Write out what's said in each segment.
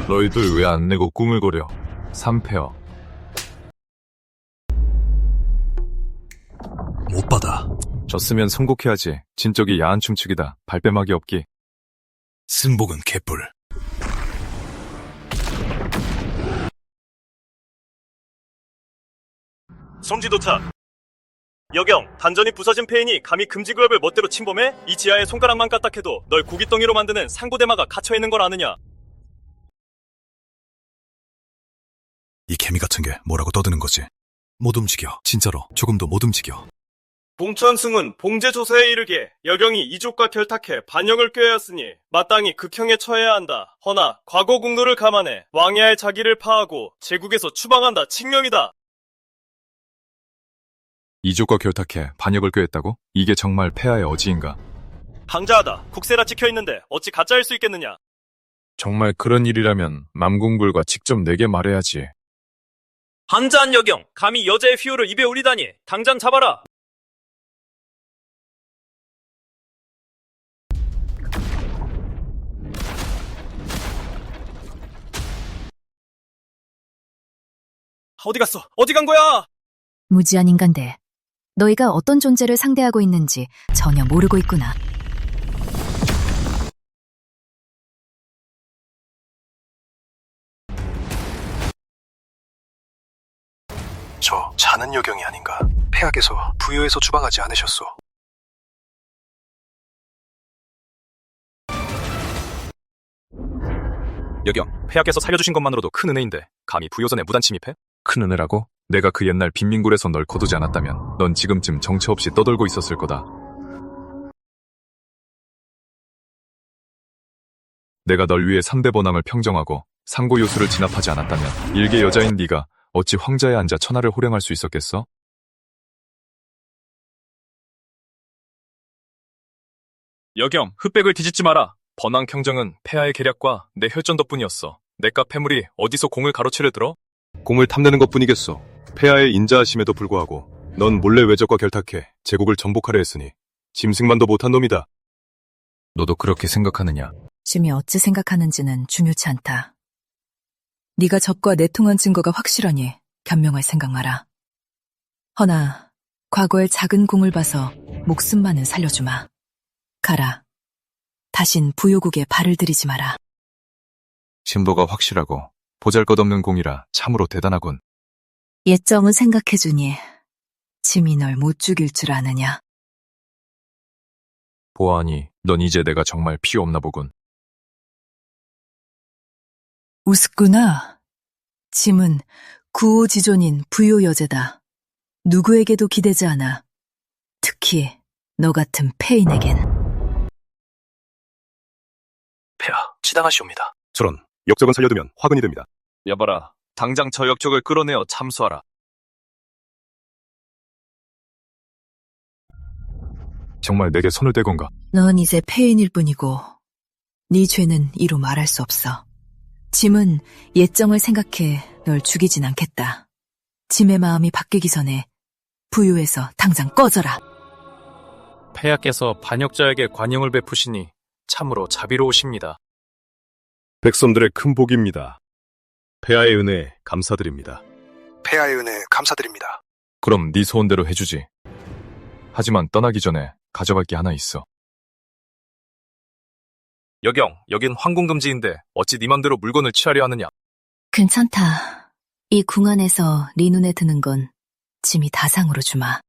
너희들 왜 안 내고 꾸물거려? 3패어. 못 받아. 졌으면 선곡해야지. 진적이 야한 춤추기다. 발뺌하기 없기. 승복은 개뿔. 성지 도착. 여경, 단전이 부서진 폐인이 감히 금지구역을 멋대로 침범해? 이 지하에 손가락만 까딱해도 널 고깃덩이로 만드는 상고대마가 갇혀있는 걸 아느냐? 이 개미 같은 게 뭐라고 떠드는 거지? 못 움직여. 진짜로 조금도 못 움직여. 봉천승은 봉제조사에 이르게 여경이 이족과 결탁해 반역을 꾀하였으니 마땅히 극형에 처해야 한다. 허나 과거 공로를 감안해 왕야의 자기를 파하고 제국에서 추방한다. 칙령이다. 이족과 결탁해 반역을 꾀했다고? 이게 정말 폐하의 어지인가? 방자하다. 국세라 찍혀있는데 어찌 가짜일 수 있겠느냐? 정말 그런 일이라면 남궁불과 직접 내게 말해야지. 한자한 여경, 감히 여자의 휘호를 입에 올리다니. 당장 잡아라. 어디 갔어? 어디 간 거야? 무지한 인간들. 너희가 어떤 존재를 상대하고 있는지 전혀 모르고 있구나. 저 자는 여경이 아닌가? 폐하께서 부여에서 추방하지 않으셨소. 여경, 폐하께서 살려주신 것만으로도 큰 은혜인데 감히 부요선에 무단 침입해? 큰 은혜라고? 내가 그 옛날 빈민굴에서 널 거두지 않았다면 넌 지금쯤 정처 없이 떠돌고 있었을 거다. 내가 널 위해 3대 번항을 평정하고 상고요수를 진압하지 않았다면 일개 여자인 네가 어찌 황자에 앉아 천하를 호령할 수 있었겠어? 여경, 흑백을 뒤집지 마라. 번왕 평정은 폐하의 계략과 내 혈전 덕분이었어. 내과 폐물이 어디서 공을 가로채를 들어? 공을 탐내는 것뿐이겠소. 폐하의 인자하심에도 불구하고 넌 몰래 외적과 결탁해 제국을 정복하려 했으니 짐승만도 못한 놈이다. 너도 그렇게 생각하느냐? 짐이 어찌 생각하는지는 중요치 않다. 네가 적과 내통한 증거가 확실하니 변명할 생각 마라. 허나 과거의 작은 공을 봐서 목숨만은 살려주마. 가라. 다신 부요국에 발을 들이지 마라. 신보가 확실하고 보잘것없는 공이라 참으로 대단하군. 예정은 생각해주니 짐이 널 못 죽일 줄 아느냐. 보아하니 넌 이제 내가 정말 필요 없나 보군. 우습구나. 짐은 구호지존인 부요여제다. 누구에게도 기대지 않아. 특히 너 같은 폐인에겐. 폐하, 치당하시옵니다. 저런, 역적은 살려두면 화근이 됩니다. 여봐라, 당장 저 역적을 끌어내어 참수하라. 정말 내게 손을 댈 건가? 넌 이제 폐인일 뿐이고 네 죄는 이루 말할 수 없어. 짐은 예정을 생각해 널 죽이진 않겠다. 짐의 마음이 바뀌기 전에 부요에서 당장 꺼져라. 폐하께서 반역자에게 관용을 베푸시니 참으로 자비로우십니다. 백성들의 큰 복입니다. 폐하의 은혜 감사드립니다. 폐하의 은혜 감사드립니다. 그럼 네 소원대로 해주지. 하지만 떠나기 전에 가져갈 게 하나 있어. 여경, 여긴 황궁금지인데 어찌 네 맘대로 물건을 취하려 하느냐? 괜찮다. 이 궁 안에서 네 눈에 드는 건 짐이 다상으로 주마.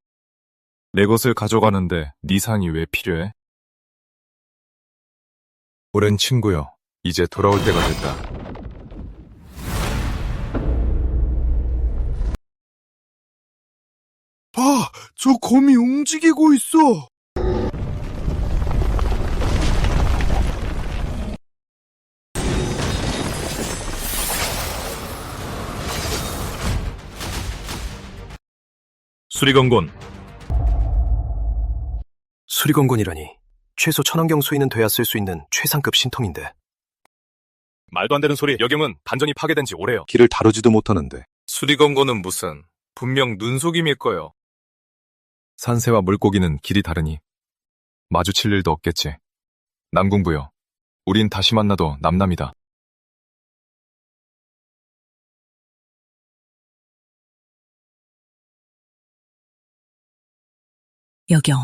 내 것을 가져가는데 네 상이 왜 필요해? 오랜 친구여, 이제 돌아올 때가 됐다. 봐! 저 곰이 움직이고 있어! 수리건곤. 수리건곤이라니. 최소 1000원경 수인은 돼야 쓸 수 있는 최상급 신통인데. 말도 안 되는 소리. 여경은 단전이 파괴된 지 오래요. 길을 다루지도 못하는데. 수리건고는 무슨, 분명 눈속임일 거요. 산새와 물고기는 길이 다르니 마주칠 일도 없겠지. 남궁부여, 우린 다시 만나도 남남이다. 여경,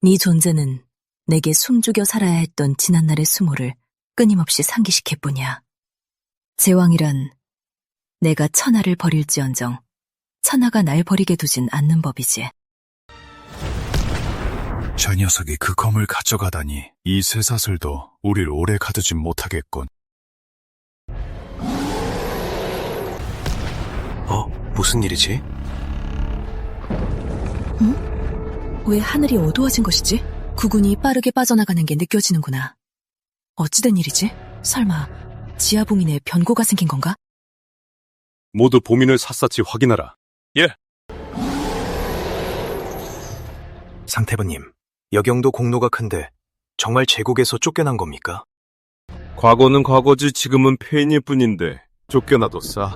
네 존재는 내게 숨죽여 살아야 했던 지난날의 수모를 끊임없이 상기시킬 뿐이야. 제왕이란 내가 천하를 버릴지언정 천하가 날 버리게 두진 않는 법이지. 저 녀석이 그 검을 가져가다니 이 쇠사슬도 우릴 오래 가두진 못하겠군. 무슨 일이지? 왜 하늘이 어두워진 것이지? 구군이 빠르게 빠져나가는 게 느껴지는구나. 어찌된 일이지? 설마 지하봉인에 변고가 생긴 건가? 모두 봉인을 샅샅이 확인하라. 상태부님, 여경도 공로가 큰데 정말 제국에서 쫓겨난 겁니까? 과거는 과거지 지금은 폐인일 뿐인데 쫓겨나도 싸.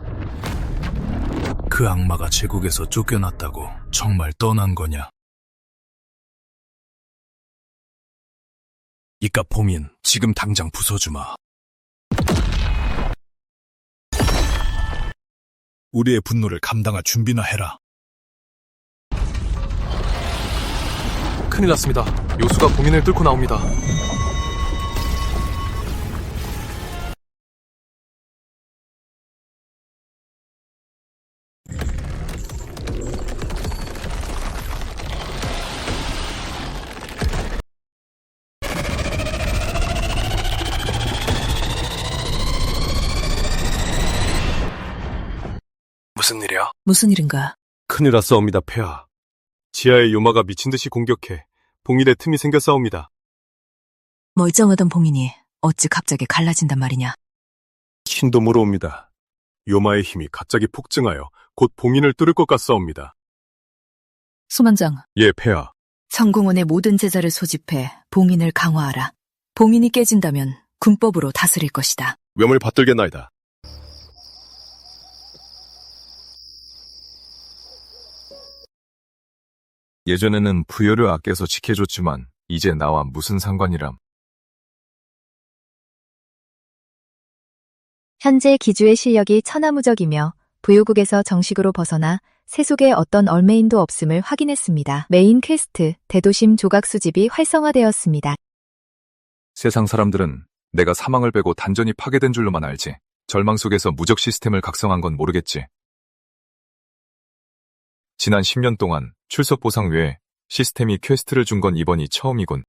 그 악마가 제국에서 쫓겨났다고 정말 떠난 거냐? 이깟 봉인 지금 당장 부숴주마. 우리의 분노를 감당할 준비나 해라. 큰일 났습니다. 요수가 봉인을 뚫고 나옵니다. 무슨 일이야? 무슨 일인가? 큰일 났사옵니다, 폐하. 지하의 요마가 미친듯이 공격해 봉인의 틈이 생겼사옵니다. 멀쩡하던 봉인이 어찌 갑자기 갈라진단 말이냐? 신도 모르옵니다. 요마의 힘이 갑자기 폭증하여 곧 봉인을 뚫을 것 같사옵니다. 소만장, 예, 폐하. 성공원의 모든 제자를 소집해 봉인을 강화하라. 봉인이 깨진다면 군법으로 다스릴 것이다. 웸을 받들겠나이다. 예전에는 부여를 아껴서 지켜줬지만 이제 나와 무슨 상관이람. 현재 기주의 실력이 천하무적이며 부유국에서 정식으로 벗어나 세속에 어떤 얼매인도 없음을 확인했습니다. 메인 퀘스트, 대도심 조각 수집이 활성화되었습니다. 세상 사람들은 내가 사망을 빼고 단전이 파괴된 줄로만 알지. 절망 속에서 무적 시스템을 각성한 건 모르겠지. 지난 10년 동안 출석 보상 외에 시스템이 퀘스트를 준 건 이번이 처음이군.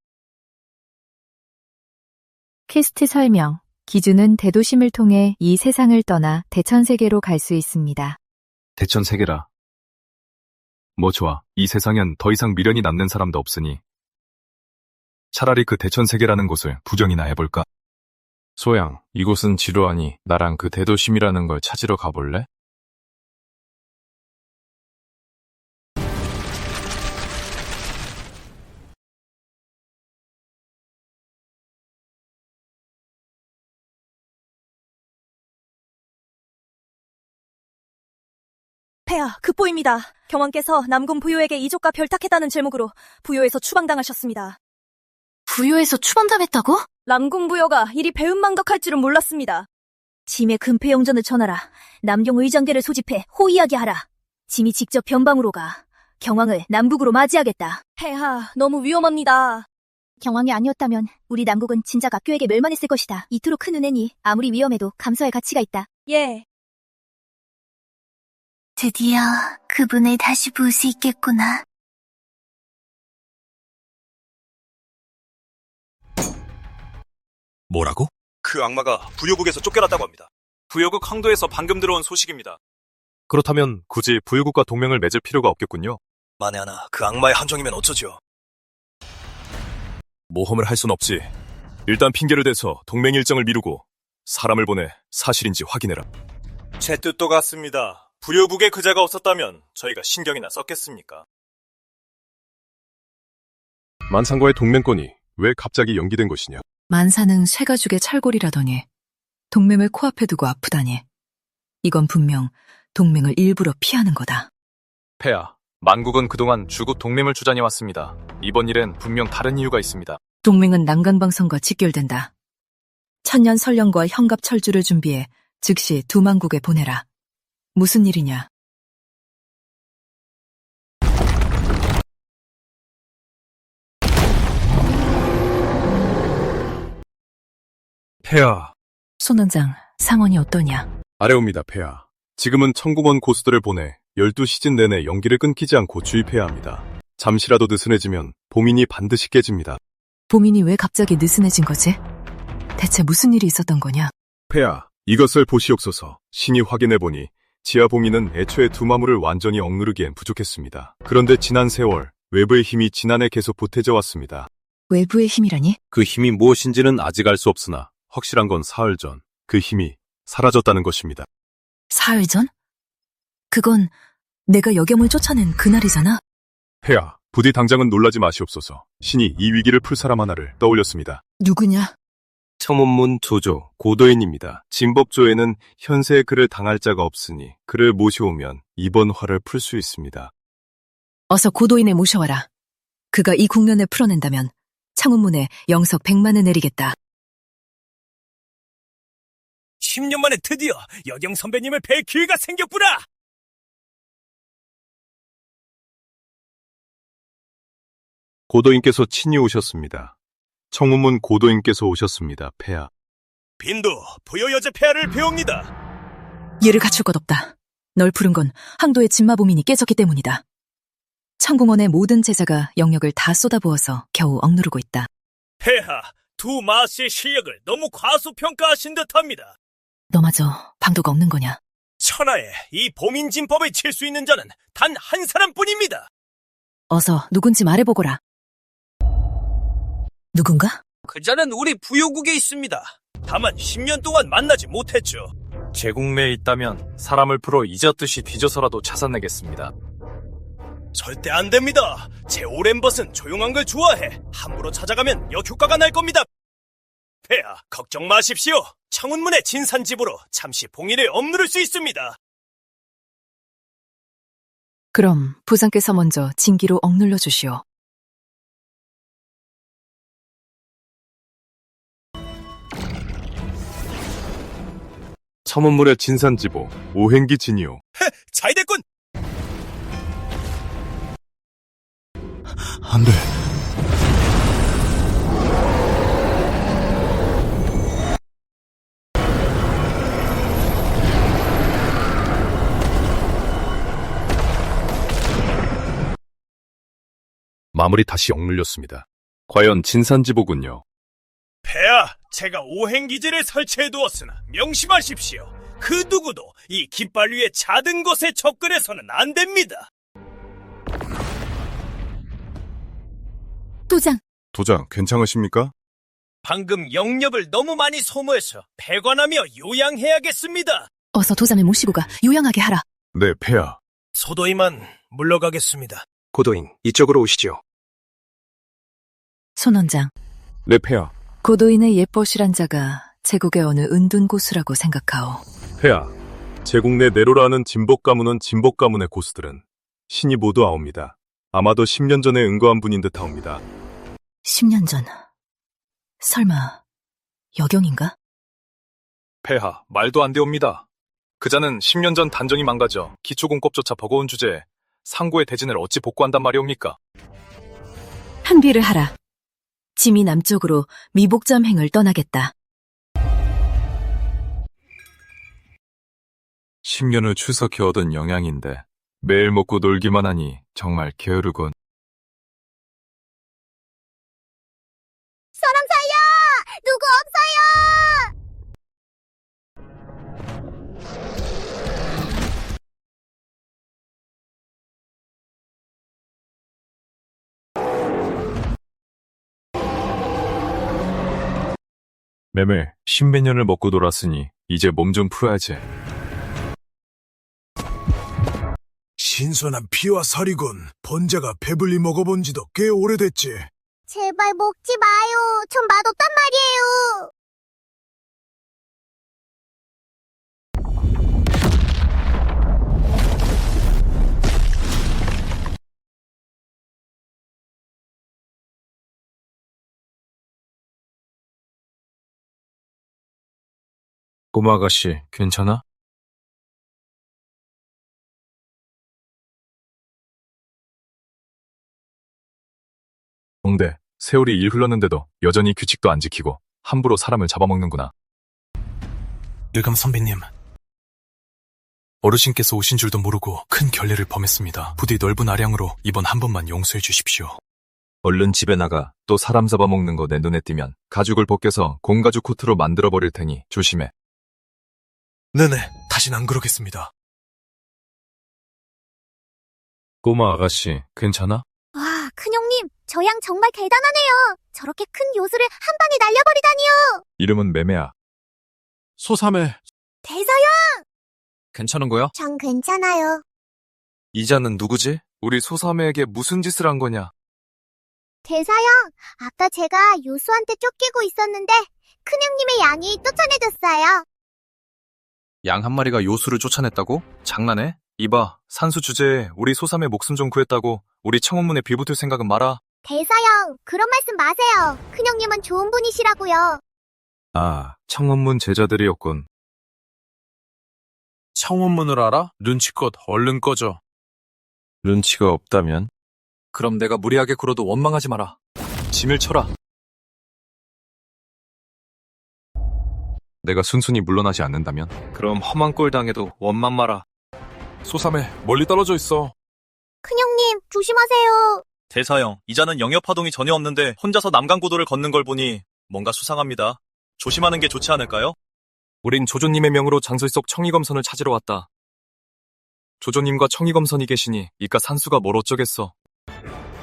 퀘스트 설명. 기주는 대도심을 통해 이 세상을 떠나 대천세계로 갈 수 있습니다. 대천 세계라. 뭐 좋아. 이 세상엔 더 이상 미련이 남는 사람도 없으니 차라리 그 대천 세계라는 곳을 구경이나 해볼까? 소양, 이곳은 지루하니 나랑 그 대도심이라는 걸 찾으러 가볼래? 폐하, 급보입니다. 경왕께서 남궁 부요에게 이족과 별탁했다는 제목으로 부요에서 추방당하셨습니다. 부요에서 추방당했다고? 남궁 부요가 이리 배은망덕할 줄은 몰랐습니다. 짐의 금패영전을 전하라. 남경 의장대를 소집해 호위하게 하라. 짐이 직접 변방으로 가. 경왕을 남국으로 맞이하겠다. 폐하, 너무 위험합니다. 경왕이 아니었다면 우리 남국은 진작 압교에게 멸망했을 것이다. 이토록 큰 은혜니 아무리 위험해도 감사할 가치가 있다. 예. 드디어 그분을 다시 볼 수 있겠구나. 뭐라고? 그 악마가 부요국에서 쫓겨났다고 합니다. 부여국 황도에서 방금 들어온 소식입니다. 그렇다면 굳이 부유국과 동맹을 맺을 필요가 없겠군요. 만에 하나 그 악마의 함정이면 어쩌죠? 모험을 할 순 없지. 일단 핑계를 대서 동맹 일정을 미루고 사람을 보내 사실인지 확인해라. 제 뜻도 같습니다. 부여국에 그자가 없었다면 저희가 신경이나 썼겠습니까? 만상과의 동맹권이 왜 갑자기 연기된 것이냐? 만사는 쇠가죽의 찰골이라더니 동맹을 코앞에 두고 아프다니. 이건 분명 동맹을 일부러 피하는 거다. 폐하, 만국은 그동안 주국 동맹을 주장해왔습니다. 이번 일엔 분명 다른 이유가 있습니다. 동맹은 난간방성과 직결된다. 천년 설령과 현갑 철주를 준비해 즉시 두만국에 보내라. 무슨 일이냐? 폐하. 손원장, 상황이 어떠냐? 아래옵니다, 폐하. 지금은 청궁원 고수들을 보내 12시즌 내내 연기를 끊기지 않고 주입해야 합니다. 잠시라도 느슨해지면 봉인이 반드시 깨집니다. 보민이 왜 갑자기 느슨해진 거지? 대체 무슨 일이 있었던 거냐? 폐하, 이것을 보시옵소서. 신이 확인해보니 지하 봉인은 애초에 두 마물을 완전히 억누르기엔 부족했습니다. 그런데 지난 세월 외부의 힘이 지난해 계속 보태져 왔습니다. 외부의 힘이라니? 그 힘이 무엇인지는 아직 알 수 없으나 확실한 건 사흘 전 그 힘이 사라졌다는 것입니다. 사흘 전? 그건 내가 여겸을 쫓아낸 그날이잖아? 폐하, 부디 당장은 놀라지 마시옵소서. 신이 이 위기를 풀 사람 하나를 떠올렸습니다. 누구냐? 청운문 조조, 고도인입니다. 진법조에는 현세에 그를 당할 자가 없으니 그를 모셔오면 이번 화를 풀 수 있습니다. 어서 고도인에 모셔와라. 그가 이 국면을 풀어낸다면 창운문에 영석 100만을 내리겠다. 10년 만에 드디어 여경 선배님을 뵐 기회가 생겼구나! 고도인께서 친히 오셨습니다. 청운문 고도인께서 오셨습니다, 폐하. 빈도 부여여제 폐하를 배웁니다. 얘를 갖출 것 없다. 널 부른 건 항도의 진마보민이 깨졌기 때문이다. 청궁원의 모든 제자가 영역을 다 쏟아부어서 겨우 억누르고 있다. 폐하, 두 마씨의 실력을 너무 과소평가하신 듯합니다. 너마저 방도가 없는 거냐? 천하에 이 봉인진법을 칠 수 있는 자는 단 한 사람뿐입니다. 어서 누군지 말해보거라. 누군가? 그 자는 우리 부요국에 있습니다. 다만 10년 동안 만나지 못했죠. 제국 내에 있다면 사람을 풀어 잊었듯이 뒤져서라도 찾아내겠습니다. 절대 안 됩니다. 제 오랜 벗은 조용한 걸 좋아해. 함부로 찾아가면 역효과가 날 겁니다. 폐하, 걱정 마십시오. 청운문의 진산집으로 잠시 봉인을 억누를 수 있습니다. 그럼 부상께서 먼저 진기로 억눌러 주시오. 청운문의 진산지보, 오행기 진이오. 잘 됐군! 안 돼. 마무리 다시 억눌렸습니다. 과연 진산지보군요. 폐하, 제가 오행기지를 설치해두었으나 명심하십시오. 그 누구도 이 깃발 위에 작은 것에 접근해서는 안 됩니다. 도장, 도장, 괜찮으십니까? 방금 영력을 너무 많이 소모해서 폐관하며 요양해야겠습니다. 어서 도장을 모시고 가 요양하게 하라. 네, 폐하. 소도이만 물러가겠습니다. 고도인, 이쪽으로 오시죠. 손원장, 네, 폐하. 고도인의 예뻐실한 자가 제국의 어느 은둔고수라고 생각하오. 폐하. 제국 내 내로라 하는 진복 가문은 진복 가문의 고수들은 신이 모두 아옵니다. 아마도 10년 전에 은거한 분인 듯하옵니다. 10년 전. 설마 여경인가? 폐하, 말도 안 되옵니다. 그자는 10년 전 단정이 망가져 기초공법조차 버거운 주제에 상고의 대진을 어찌 복구한단 말이옵니까? 한비를 하라. 짐이 남쪽으로 미복점행을 떠나겠다. 10년을 추석해 얻은 영양인데 매일 먹고 놀기만 하니 정말 게으르군. 사람 살려! 누구 없어요! 매매 10몇 년을 먹고 놀았으니 이제 몸 좀 풀어야지. 신선한 피와 살이군. 번제가 배불리 먹어본 지도 꽤 오래됐지. 제발 먹지 마요. 전 맛없단 말이에요. 꼬마 아가씨, 괜찮아? 동대, 세월이 일 흘렀는데도 여전히 규칙도 안 지키고 함부로 사람을 잡아먹는구나. 일감 선배님. 어르신께서 오신 줄도 모르고 큰 결례를 범했습니다. 부디 넓은 아량으로 이번 한 번만 용서해 주십시오. 얼른 집에 나가. 또 사람 잡아먹는 거 내 눈에 띄면 가죽을 벗겨서 공가죽 코트로 만들어버릴 테니 조심해. 네네, 다신 안 그러겠습니다. 꼬마 아가씨, 괜찮아? 와, 큰형님, 저 양 정말 대단하네요. 저렇게 큰 요술을 한 방에 날려버리다니요. 이름은 매매야. 소삼해. 대서형! 괜찮은 거야? 전 괜찮아요. 이자는 누구지? 우리 소삼애에게 무슨 짓을 한 거냐? 대서형, 아까 제가 요수한테 쫓기고 있었는데 큰형님의 양이 쫓아내줬어요. 양 한 마리가 요수를 쫓아냈다고? 장난해? 이봐, 산수 주제에 우리 소삼의 목숨 좀 구했다고 우리 청원문에 빌붙을 생각은 마라. 대서형, 그런 말씀 마세요. 큰형님은 좋은 분이시라고요. 아, 청원문 제자들이었군. 청원문을 알아? 눈치껏 얼른 꺼져. 눈치가 없다면? 그럼 내가 무리하게 굴어도 원망하지 마라. 짐을 쳐라. 내가 순순히 물러나지 않는다면? 그럼 험한 꼴 당해도 원망 마라. 소삼해, 멀리 떨어져 있어. 큰형님, 조심하세요. 대사형, 이자는 영역파동이 전혀 없는데 혼자서 남강고도를 걷는 걸 보니 뭔가 수상합니다. 조심하는 게 좋지 않을까요? 우린 조조님의 명으로 장설속 청이검선을 찾으러 왔다. 조조님과 청이검선이 계시니 이깟 산수가 뭘 어쩌겠어.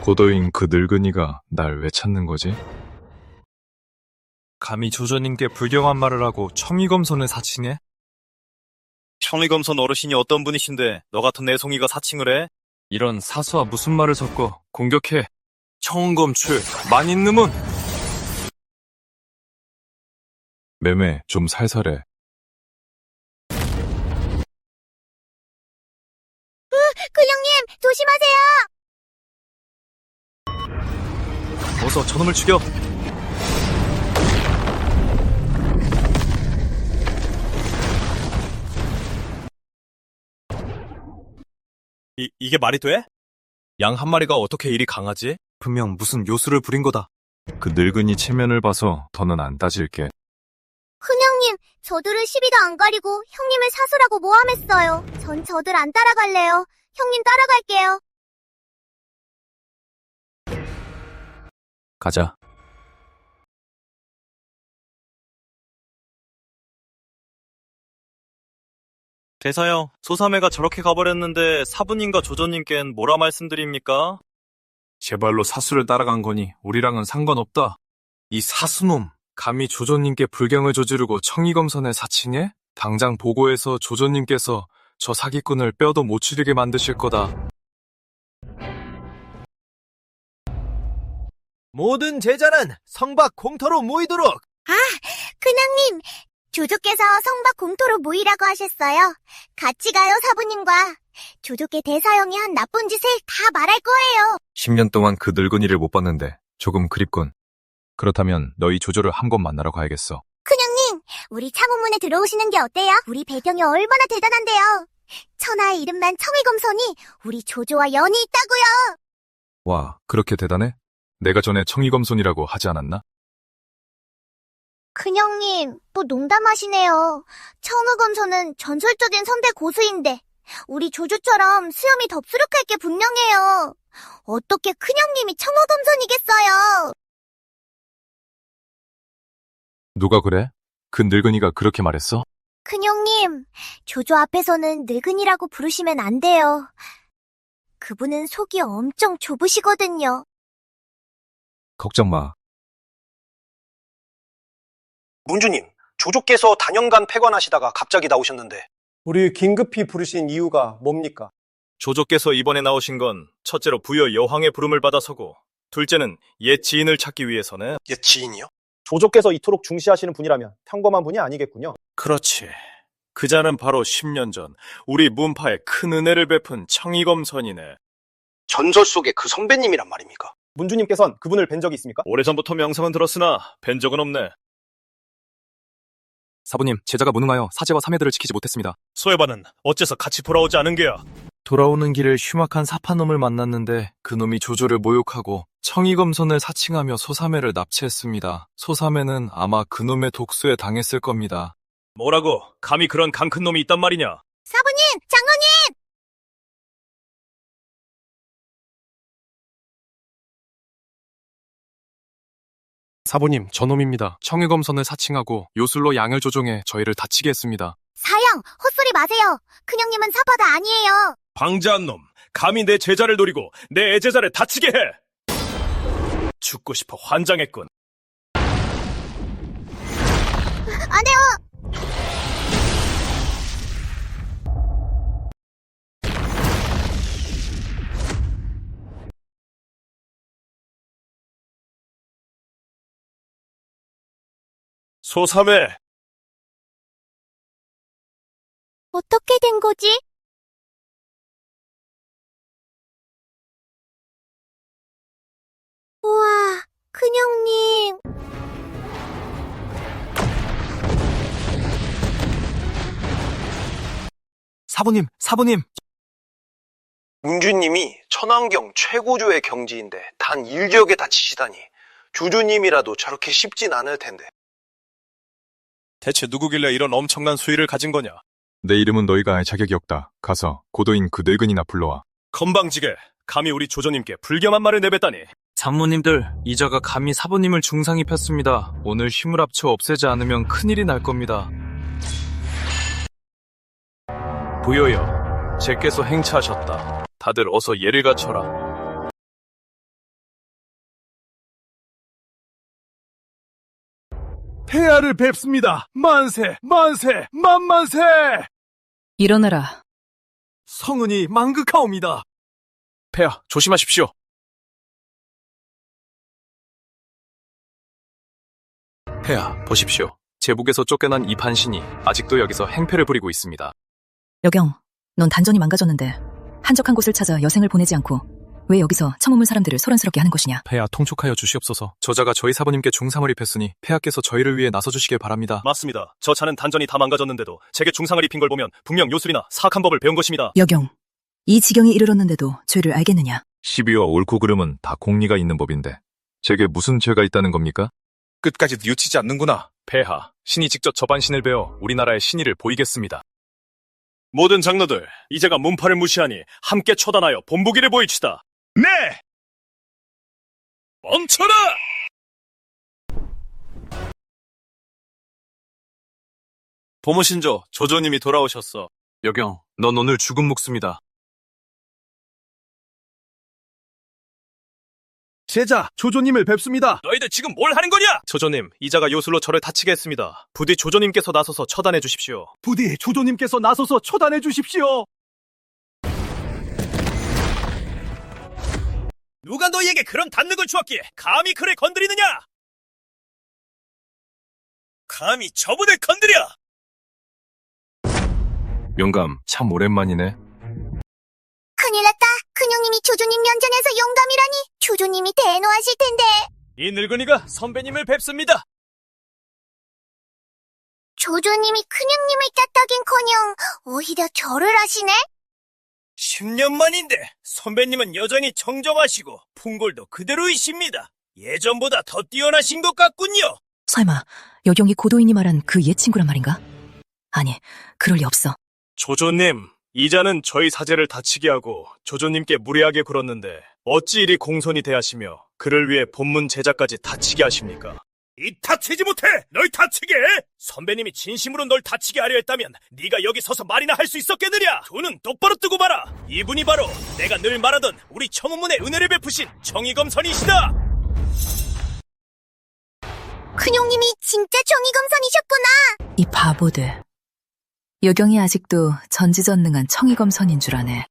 고도인 그 늙은이가 날 왜 찾는 거지? 감히 조조님께 불경한 말을 하고 청이검선을 사칭해? 청리검선 어르신이 어떤 분이신데 너 같은 내송이가 사칭을 해? 이런 사수와 무슨 말을 섞어 공격해. 청검출 만인놈은! 매매 좀 살살해. 큰형님, 조심하세요. 어서 저놈을 죽여! 이게 말이 돼? 양 한 마리가 어떻게 이리 강하지? 분명 무슨 요술을 부린 거다. 그 늙은이 체면을 봐서 더는 안 따질게. 큰형님, 저들은 시비도 안 가리고 형님을 사수라고 모함했어요. 전 저들 안 따라갈래요. 형님 따라갈게요. 가자. 대사형, 소삼애가 저렇게 가버렸는데 사부님과 조조님께는 뭐라 말씀드립니까? 제발로 사수를 따라간 거니 우리랑은 상관없다. 이 사수놈, 감히 조조님께 불경을 저지르고 청이검선에 사칭해? 당장 보고해서 조조님께서 저 사기꾼을 뼈도 못 추리게 만드실 거다. 모든 제자는 성박 공터로 모이도록! 큰형님, 조조께서 성박 공토로 모이라고 하셨어요. 같이 가요, 사부님과. 조조께 대사형이 한 나쁜 짓을 다 말할 거예요. 10년 동안 그 늙은이를 못 봤는데 조금 그립군. 그렇다면 너희 조조를 한 번 만나러 가야겠어. 큰형님, 우리 창원문에 들어오시는 게 어때요? 우리 배경이 얼마나 대단한데요. 천하의 이름난 청의검선이 우리 조조와 연이 있다고요. 와, 그렇게 대단해? 내가 전에 청이검손이라고 하지 않았나? 큰형님, 또 농담하시네요. 청의검선은 전설적인 선대 고수인데 우리 조조처럼 수염이 덥수룩할 게 분명해요. 어떻게 큰형님이 청의검선이겠어요? 누가 그래? 그 늙은이가 그렇게 말했어? 큰형님, 조조 앞에서는 늙은이라고 부르시면 안 돼요. 그분은 속이 엄청 좁으시거든요. 걱정 마. 문주님, 조조께서 단연간 폐관하시다가 갑자기 나오셨는데. 우리 긴급히 부르신 이유가 뭡니까? 조조께서 이번에 나오신 건 첫째로 부여 여왕의 부름을 받아서고 둘째는 옛 지인을 찾기 위해서네. 옛 지인이요? 조조께서 이토록 중시하시는 분이라면 평범한 분이 아니겠군요. 그렇지. 그 자는 바로 10년 전 우리 문파에 큰 은혜를 베푼 청이검선이네. 전설 속의 그 선배님이란 말입니까? 문주님께선 그분을 뵌 적이 있습니까? 오래전부터 명성은 들었으나 뵌 적은 없네. 사부님, 제자가 무능하여 사제와 사매들을 지키지 못했습니다. 소해반은 어째서 같이 돌아오지 않은 게야? 돌아오는 길에 흉악한 사파놈을 만났는데 그놈이 조조를 모욕하고 청이검선을 사칭하며 소사매를 납치했습니다. 소사매는 아마 그놈의 독수에 당했을 겁니다. 뭐라고? 감히 그런 강 큰 놈이 있단 말이냐? 사부님, 장로님! 사부님, 저놈입니다. 청해검선을 사칭하고 요술로 양을 조종해 저희를 다치게 했습니다. 사형, 헛소리 마세요. 큰형님은 사바다 아니에요. 방자한 놈, 감히 내 제자를 노리고 내 애제자를 다치게 해! 죽고 싶어 환장했군. 안 돼요! 소삼해, 어떻게 된 거지? 우와, 큰형님. 사부님. 웅주님이 천왕경 최고조의 경지인데 단 1격에 다치시다니. 조조님이라도 저렇게 쉽진 않을 텐데. 대체 누구길래 이런 엄청난 수위를 가진 거냐? 내 이름은 너희가 알 자격이 없다. 가서 고도인 그 늙은이나 불러와. 건방지게 감히 우리 조조님께 불경한 말을 내뱉다니. 장모님들, 이자가 감히 사부님을 중상입했습니다. 오늘 힘을 합쳐 없애지 않으면 큰일이 날 겁니다. 부여여, 제께서 행차하셨다. 다들 어서 예를 갖춰라. 폐하를 뵙습니다. 만세, 만세, 만만세! 일어나라. 성은이 망극하옵니다. 폐하, 조심하십시오. 폐하, 보십시오. 제국에서 쫓겨난 이 반신이 아직도 여기서 행패를 부리고 있습니다. 여경, 넌 단전이 망가졌는데 한적한 곳을 찾아 여생을 보내지 않고 왜 여기서 청우문 사람들을 소란스럽게 하는 것이냐? 폐하, 통촉하여 주시옵소서. 저자가 저희 사부님께 중상을 입혔으니 폐하께서 저희를 위해 나서주시길 바랍니다. 맞습니다. 저 차는 단전이 다 망가졌는데도 제게 중상을 입힌 걸 보면 분명 요술이나 사악한 법을 배운 것입니다. 여경, 이 지경에 이르렀는데도 죄를 알겠느냐? 시비와 옳고 그름은 다 공리가 있는 법인데 제게 무슨 죄가 있다는 겁니까? 끝까지 뉘우치지 않는구나. 폐하, 신이 직접 저 반신을 베어 우리나라의 신의를 보이겠습니다. 모든 장로들, 이제가 문파를 무시하니 함께 처단하여 본보기를 보이치다. 네! 멈춰라! 보모신조, 조조님이 돌아오셨어. 여경, 넌 오늘 죽은 목숨이다. 제자, 조조님을 뵙습니다. 너희들 지금 뭘 하는 거냐? 조조님, 이자가 요술로 저를 다치게 했습니다. 부디 조조님께서 나서서 처단해 주십시오. 부디 조조님께서 나서서 처단해 주십시오. 누가 너희에게 그런 단능을 주었기에 감히 그를 건드리느냐? 감히 저분을 건드려! 영감, 참 오랜만이네. 큰일 났다. 큰형님이 조조님 면전에서 용감이라니. 조조님이 대노하실 텐데. 이 늙은이가 선배님을 뵙습니다. 조조님이 큰형님을 따따긴커녕 오히려 절을 하시네. 10년 만인데 선배님은 여전히 정정하시고 풍골도 그대로이십니다. 예전보다 더 뛰어나신 것 같군요. 설마 여경이 고도인이 말한 그 옛 친구란 말인가? 아니, 그럴 리 없어. 조조님, 이자는 저희 사제를 다치게 하고 조조님께 무례하게 굴었는데 어찌 이리 공손히 대하시며 그를 위해 본문 제자까지 다치게 하십니까? 이 다치지 못해! 널 다치게 해! 선배님이 진심으로 널 다치게 하려 했다면 네가 여기 서서 말이나 할 수 있었겠느냐? 두 눈 똑바로 뜨고 봐라! 이분이 바로 내가 늘 말하던 우리 청운문의 은혜를 베푸신 정의검선이시다! 큰형님이 진짜 정의검선이셨구나. 이 바보들. 여경이 아직도 전지전능한 청의검선인 줄 아네.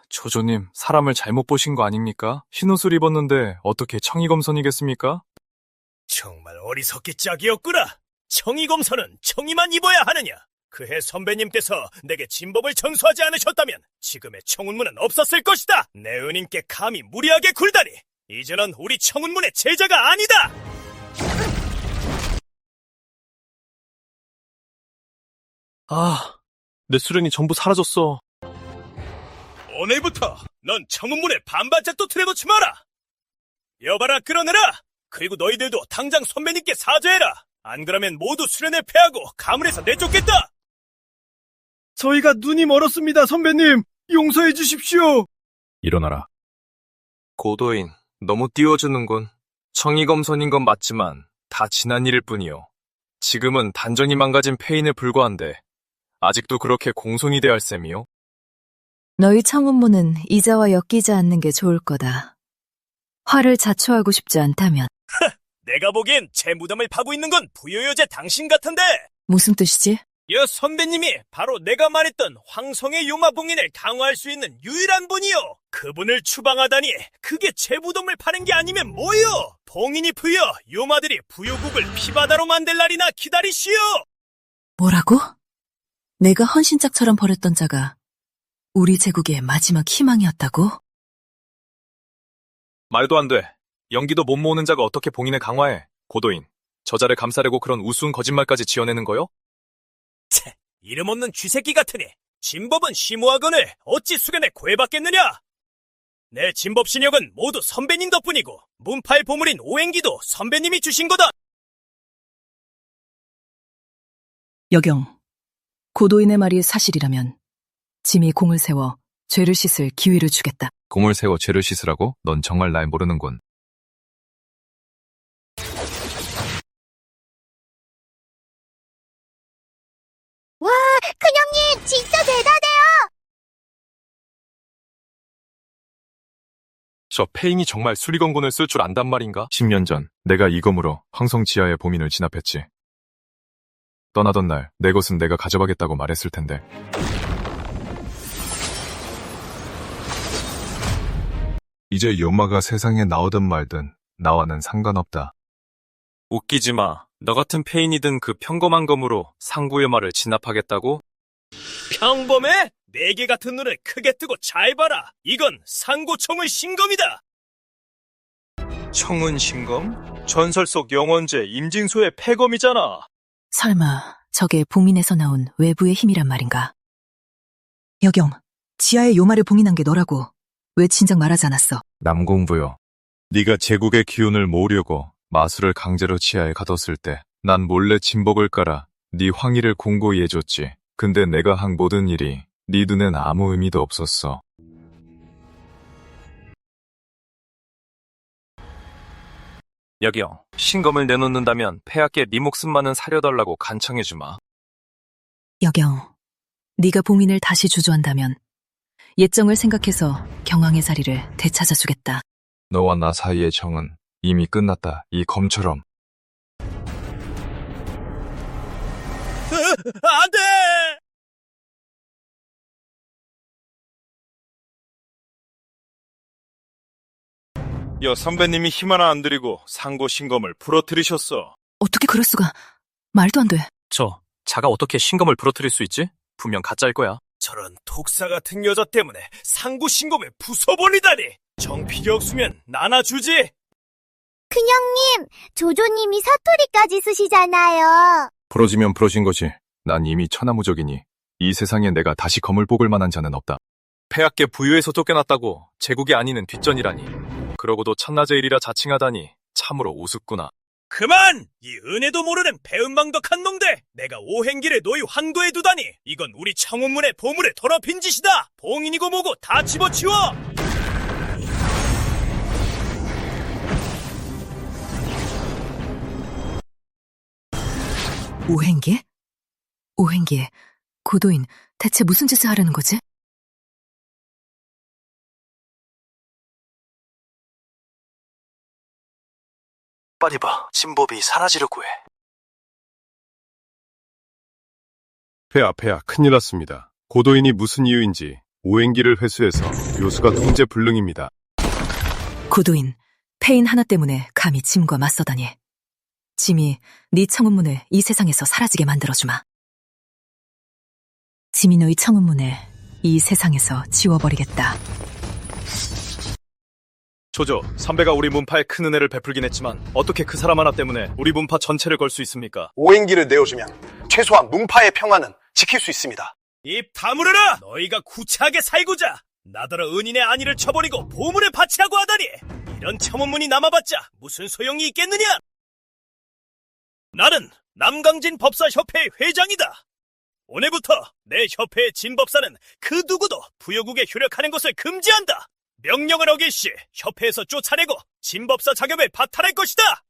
조조님, 사람을 잘못 보신 거 아닙니까? 흰옷을 입었는데 어떻게 청의검선이겠습니까? 정말 어리석기 짝이었구나. 청의검선은 청의만 입어야 하느냐? 그해 선배님께서 내게 진법을 전수하지 않으셨다면 지금의 청운문은 없었을 것이다. 내 은인께 감히 무리하게 굴다니. 이제는 우리 청운문의 제자가 아니다. 내 수련이 전부 사라졌어. 오늘부터 넌 청운문에 반발짝도 틀어놓지 마라. 여봐라, 끌어내라. 그리고 너희들도 당장 선배님께 사죄해라. 안 그러면 모두 수련회 패하고 가문에서 내쫓겠다! 저희가 눈이 멀었습니다, 선배님! 용서해 주십시오! 일어나라. 고도인, 너무 띄워주는군. 청의검선인 건 맞지만 다 지난 일일 뿐이요. 지금은 단전이 망가진 폐인에 불과한데 아직도 그렇게 공손히 대할 셈이요? 너희 청운무는 이자와 엮이지 않는 게 좋을 거다. 화를 자초하고 싶지 않다면. 내가 보기엔 제 무덤을 파고 있는 건 부요여제 당신 같은데! 무슨 뜻이지? 여 선배님이 바로 내가 말했던 황성의 요마봉인을 강화할 수 있는 유일한 분이요. 그분을 추방하다니 그게 제 무덤을 파는 게 아니면 뭐요? 봉인이 부여 요마들이 부요국을 피바다로 만들 날이나 기다리시오. 뭐라고? 내가 헌신짝처럼 버렸던 자가 우리 제국의 마지막 희망이었다고? 말도 안 돼. 연기도 못 모으는 자가 어떻게 봉인을 강화해? 고도인, 저자를 감싸려고 그런 우스운 거짓말까지 지어내는 거요? 채, 이름 없는 쥐새끼 같으니 진법은 심오하거늘 어찌 수련에 구애받겠느냐? 내 진법 신력은 모두 선배님 덕분이고 문파의 보물인 오행기도 선배님이 주신 거다. 여경, 고도인의 말이 사실이라면 짐이 공을 세워 죄를 씻을 기회를 주겠다. 공을 세워 죄를 씻으라고? 넌 정말 날 모르는군. 와, 큰형님 진짜 대단해요. 저 페인이 정말 수리건곤을 쓸 줄 안단 말인가? 10년 전 내가 이 검으로 황성 지하의 보민을 진압했지. 떠나던 날 내 것은 내가 가져가겠다고 말했을 텐데. 이제 요마가 세상에 나오든 말든 나와는 상관없다. 웃기지 마. 너 같은 페인이든 그 평범한 검으로 상구요마를 진압하겠다고? 평범해? 내게 같은 눈을 크게 뜨고 잘 봐라. 이건 상고청의 신검이다. 청은 신검? 전설 속 영원제 임진소의 폐검이잖아. 설마 저게 봉인에서 나온 외부의 힘이란 말인가? 여경, 지하에 요마를 봉인한 게 너라고. 왜 진작 말하지 않았어? 남공부요. 네가 제국의 기운을 모으려고 마술을 강제로 치하에 가뒀을 때 난 몰래 진법을 깔아 네 황의를 공고히 해줬지. 근데 내가 한 모든 일이 네 눈엔 아무 의미도 없었어. 여경, 신검을 내놓는다면 폐하께 네 목숨만은 사려달라고 간청해주마. 여경, 네가 봉인을 다시 주저한다면 옛정을 생각해서 경왕의 자리를 되찾아주겠다. 너와 나 사이의 정은 이미 끝났다. 이 검처럼. 안 돼! 여 선배님이 힘 하나 안 들이고 상고 신검을 부러뜨리셨어. 어떻게 그럴 수가? 말도 안 돼. 자가 어떻게 신검을 부러뜨릴 수 있지? 분명 가짜일 거야. 저런 독사 같은 여자 때문에 상고 신검을 부숴버리다니. 정 필요 없으면 나눠주지. 큰형님, 조조님이 사투리까지 쓰시잖아요. 부러지면 부러진 거지. 난 이미 천하무적이니 이 세상에 내가 다시 검을 뽑을 만한 자는 없다. 폐하께 부유에서 쫓겨났다고 제국이 아니는 뒷전이라니. 그러고도 천나제 일이라 자칭하다니 참으로 우습구나. 그만! 이 은혜도 모르는 배은망덕한 놈들! 내가 오행기를 너희 환도에 두다니! 이건 우리 청운문의 보물을 더럽힌 짓이다! 봉인이고 뭐고 다 집어치워! 오행기? 오행기, 고도인, 대체 무슨 짓을 하려는 거지? 빨리 봐. 진법이 사라지려고 해. 폐하, 큰일 났습니다. 고도인이 무슨 이유인지 오행기를 회수해서 요수가 통제 불능입니다. 고도인, 페인 하나 때문에 감히 짐과 맞서다니. 짐이 네 청운문을 이 세상에서 사라지게 만들어주마. 짐이 너희 청운문을 이 세상에서 지워버리겠다. 조조, 선배가 우리 문파에 큰 은혜를 베풀긴 했지만 어떻게 그 사람 하나 때문에 우리 문파 전체를 걸 수 있습니까? 오행기를 내어주면 최소한 문파의 평화는 지킬 수 있습니다. 입 다물어라! 너희가 구차하게 살고자 나더러 은인의 안위를 쳐버리고 보물을 바치라고 하다니! 이런 청운문이 남아봤자 무슨 소용이 있겠느냐! 나는 남강진 법사협회의 회장이다. 오늘부터 내 협회의 진법사는 그 누구도 부여국에 효력하는 것을 금지한다. 명령을 어길 시 협회에서 쫓아내고 진법사 자격을 박탈할 것이다.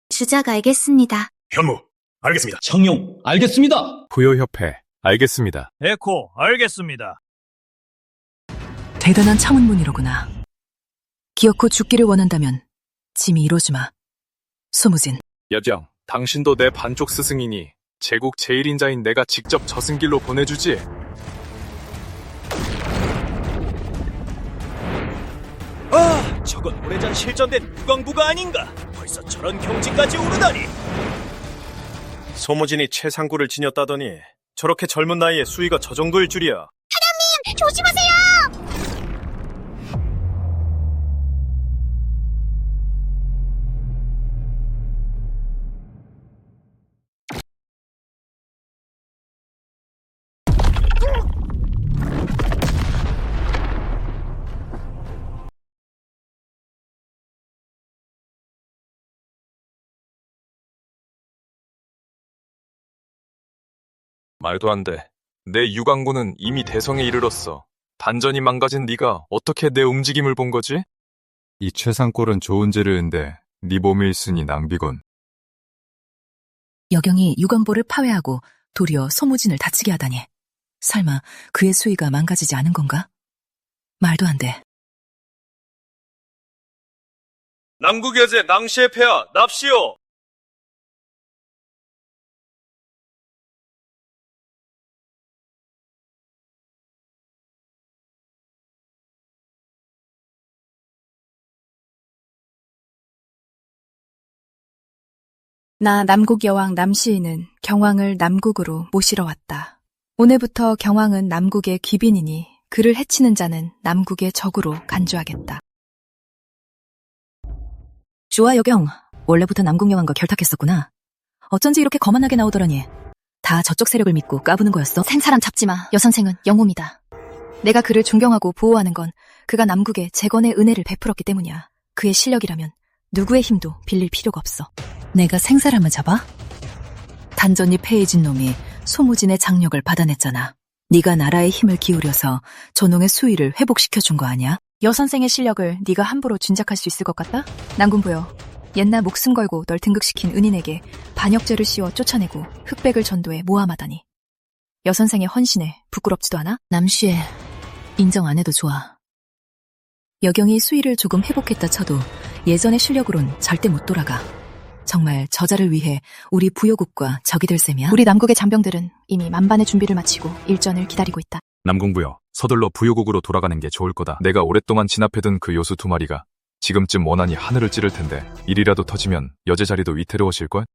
주작 알겠습니다. 현무, 알겠습니다. 청룡, 알겠습니다. 부여협회, 알겠습니다. 에코, 알겠습니다. 대단한 청운문이로구나. 기어코 죽기를 원한다면 짐이 이루어주마. 소무진. 여정, 당신도 내 반쪽 스승이니 제국 제1인자인 내가 직접 저승길로 보내주지. 아, 저건 오래전 실전된 국왕부가 아닌가. 벌써 저런 경지까지 오르다니. 소모진이 최상구를 지녔다더니 저렇게 젊은 나이에 수위가 저 정도일 줄이야. 조심하세요! 말도 안 돼. 내 유광군은 이미 대성에 이르렀어. 단전이 망가진 네가 어떻게 내 움직임을 본 거지? 이 최상골은 좋은 죄를 은데 네 몸일 쓰니 낭비군. 여경이 유광보를 파괴하고 도리어 소무진을 다치게 하다니. 설마 그의 수위가 망가지지 않은 건가? 말도 안 돼. 남국여제 낭시의 폐하 납시오. 나 남국 여왕 남시인은 경왕을 남국으로 모시러 왔다. 오늘부터 경왕은 남국의 귀빈이니 그를 해치는 자는 남국의 적으로 간주하겠다. 좋아, 여경. 원래부터 남국 여왕과 결탁했었구나. 어쩐지 이렇게 거만하게 나오더라니. 다 저쪽 세력을 믿고 까부는 거였어? 생사람 잡지마. 여선생은 영웅이다. 내가 그를 존경하고 보호하는 건 그가 남국에 재건의 은혜를 베풀었기 때문이야. 그의 실력이라면 누구의 힘도 빌릴 필요가 없어. 내가 생사람을 잡아? 단전이 폐해진 놈이 소무진의 장력을 받아냈잖아. 네가 나라의 힘을 기울여서 전홍의 수위를 회복시켜준 거 아니야? 여선생의 실력을 네가 함부로 짐작할 수 있을 것 같다? 남군부여, 옛날 목숨 걸고 널 등극시킨 은인에게 반역죄를 씌워 쫓아내고 흑백을 전도해 모함하다니. 여선생의 헌신에 부끄럽지도 않아? 남쉬에 인정 안 해도 좋아. 여경이 수위를 조금 회복했다 쳐도 예전의 실력으론 절대 못 돌아가. 정말 저자를 위해 우리 부여국과 적이 될 셈이야? 우리 남국의 장병들은 이미 만반의 준비를 마치고 일전을 기다리고 있다. 남궁부여, 서둘러 부여국으로 돌아가는 게 좋을 거다. 내가 오랫동안 진압해둔 그 요수 2마리가 지금쯤 원한이 하늘을 찌를 텐데 일이라도 터지면 여제 자리도 위태로워질걸?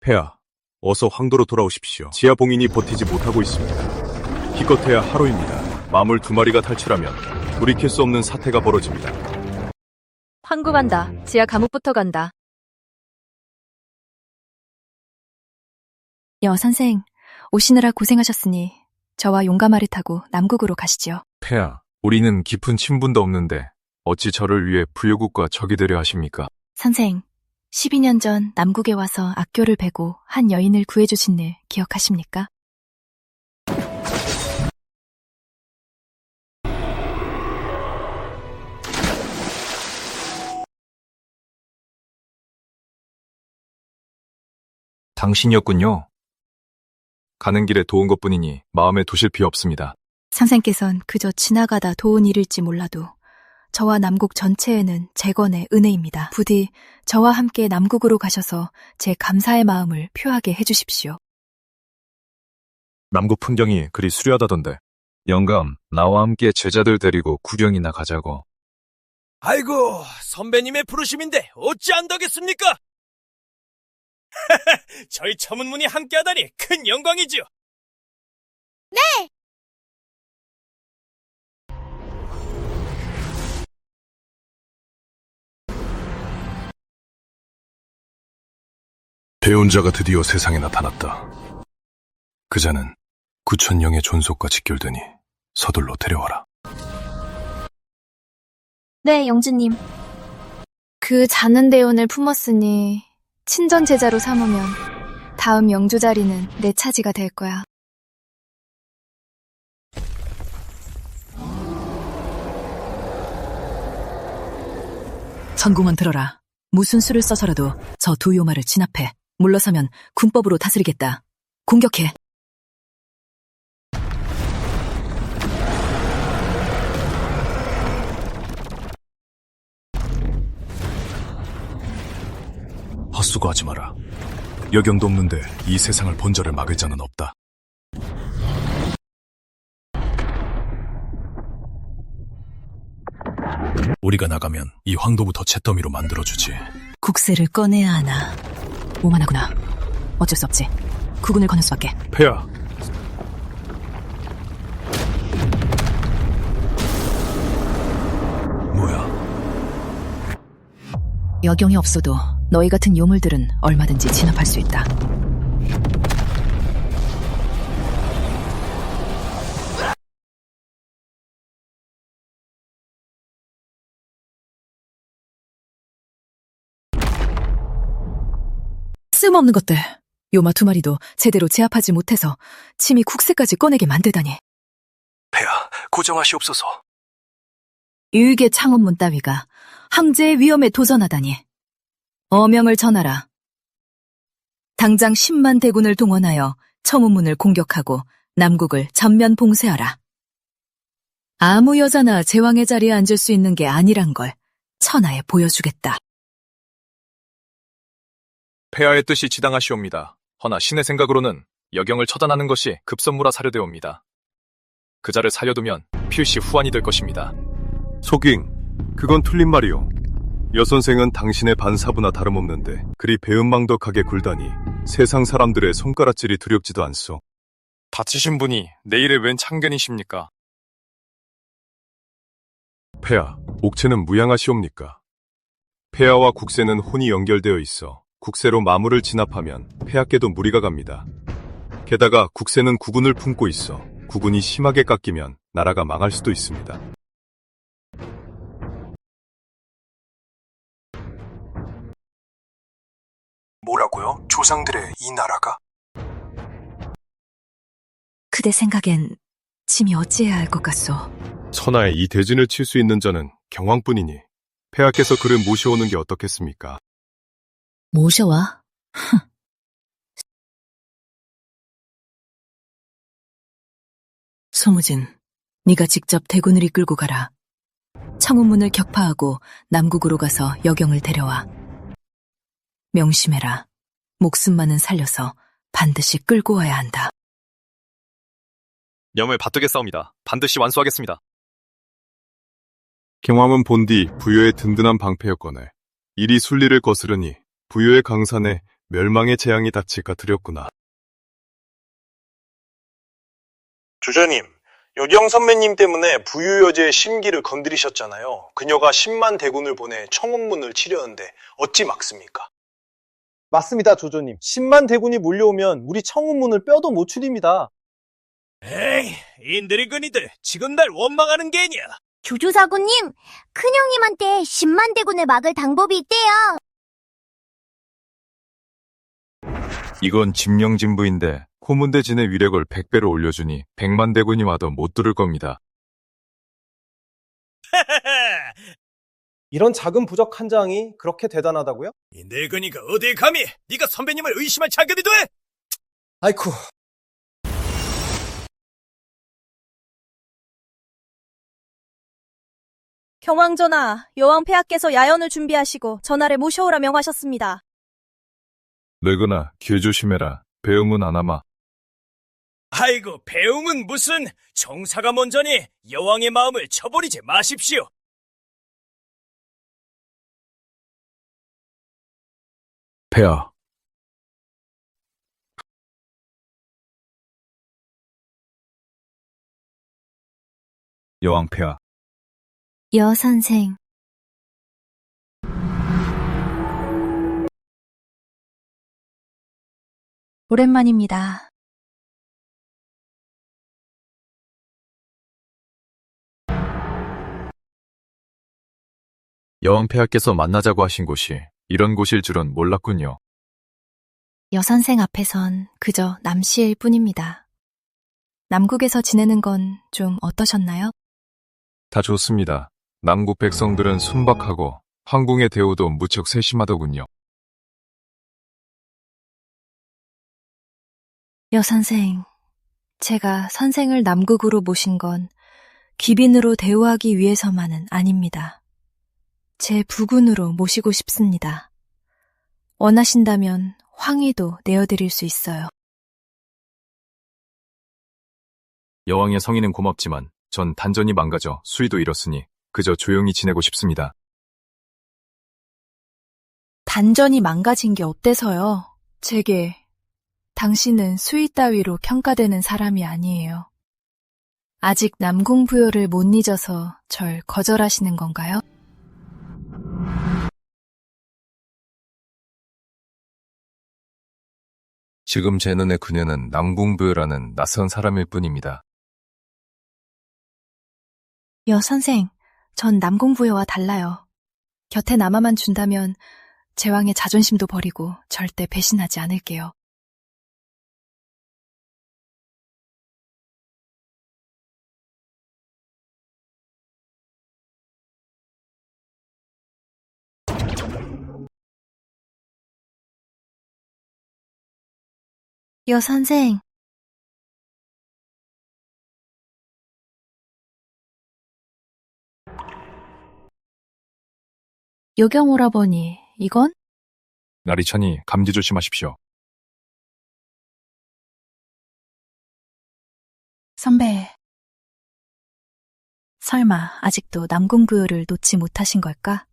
폐하, 어서 황도로 돌아오십시오. 지하 봉인이 버티지 못하고 있습니다. 기껏해야 하루입니다. 마물 2마리가 탈출하면 돌이킬 수 없는 사태가 벌어집니다. 황구 간다. 지하 감옥부터 간다. 여선생, 오시느라 고생하셨으니 저와 용가마를 타고 남국으로 가시지요. 폐하, 우리는 깊은 친분도 없는데 어찌 저를 위해 부여국과 적이 되려 하십니까? 선생, 12년 전 남국에 와서 악교를 베고 한 여인을 구해주신 일 기억하십니까? 당신이었군요. 가는 길에 도운 것뿐이니 마음에 두실 필요 없습니다. 선생께선 그저 지나가다 도운 일일지 몰라도 저와 남국 전체에는 재건의 은혜입니다. 부디 저와 함께 남국으로 가셔서 제 감사의 마음을 표하게 해주십시오. 남국 풍경이 그리 수려하다던데. 영감, 나와 함께 제자들 데리고 구경이나 가자고. 아이고, 선배님의 부르심인데 어찌 안다겠습니까? 저희 처문문이 함께하다니 큰 영광이지요. 네! 배운 자가 드디어 세상에 나타났다. 그자는 구천령의 존속과 직결되니 서둘러 데려와라. 네, 영주님. 그 자는 대운을 품었으니 친전 제자로 삼으면 다음 영주 자리는 내 차지가 될 거야. 천궁원 들어라. 무슨 수를 써서라도 저 두 요마를 진압해. 물러서면 군법으로 다스리겠다. 공격해. 헛수고하지 마라. 여경도 없는데 이 세상을 본절을 막을 자는 없다. 우리가 나가면 이 황도부터 잿더미로 만들어주지. 국세를 꺼내야 하나. 오만하구나. 어쩔 수 없지. 국군을 거는 수밖에. 폐하, 뭐야? 여경이 없어도 너희 같은 요물들은 얼마든지 진압할 수 있다. 쓸모없는 것들. 요마 두 마리도 제대로 제압하지 못해서 침이 국세까지 꺼내게 만들다니. 폐하, 고정하시옵소서. 일개 창원문 따위가 황제의 위험에 도전하다니. 어명을 전하라. 당장 10만 대군을 동원하여 청운문을 공격하고 남국을 전면 봉쇄하라. 아무 여자나 제왕의 자리에 앉을 수 있는 게 아니란 걸 천하에 보여주겠다. 폐하의 뜻이 지당하시옵니다. 허나 신의 생각으로는 여경을 처단하는 것이 급선무라 사료되옵니다. 그 자를 살려두면 필시 후환이 될 것입니다. 소깅, 그건 틀린 말이오. 여선생은 당신의 반사부나 다름없는데 그리 배은망덕하게 굴다니 세상 사람들의 손가락질이 두렵지도 않소. 다치신 분이 내일의 웬 참견이십니까? 폐하, 옥체는 무양하시옵니까? 폐하와 국세는 혼이 연결되어 있어 국세로 마물을 진압하면 폐하께도 무리가 갑니다. 게다가 국세는 국운을 품고 있어 국운이 심하게 깎이면 나라가 망할 수도 있습니다. 뭐라고요? 조상들의 이 나라가? 그대 생각엔 짐이 어찌해야 할 것 같소? 천하에 이 대진을 칠 수 있는 자는 경왕뿐이니 폐하께서 그를 모셔오는 게 어떻겠습니까? 모셔와? 소무진, 네가 직접 대군을 이끌고 가라. 청운문을 격파하고 남국으로 가서 여경을 데려와. 명심해라. 목숨만은 살려서 반드시 끌고 와야 한다. 염을 받들겠사옵니다. 반드시 완수하겠습니다. 경왕은 본디 부요의 든든한 방패였거늘 이리 순리를 거스르니 부요의 강산에 멸망의 재앙이 닥칠까 두렵구나. 주저님, 여경 선배님 때문에 부유 여제의 심기를 건드리셨잖아요. 그녀가 10만 대군을 보내 청운문을 치려는데 어찌 막습니까? 맞습니다, 조조님. 10만 대군이 몰려오면 우리 청운문을 뼈도 못 추립니다. 에이, 인들이근이들 지금 날 원망하는 게냐? 조조사구님, 큰형님한테 10만 대군을 막을 방법이 있대요. 이건 짐령진부인데 호문대진의 위력을 100배로 올려주니 100만 대군이 와도 못 뚫을 겁니다. 이런 작은 부적 한 장이 그렇게 대단하다고요? 이 늙은이가 어딜 감히 네가 선배님을 의심할 자격이 돼? 아이쿠. 경왕전하, 여왕 폐하께서 야연을 준비하시고 전하를 모셔오라 명하셨습니다. 늙은아, 귀 조심해라. 배움은 안아마. 아이고, 배웅은 무슨 정사가 먼저니 여왕의 마음을 쳐버리지 마십시오. 폐하. 여왕 폐하. 여 선생. 오랜만입니다. 여왕 폐하께서 만나자고 하신 곳이 이런 곳일 줄은 몰랐군요. 여선생 앞에선 그저 남씨일 뿐입니다. 남국에서 지내는 건 좀 어떠셨나요? 다 좋습니다. 남국 백성들은 순박하고 황궁의 대우도 무척 세심하더군요. 여선생, 제가 선생을 남국으로 모신 건 귀빈으로 대우하기 위해서만은 아닙니다. 제 부군으로 모시고 싶습니다. 원하신다면 황위도 내어드릴 수 있어요. 여왕의 성의는 고맙지만 전 단전이 망가져 수위도 잃었으니 그저 조용히 지내고 싶습니다. 단전이 망가진 게 어때서요? 제게 당신은 수위 따위로 평가되는 사람이 아니에요. 아직 남궁 부여를 못 잊어서 절 거절하시는 건가요? 지금 제 눈에 그녀는 남궁부여라는 낯선 사람일 뿐입니다. 여선생, 전 남궁 부여와 달라요. 곁에 남아만 준다면 제왕의 자존심도 버리고 절대 배신하지 않을게요. 여선생, 요경오라버니, 이건? 날이 차니 감기 조심하십시오. 선배, 설마 아직도 남궁부여를 놓지 못하신 걸까?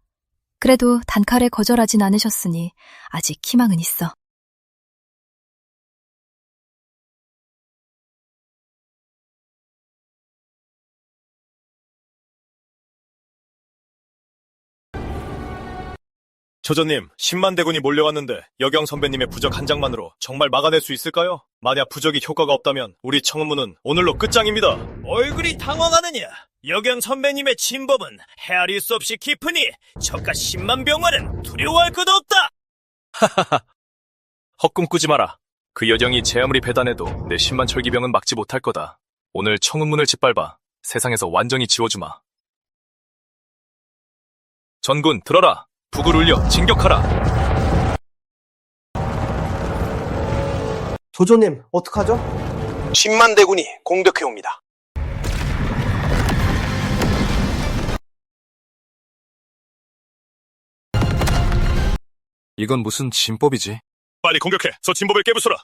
그래도 단칼에 거절하진 않으셨으니 아직 희망은 있어. 조조님, 10만 대군이 몰려왔는데 여경 선배님의 부적 한 장만으로 정말 막아낼 수 있을까요? 만약 부적이 효과가 없다면 우리 청운문은 오늘로 끝장입니다. 얼굴이 당황하느냐? 여경 선배님의 진법은 헤아릴 수 없이 깊으니 저가 10만 병마는 두려워할 것도 없다! 하하하. 헛꿈 꾸지 마라. 그 여경이 제 아무리 배단해도 내 10만 철기병은 막지 못할 거다. 오늘 청운문을 짓밟아 세상에서 완전히 지워주마. 전군 들어라. 북을 울려 진격하라. 조조님, 어떡하죠? 10만 대군이 공격해옵니다. 이건 무슨 진법이지? 빨리 공격해! 저 진법을 깨부숴라!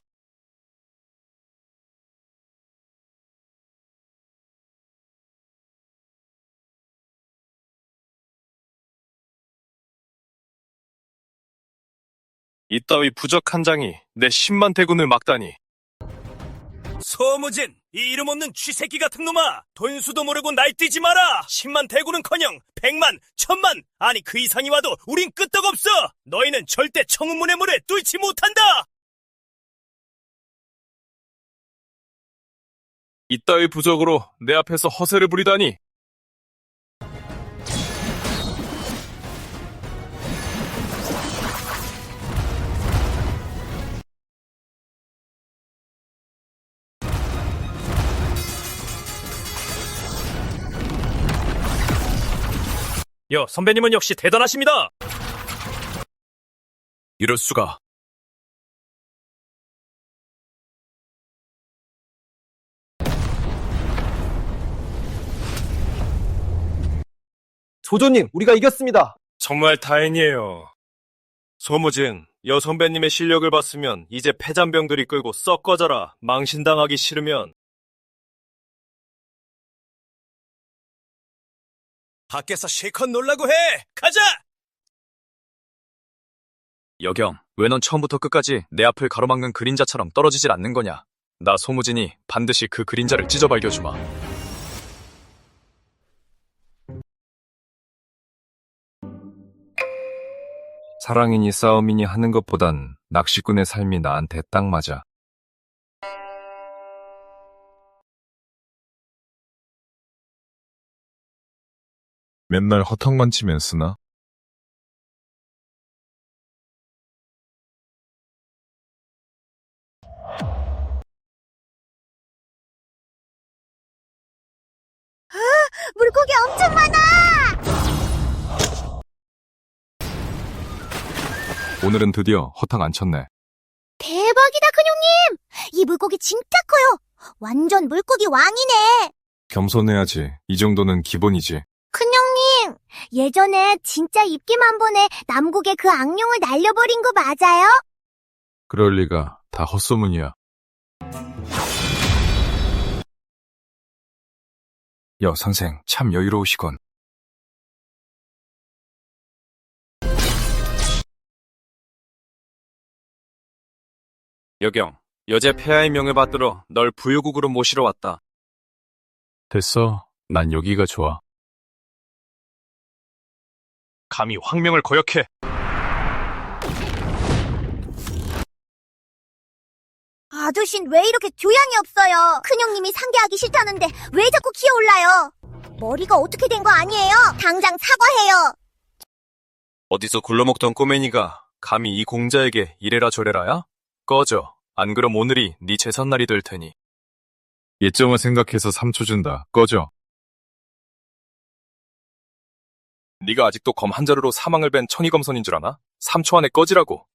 이따위 부적 한 장이 내 10만 대군을 막다니. 소무진! 이 이름 없는 쥐새끼 같은 놈아! 돈수도 모르고 날뛰지 마라! 10만 대군은커녕 100만, 1000만, 아니 그 이상이 와도 우린 끄떡없어! 너희는 절대 청운문의 문을 뚫지 못한다! 이따위 부적으로 내 앞에서 허세를 부리다니! 선배님은 역시 대단하십니다! 이럴 수가. 조조님, 우리가 이겼습니다. 정말 다행이에요. 소무진, 여 선배님의 실력을 봤으면 이제 패잔병들이 끌고 썩 꺼져라. 망신당하기 싫으면. 밖에서 실컷 놀라고 해! 가자! 여경, 왜 넌 처음부터 끝까지 내 앞을 가로막는 그림자처럼 떨어지질 않는 거냐? 나 소무진이 반드시 그 그림자를 찢어 발겨주마. 사랑이니 싸움이니 하는 것보단 낚시꾼의 삶이 나한테 딱 맞아. 맨날 허탕만 치면 쓰나? 물고기 엄청 많아! 오늘은 드디어 허탕 안 쳤네. 대박이다, 큰형님! 이 물고기 진짜 커요! 완전 물고기 왕이네! 겸손해야지. 이 정도는 기본이지. 큰형님, 예전에 진짜 입김 한 번에 남국의 그 악룡을 날려버린 거 맞아요? 그럴 리가. 다 헛소문이야. 선생, 참 여유로우시건. 여경, 여제 폐하의 명을 받들어 널 부유국으로 모시러 왔다. 됐어. 난 여기가 좋아. 감히 황명을 거역해. 아저씨는 왜 이렇게 교양이 없어요? 큰형님이 상대하기 싫다는데 왜 자꾸 기어올라요? 머리가 어떻게 된 거 아니에요? 당장 사과해요. 어디서 굴러먹던 꼬맹이가 감히 이 공자에게 이래라 저래라야? 꺼져. 안 그럼 오늘이 네 제삿날이 될 테니. 예점을 생각해서 3초 준다. 꺼져. 네가 아직도 검 한 자루로 사망을 벤 천의검선인 줄 아나? 3초 안에 꺼지라고.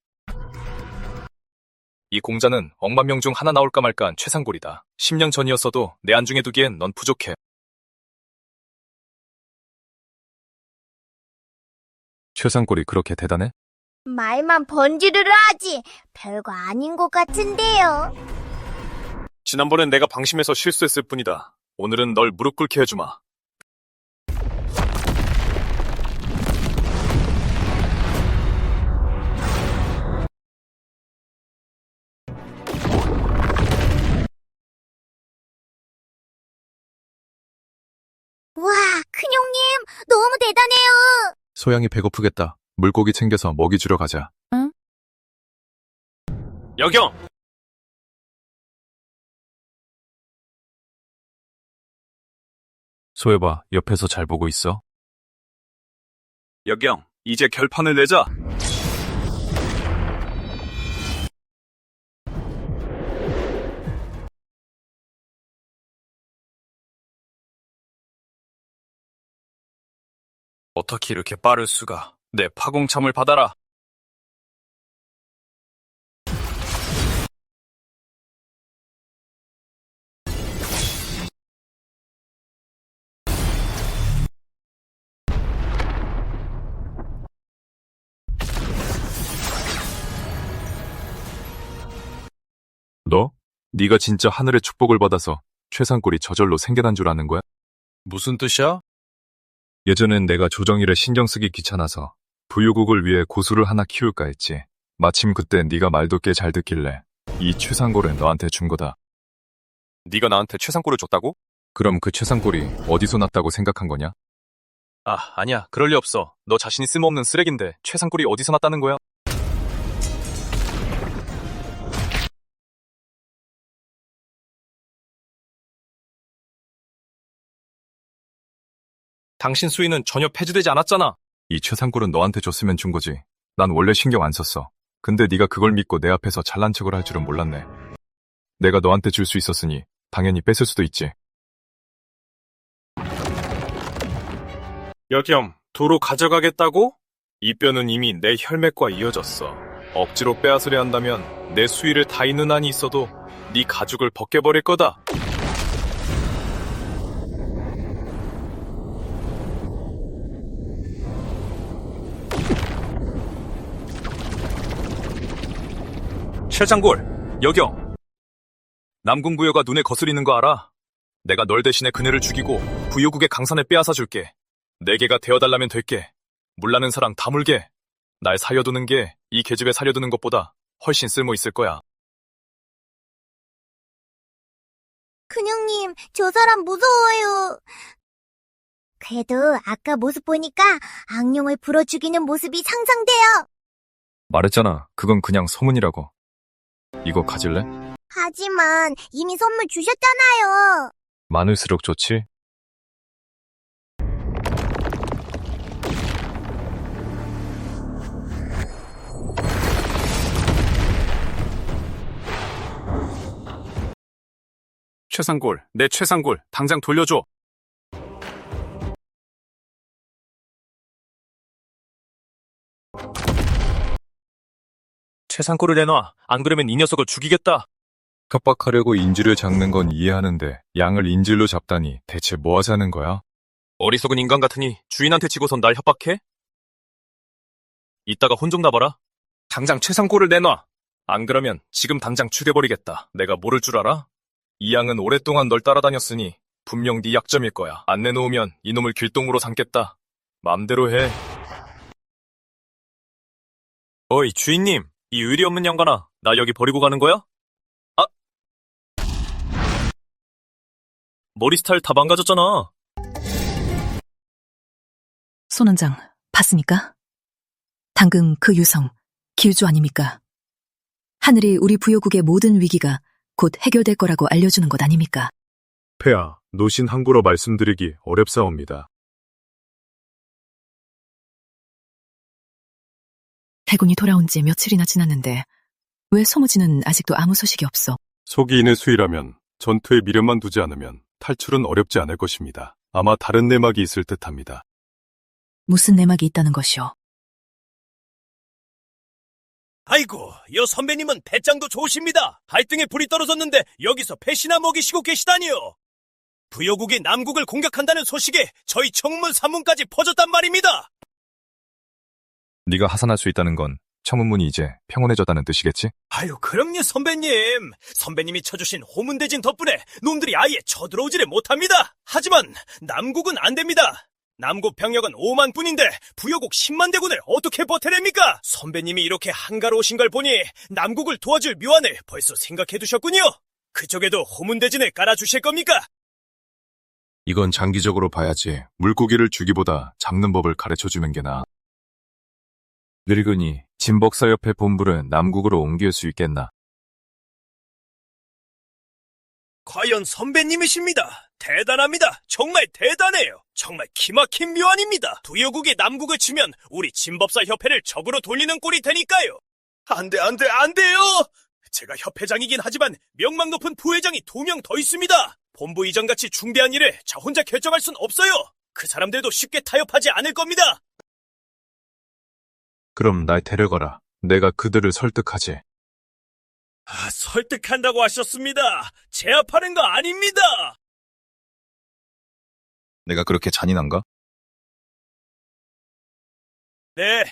이 공자는 억만 명 중 하나 나올까 말까한 최상골이다. 10년 전이었어도 내 안중에 두기엔 넌 부족해. 최상골이 그렇게 대단해? 말만 번지르르 하지. 별거 아닌 것 같은데요. 지난번엔 내가 방심해서 실수했을 뿐이다. 오늘은 널 무릎 꿇게 해주마. 와, 큰형님, 너무 대단해요. 소양이 배고프겠다. 물고기 챙겨서 먹이 주러 가자. 응? 여경! 소여봐, 옆에서 잘 보고 있어. 여경, 이제 결판을 내자. 어떻게 이렇게 빠를 수가. 내 파공참을 받아라. 너? 네가 진짜 하늘의 축복을 받아서 최상골이 저절로 생겨난 줄 아는 거야? 무슨 뜻이야? 예전엔 내가 조정일에 신경 쓰기 귀찮아서 부유국을 위해 고수를 하나 키울까 했지. 마침 그때 네가 말도 꽤 잘 듣길래 이 최상골을 너한테 준 거다. 네가 나한테 최상골을 줬다고? 그럼 그 최상골이 어디서 났다고 생각한 거냐? 아니야. 그럴 리 없어. 너 자신이 쓸모없는 쓰레기인데 최상골이 어디서 났다는 거야? 당신 수위는 전혀 폐지되지 않았잖아. 이 최상골은 너한테 줬으면 준 거지. 난 원래 신경 안 썼어. 근데 네가 그걸 믿고 내 앞에서 잘난 척을 할 줄은 몰랐네. 내가 너한테 줄 수 있었으니 당연히 뺏을 수도 있지. 여겸, 도로 가져가겠다고? 이 뼈는 이미 내 혈맥과 이어졌어. 억지로 빼앗으려 한다면 내 수위를 다 잇는 한이 있어도 네 가죽을 벗겨버릴 거다. 최장골, 여경. 남궁부여가 눈에 거스리는 거 알아? 내가 널 대신에 그네를 죽이고 부유국의 강산을 빼앗아 줄게. 네 개가 되어달라면 될게. 물나는 사랑 다 물게. 날 살려두는 게 이 계집애 살려두는 것보다 훨씬 쓸모 있을 거야. 큰형님, 저 사람 무서워요. 그래도 아까 모습 보니까 악룡을 불어 죽이는 모습이 상상돼요. 말했잖아. 그건 그냥 소문이라고. 이거 가질래? 하지만 이미 선물 주셨잖아요. 많을수록 좋지. 최상골, 내 최상골, 당장 돌려줘. 최상골을 내놔. 안 그러면 이 녀석을 죽이겠다. 협박하려고 인질을 잡는 건 이해하는데 양을 인질로 잡다니 대체 뭐 하자는 거야? 어리석은 인간 같으니 주인한테 지고선 날 협박해? 이따가 혼 좀 나봐라. 당장 최상골을 내놔. 안 그러면 지금 당장 죽여버리겠다. 내가 모를 줄 알아? 이 양은 오랫동안 널 따라다녔으니 분명 네 약점일 거야. 안 내놓으면 이놈을 길동무로 삼겠다. 맘대로 해. 어이, 주인님. 이 의리 없는 양반아. 나 여기 버리고 가는 거야? 아! 머리 스타일 다 망가졌잖아. 손 원장, 봤습니까? 방금 그 유성, 기우주 아닙니까? 하늘이 우리 부여국의 모든 위기가 곧 해결될 거라고 알려주는 것 아닙니까? 폐하, 노신 항구로 말씀드리기 어렵사옵니다. 해군이 돌아온 지 며칠이나 지났는데 왜 소무지는 아직도 아무 소식이 없어? 속이 인의 수위라면 전투에 미련만 두지 않으면 탈출은 어렵지 않을 것입니다. 아마 다른 내막이 있을 듯합니다. 무슨 내막이 있다는 것이오? 아이고, 여 선배님은 배짱도 좋으십니다. 발등에 불이 떨어졌는데 여기서 배시나 먹이시고 계시다니요. 부여국이 남국을 공격한다는 소식에 저희 청문 산문까지 퍼졌단 말입니다. 네가 하산할 수 있다는 건 청문문이 이제 평온해졌다는 뜻이겠지? 아유, 그럼요, 선배님. 선배님이 쳐주신 호문대진 덕분에 놈들이 아예 쳐들어오지를 못합니다. 하지만 남국은 안 됩니다. 남국 병력은 5만 뿐인데 부여국 10만 대군을 어떻게 버텨냅니까? 선배님이 이렇게 한가로우신 걸 보니 남국을 도와줄 묘안을 벌써 생각해 두셨군요. 그쪽에도 호문대진을 깔아주실 겁니까? 이건 장기적으로 봐야지. 물고기를 주기보다 잡는 법을 가르쳐주는 게 나아. 늙으니 진복사협회 본부를 남국으로 옮길 수 있겠나? 과연 선배님이십니다. 대단합니다. 정말 대단해요. 정말 기막힌 묘안입니다. 부여국이 남국을 치면 우리 진법사협회를 적으로 돌리는 꼴이 되니까요. 안 돼요. 제가 협회장이긴 하지만 명망 높은 부회장이 2명 더 있습니다. 본부 이전같이 중대한 일을 저 혼자 결정할 순 없어요. 그 사람들도 쉽게 타협하지 않을 겁니다. 그럼 날 데려가라. 내가 그들을 설득하지. 설득한다고 하셨습니다. 제압하는 거 아닙니다. 내가 그렇게 잔인한가? 네.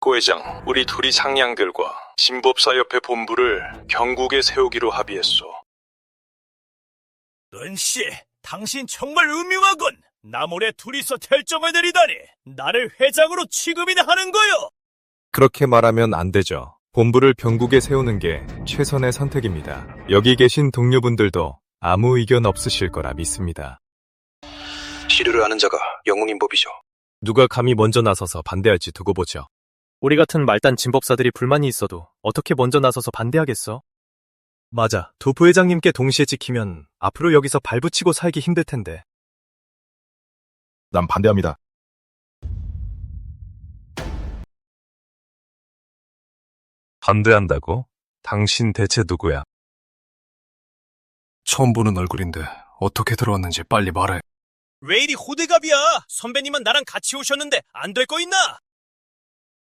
고 회장, 우리 둘이 상량들과 진법사협회 본부를 경국에 세우기로 합의했소. 은씨, 당신 정말 음흉하군. 나 몰래 둘이서 결정을 내리다니. 나를 회장으로 취급이나 하는 거요. 그렇게 말하면 안 되죠. 본부를 병국에 세우는 게 최선의 선택입니다. 여기 계신 동료분들도 아무 의견 없으실 거라 믿습니다. 시류를 아는 자가 영웅인 법이죠. 누가 감히 먼저 나서서 반대할지 두고 보죠. 우리 같은 말단 진법사들이 불만이 있어도 어떻게 먼저 나서서 반대하겠어? 맞아. 두 부회장님께 동시에 찍히면 앞으로 여기서 발붙이고 살기 힘들 텐데. 난 반대합니다. 반대한다고? 당신 대체 누구야? 처음 보는 얼굴인데 어떻게 들어왔는지 빨리 말해. 왜 이리 호들갑이야? 선배님은 나랑 같이 오셨는데 안 될 거 있나?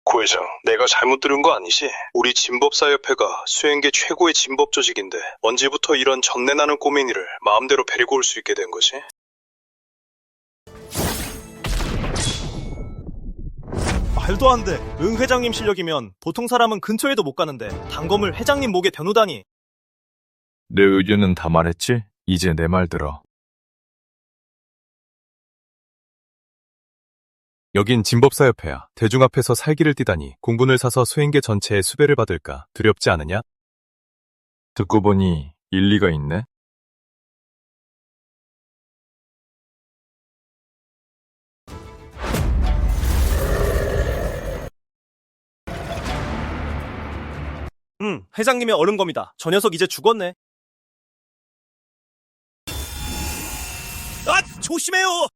고 회장, 내가 잘못 들은 거 아니지? 우리 진법사협회가 수행계 최고의 진법 조직인데 언제부터 이런 전내나는 꼬맹이를 마음대로 데리고 올 수 있게 된 거지? 말도 안 돼. 응 회장님 실력이면 보통 사람은 근처에도 못 가는데 단검을 회장님 목에 겨누다니. 내 의견은 다 말했지? 이제 내 말 들어. 여긴 진법사협회야. 대중 앞에서 살기를 띠다니 공분을 사서 수행계 전체의 수배를 받을까 두렵지 않으냐? 듣고 보니 일리가 있네. 회장님의 얼음검이다. 저 녀석 이제 죽었네. 아, 조심해요!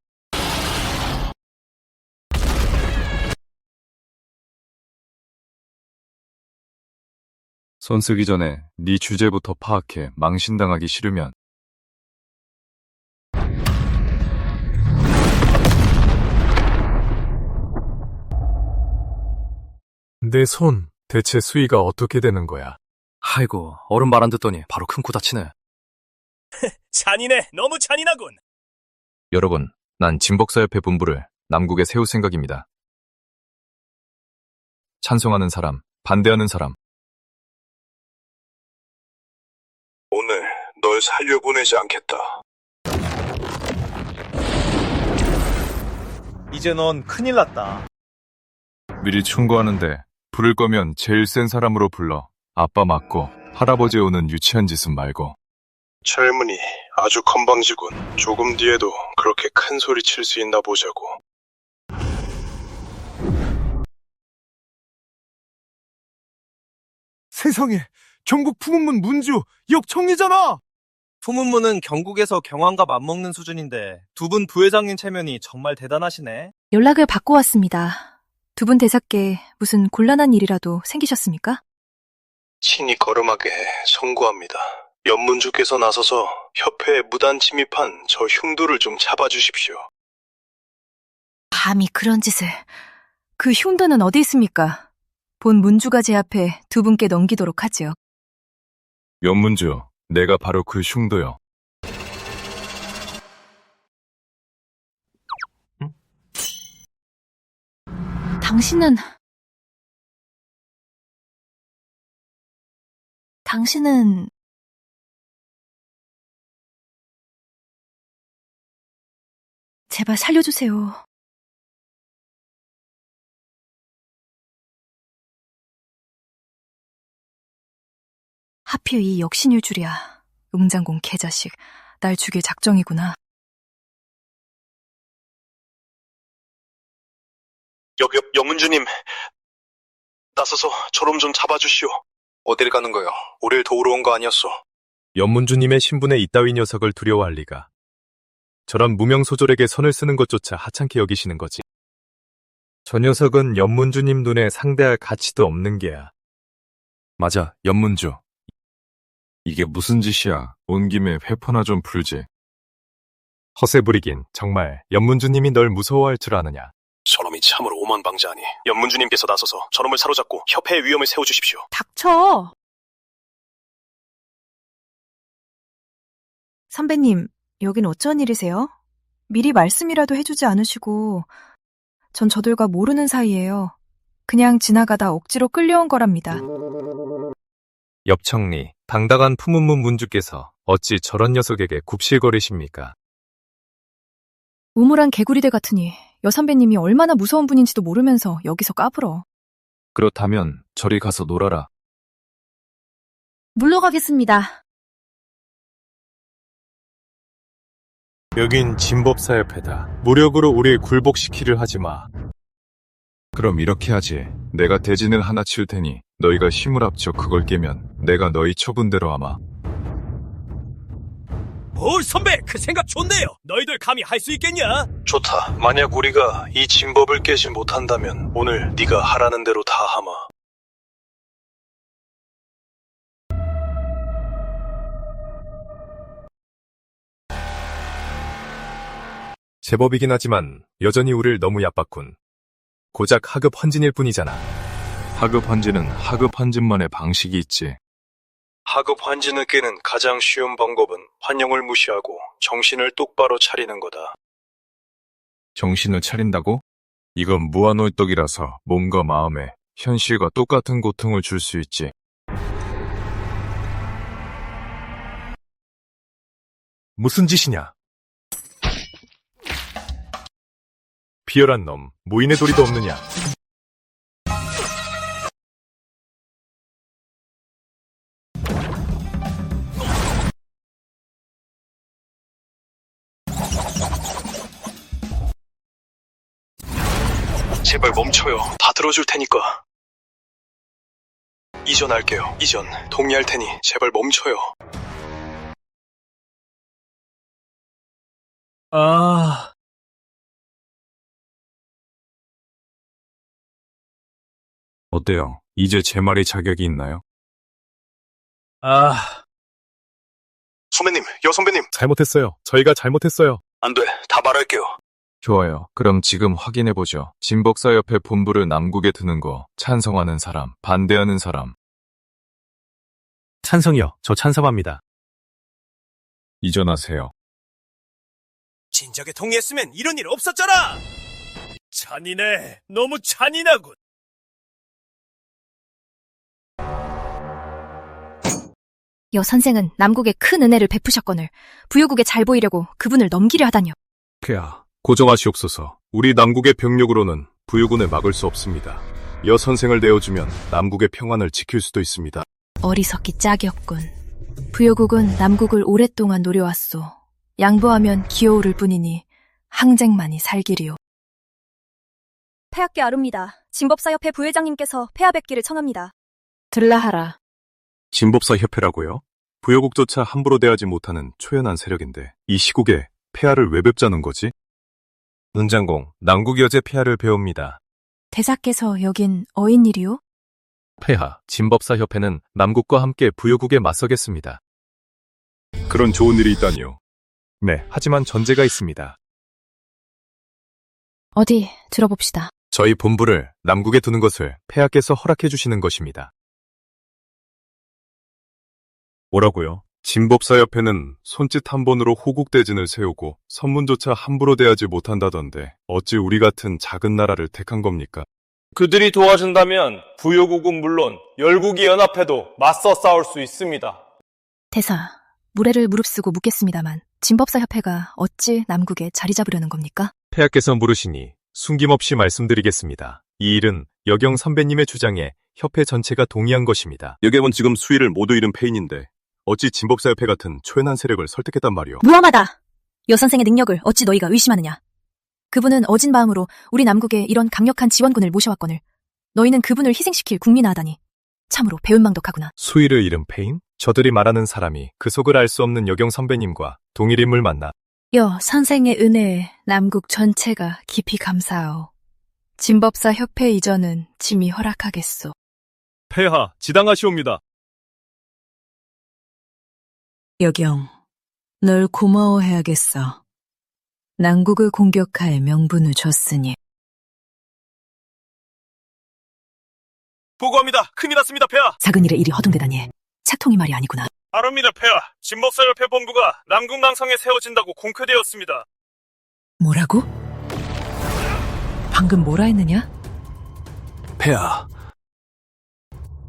손 쓰기 전에 네 주제부터 파악해. 망신당하기 싫으면. 내 손, 대체 수위가 어떻게 되는 거야? 아이고, 어른 말 안 듣더니 바로 큰 코 다치네. 잔인해. 너무 잔인하군. 여러분, 난 진복사협회 본부를 남국에 세울 생각입니다. 찬성하는 사람, 반대하는 사람. 오늘 널 살려보내지 않겠다. 이제 넌 큰일 났다. 미리 충고하는데 부를 거면 제일 센 사람으로 불러. 아빠 맞고 할아버지 오는 유치한 짓은 말고. 젊은이 아주 건방지군. 조금 뒤에도 그렇게 큰 소리 칠 수 있나 보자고. 세상에, 경국 풍문문 문주, 역청리잖아! 소문문은 경국에서 경황과 맞먹는 수준인데 두 분 부회장님 체면이 정말 대단하시네. 연락을 받고 왔습니다. 두 분 대사께 무슨 곤란한 일이라도 생기셨습니까? 친히 거름하게 송구합니다. 연문주께서 나서서 협회에 무단 침입한 저 흉도를 좀 잡아주십시오. 감히 그런 짓을. 그 흉도는 어디 있습니까? 본 문주가 제 앞에 두 분께 넘기도록 하지요. 연문주, 내가 바로 그 흉도요. 당신은 제발 살려주세요. 하필 이 역신일 줄이야. 웅장공 개자식. 날 죽일 작정이구나. 영문주님, 나서서 저놈 좀 잡아주시오. 어딜 가는 거요? 우릴 도우러 온 거 아니었어. 연문주님의 신분에 이따위 녀석을 두려워할 리가. 저런 무명소졸에게 선을 쓰는 것조차 하찮게 여기시는 거지. 저 녀석은 연문주님 눈에 상대할 가치도 없는 게야. 맞아, 연문주. 이게 무슨 짓이야. 온 김에 회포나 좀 풀지. 허세 부리긴 정말 연문주님이 널 무서워할 줄 아느냐. 저놈이 참으로 오만방자하니 연문주님께서 나서서 저놈을 사로잡고 협회의 위험을 세워주십시오. 닥쳐! 선배님, 여긴 어쩐 일이세요? 미리 말씀이라도 해주지 않으시고 전 저들과 모르는 사이예요. 그냥 지나가다 억지로 끌려온 거랍니다. 엽청리, 당당한 푸문문 문주께서 어찌 저런 녀석에게 굽실거리십니까? 우물한 개구리들 같으니 여선배님이 얼마나 무서운 분인지도 모르면서 여기서 까불어. 그렇다면 저리 가서 놀아라. 물러가겠습니다. 여긴 진법사협회다. 무력으로 우릴 굴복시키려 하지 마. 그럼 이렇게 하지. 내가 대진을 하나 칠 테니 너희가 힘을 합쳐 그걸 깨면 내가 너희 처분대로 아마. 오, 선배, 그 생각 좋네요. 너희들 감히 할 수 있겠냐? 좋다. 만약 우리가 이 진법을 깨지 못한다면 오늘 네가 하라는 대로 다 하마. 제법이긴 하지만 여전히 우릴 너무 얕봤군. 고작 하급 헌진일 뿐이잖아. 하급 헌진은 하급 헌진만의 방식이 있지. 하급 환진을 깨는 가장 쉬운 방법은 환영을 무시하고 정신을 똑바로 차리는 거다. 정신을 차린다고? 이건 무한홀떡이라서 몸과 마음에 현실과 똑같은 고통을 줄 수 있지. 무슨 짓이냐? 비열한 놈, 무인의 도리도 없느냐? 제발 멈춰요. 다 들어줄 테니까. 이전할게요. 이전. 동의할 테니 제발 멈춰요. 어때요? 이제 제 말이 자격이 있나요? 선배님, 여선배님. 잘못했어요. 저희가 잘못했어요. 안 돼. 다 말할게요. 좋아요. 그럼 지금 확인해보죠. 진법사협회 본부를 남국에 두는 거 찬성하는 사람, 반대하는 사람. 찬성이요. 저 찬성합니다. 이전하세요. 진작에 동의했으면 이런 일 없었잖아! 잔인해. 너무 잔인하군. 여 선생은 남국에 큰 은혜를 베푸셨거늘 부유국에 잘 보이려고 그분을 넘기려 하다니요. 폐하, 고정하시옵소서. 우리 남국의 병력으로는 부유군을 막을 수 없습니다. 여 선생을 내어주면 남국의 평안을 지킬 수도 있습니다. 어리석기 짝이었군. 부유국은 남국을 오랫동안 노려왔소. 양보하면 기어오를 뿐이니 항쟁만이 살기리요. 폐하께 아릅니다. 진법사협회 부회장님께서 폐하 뵙기를 청합니다. 들라하라. 진법사협회라고요? 부여국조차 함부로 대하지 못하는 초연한 세력인데 이 시국에 폐하를 왜 뵙자는 거지? 은장공, 남국여제 폐하를 배웁니다. 대사께서 여긴 어인일이요? 폐하, 진법사협회는 남국과 함께 부여국에 맞서겠습니다. 그런 좋은 일이 있다니요. 네, 하지만 전제가 있습니다. 어디 들어봅시다. 저희 본부를 남국에 두는 것을 폐하께서 허락해 주시는 것입니다. 뭐라고요? 진법사협회는 손짓 한 번으로 호국대진을 세우고 선문조차 함부로 대하지 못한다던데 어찌 우리 같은 작은 나라를 택한 겁니까? 그들이 도와준다면 부여국은 물론 열국이 연합해도 맞서 싸울 수 있습니다. 대사, 무례를 무릅쓰고 묻겠습니다만 진법사협회가 어찌 남국에 자리 잡으려는 겁니까? 폐하께서 물으시니 숨김없이 말씀드리겠습니다. 이 일은 여경 선배님의 주장에 협회 전체가 동의한 것입니다. 여객은 지금 수위를 모두 잃은 패인인데 어찌 진법사협회 같은 초연한 세력을 설득했단 말이오? 무함하다! 여 선생의 능력을 어찌 너희가 의심하느냐? 그분은 어진 마음으로 우리 남국에 이런 강력한 지원군을 모셔왔거늘 너희는 그분을 희생시킬 국민하다니 참으로 배은망덕하구나. 수위를 잃은 패인? 저들이 말하는 사람이 그 속을 알 수 없는 여경 선배님과 동일 인물 맞나? 여 선생의 은혜에 남국 전체가 깊이 감사하오. 진법사 협회 이전은 짐이 허락하겠소. 폐하, 지당하시옵니다. 여경, 널 고마워해야겠어. 남국을 공격할 명분을 줬으니. 보고합니다. 큰일 났습니다, 폐하. 작은 일에 일이 허둥대다니. 착통이 말이 아니구나. 아릅니다, 폐하. 진법사협회 본부가 남국 낭성에 세워진다고 공표되었습니다. 뭐라고? 방금 뭐라 했느냐?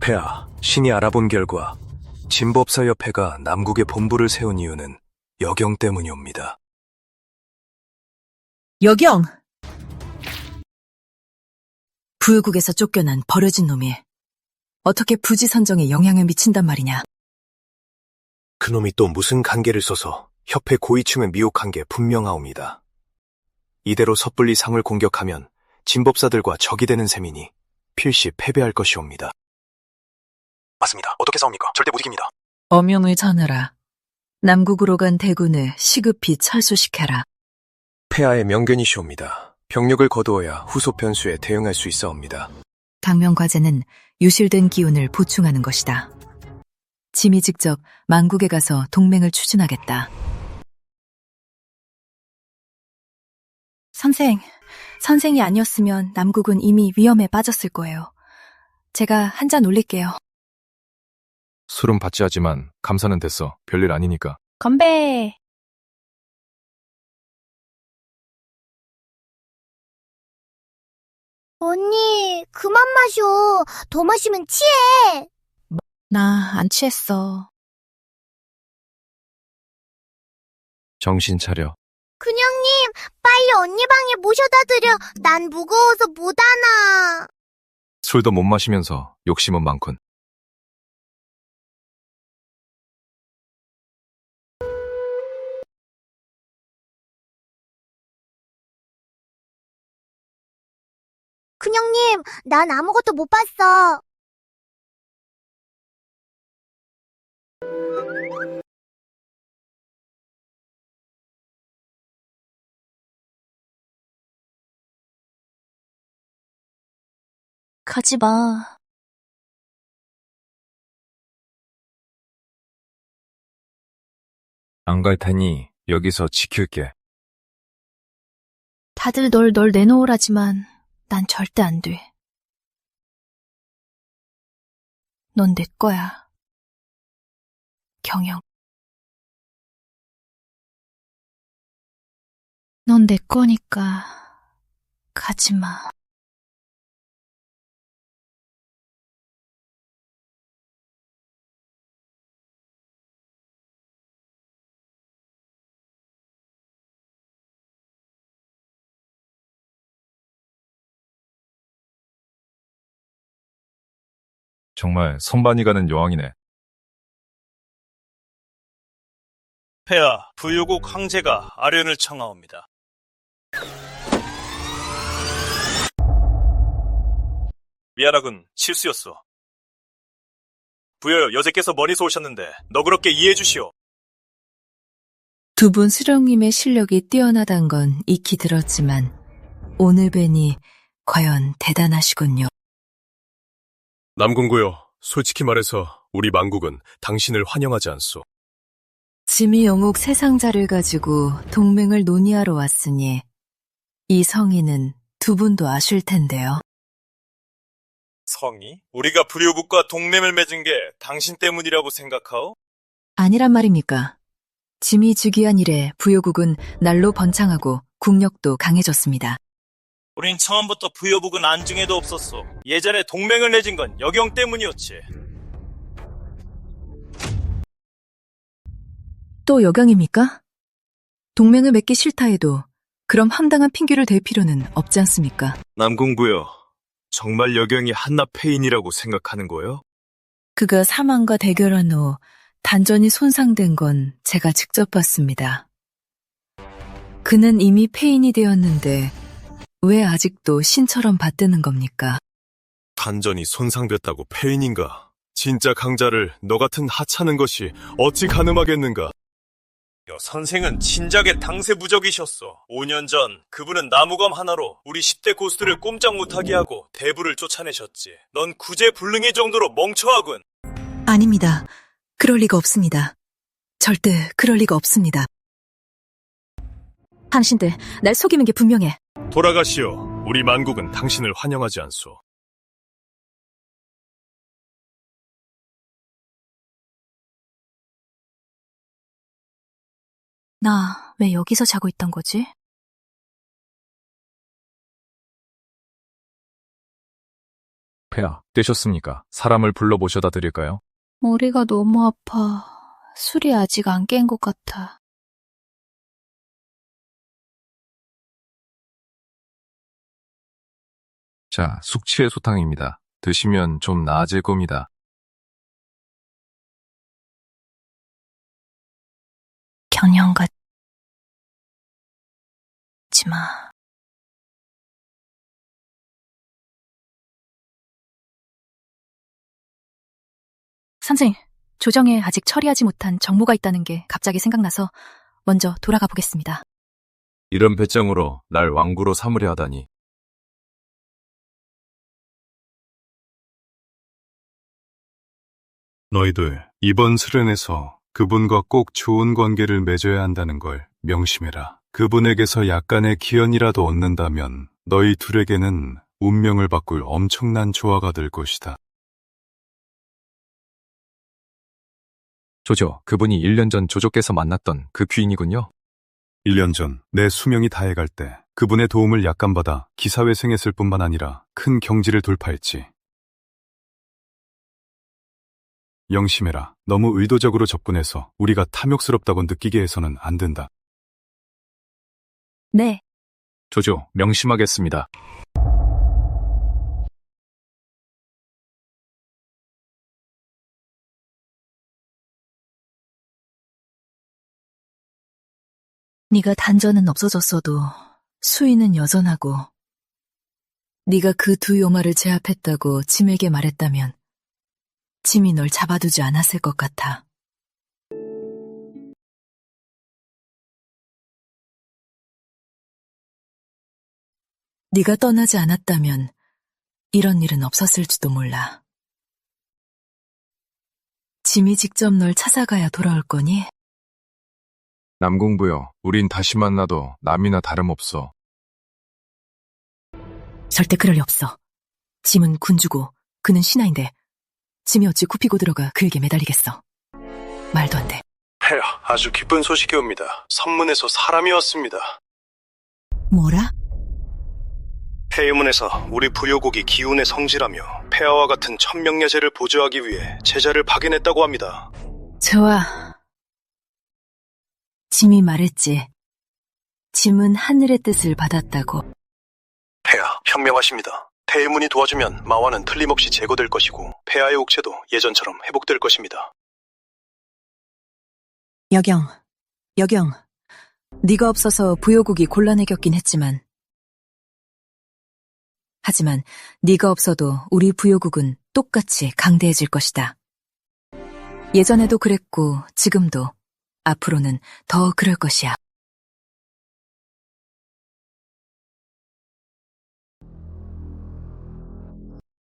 폐하, 신이 알아본 결과 진법사협회가 남국에 본부를 세운 이유는 여경 때문이옵니다. 여경! 부유국에서 쫓겨난 버려진 놈이 어떻게 부지 선정에 영향을 미친단 말이냐? 그놈이 또 무슨 관계를 써서 협회 고위층을 미혹한 게 분명하옵니다. 이대로 섣불리 상을 공격하면 진법사들과 적이 되는 셈이니 필시 패배할 것이옵니다. 맞습니다. 어떻게 싸웁니까? 절대 못 이깁니다. 어명을 전하라. 남국으로 간 대군을 시급히 철수시켜라. 폐하의 명견이시옵니다. 병력을 거두어야 후속 변수에 대응할 수 있사옵니다. 당면 과제는 유실된 기운을 보충하는 것이다. 짐이 직접 만국에 가서 동맹을 추진하겠다. 선생이 아니었으면 남국은 이미 위험에 빠졌을 거예요. 제가 한 잔 올릴게요. 술은 받지 하지만 감사는 됐어. 별일 아니니까. 건배! 언니, 그만 마셔. 더 마시면 취해. 나 안 취했어. 정신 차려. 근영님, 빨리 언니 방에 모셔다 드려. 난 무거워서 못 안아. 술도 못 마시면서 욕심은 많군. 근영님, 난 아무것도 못 봤어. 가지 마. 안 갈 테니 여기서 지킬게. 다들 널 내놓으라지만 난 절대 안 돼. 넌 내 거야. 경영. 넌 내 거니까 가지 마. 정말 선반이 가는 여왕이네. 폐하, 부유국 황제가 아련을 청하옵니다. 미안하군, 실수였어. 부여 여제께서 머니서 오셨는데 너그럽게 이해해 주시오. 두 분 수령님의 실력이 뛰어나단 건 익히 들었지만 오늘 뵈니 과연 대단하시군요. 남궁구요, 솔직히 말해서 우리 만국은 당신을 환영하지 않소. 지미 영옥 세상자를 가지고 동맹을 논의하러 왔으니 이 성의는 두 분도 아실 텐데요. 성이? 우리가 부유국과 동맹을 맺은 게 당신 때문이라고 생각하오? 아니란 말입니까? 짐이 즉위한 이래 부요국은 날로 번창하고 국력도 강해졌습니다. 우린 처음부터 부여국은 안중에도 없었어. 예전에 동맹을 맺은 건 여경 때문이었지. 또 여경입니까? 동맹을 맺기 싫다 해도 그럼 황당한 핑계를 댈 필요는 없지 않습니까? 남궁부여, 정말 여경이 한낱 패인이라고 생각하는 거요? 그가 사망과 대결한 후 단전이 손상된 건 제가 직접 봤습니다. 그는 이미 폐인이 되었는데 왜 아직도 신처럼 받드는 겁니까? 단전이 손상됐다고 패인인가? 진짜 강자를 너 같은 하찮은 것이 어찌 가늠하겠는가? 선생은 진작에 당세무적이셨어. 5년 전 그분은 나무검 하나로 우리 10대 고수들을 꼼짝 못하게 하고 대부를 쫓아내셨지. 넌 구제불능의 정도로 멍청하군. 아닙니다. 그럴 리가 없습니다. 절대 그럴 리가 없습니다. 당신들 날 속이는 게 분명해. 돌아가시오. 우리 만국은 당신을 환영하지 않소. 나 왜 여기서 자고 있던 거지? 폐하, 되셨습니까? 사람을 불러 모셔다 드릴까요? 머리가 너무 아파. 술이 아직 안 깬 것 같아. 자, 숙취의 소탕입니다. 드시면 좀 나아질 겁니다. 경영 같지 마. 선생, 조정에 아직 처리하지 못한 정모가 있다는 게 갑자기 생각나서 먼저 돌아가 보겠습니다. 이런 배짱으로 날 왕구로 삼으려 하다니. 너희들 이번 수련에서 그분과 꼭 좋은 관계를 맺어야 한다는 걸 명심해라. 그분에게서 약간의 기연이라도 얻는다면 너희 둘에게는 운명을 바꿀 엄청난 조화가 될 것이다. 조조, 그분이 1년 전 조조께서 만났던 그 귀인이군요. 1년 전 내 수명이 다해갈 때 그분의 도움을 약간받아 기사회생했을 뿐만 아니라 큰 경지를 돌파했지. 영심해라. 너무 의도적으로 접근해서 우리가 탐욕스럽다고 느끼게 해서는 안 된다. 네. 조조, 명심하겠습니다. 네가 단전은 없어졌어도 수위는 여전하고 네가 그 두 용화를 제압했다고 짐에게 말했다면 짐이 널 잡아두지 않았을 것 같아. 네가 떠나지 않았다면 이런 일은 없었을지도 몰라. 짐이 직접 널 찾아가야 돌아올 거니? 남궁부여, 우린 다시 만나도 남이나 다름없어. 절대 그럴 리 없어. 짐은 군주고 그는 신하인데 짐이 어찌 굽히고 들어가 그에게 매달리겠어. 말도 안 돼. 폐하, 아주 기쁜 소식이 옵니다. 선문에서 사람이 왔습니다. 뭐라? 폐유문에서 우리 부요국이 기운의 성지라며 폐하와 같은 천명예제를 보조하기 위해 제자를 파견했다고 합니다. 좋아. 짐이 말했지. 짐은 하늘의 뜻을 받았다고. 폐하, 현명하십니다. 폐유문이 도와주면 마화는 틀림없이 제거될 것이고 폐하의 옥체도 예전처럼 회복될 것입니다. 여경. 네가 없어서 부요국이 곤란에 겪긴 했지만 하지만 네가 없어도 우리 부요국은 똑같이 강대해질 것이다. 예전에도 그랬고 지금도 앞으로는 더 그럴 것이야.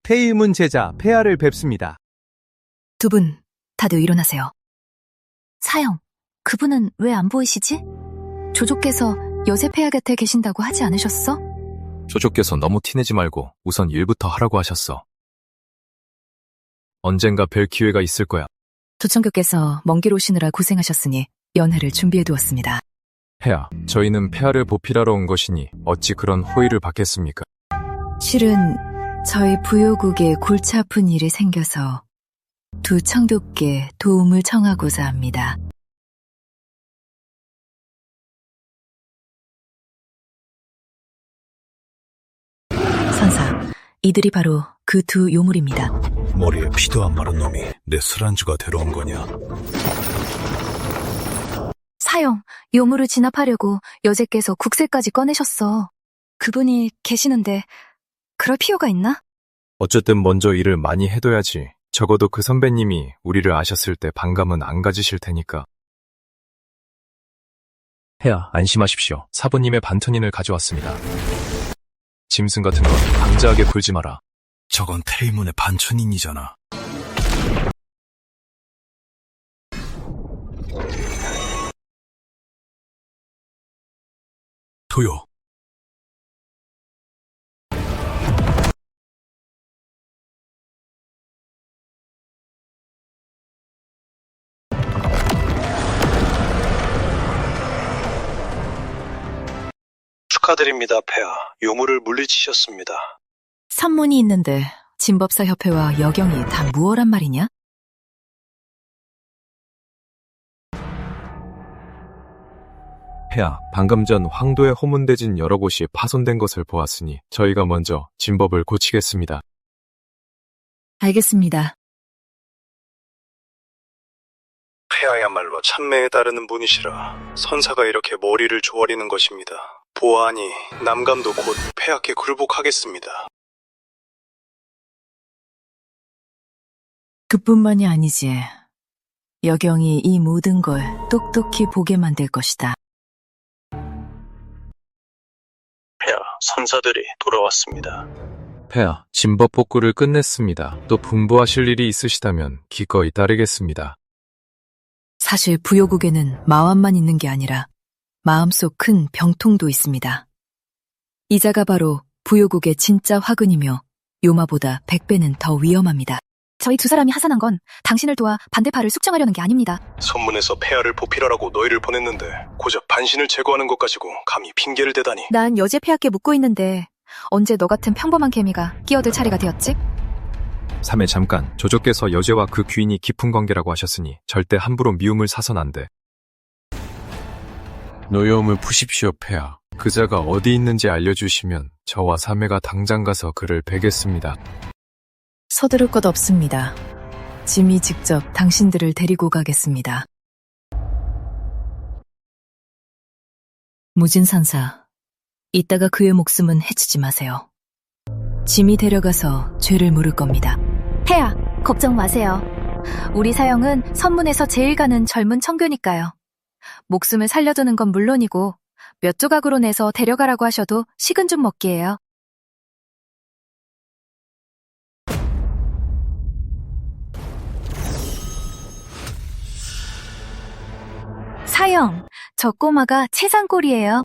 폐유문 제자 폐하를 뵙습니다. 두 분 다들 일어나세요. 사형, 그분은 왜 안 보이시지? 조조께서 여세폐하 곁에 계신다고 하지 않으셨어? 조조께서 너무 티내지 말고 우선 일부터 하라고 하셨어. 언젠가 뵐 기회가 있을 거야. 조청교께서 먼 길 오시느라 고생하셨으니 연회를 준비해두었습니다. 폐하, 저희는 폐하를 보필하러 온 것이니 어찌 그런 호의를 받겠습니까? 실은 저희 부요국에 골치 아픈 일이 생겨서 두 청교께 도움을 청하고자 합니다. 선사, 이들이 바로 그 두 요물입니다. 머리에 피도 안 마른 놈이 내 술안주가 되러 온 거냐? 사형, 요물을 진압하려고 여제께서 국세까지 꺼내셨어. 그분이 계시는데 그럴 필요가 있나? 어쨌든 먼저 일을 많이 해둬야지. 적어도 그 선배님이 우리를 아셨을 때 반감은 안 가지실 테니까. 폐하, 안심하십시오. 사부님의 반천인을 가져왔습니다. 짐승 같은 건 방자하게 굴지 마라. 저건 폐유문의 반천인이잖아. 도요. 축하드립니다, 폐하. 요물을 물리치셨습니다. 산문이 있는데 진법사협회와 여경이 다 무엇란 말이냐? 폐하, 방금 전 황도의 호문대진 여러 곳이 파손된 것을 보았으니 저희가 먼저 진법을 고치겠습니다. 알겠습니다. 폐하야말로 참매에 따르는 분이시라 선사가 이렇게 머리를 조아리는 것입니다. 보아하니 남감도 곧 폐하께 굴복하겠습니다. 그뿐만이 아니지. 여경이 이 모든 걸 똑똑히 보게 만들 것이다. 폐하, 선사들이 돌아왔습니다. 폐하, 진법 복구를 끝냈습니다. 또 분부하실 일이 있으시다면 기꺼이 따르겠습니다. 사실 부요국에는 마왕만 있는 게 아니라 마음속 큰 병통도 있습니다. 이자가 바로 부요국의 진짜 화근이며 요마보다 100배는 더 위험합니다. 저희 두 사람이 하산한 건 당신을 도와 반대파를 숙청하려는 게 아닙니다. 선문에서 폐하를 보필하라고 너희를 보냈는데 고작 반신을 제거하는 것 가지고 감히 핑계를 대다니. 난 여제 폐하께 묻고 있는데 언제 너 같은 평범한 개미가 끼어들 차례가 되었지? 3회 잠깐, 조조께서 여제와 그 귀인이 깊은 관계라고 하셨으니 절대 함부로 미움을 사선 안 돼. 노여움을 푸십시오, 폐하. 그자가 어디 있는지 알려주시면 저와 3회가 당장 가서 그를 뵈겠습니다. 서두를 것 없습니다. 짐이 직접 당신들을 데리고 가겠습니다. 무진선사, 이따가 그의 목숨은 해치지 마세요. 짐이 데려가서 죄를 물을 겁니다. 폐하, 걱정 마세요. 우리 사형은 선문에서 제일 가는 젊은 청교니까요. 목숨을 살려두는 건 물론이고 몇 조각으로 내서 데려가라고 하셔도 식은 죽 먹기예요. 사형, 저 꼬마가 채산골이에요.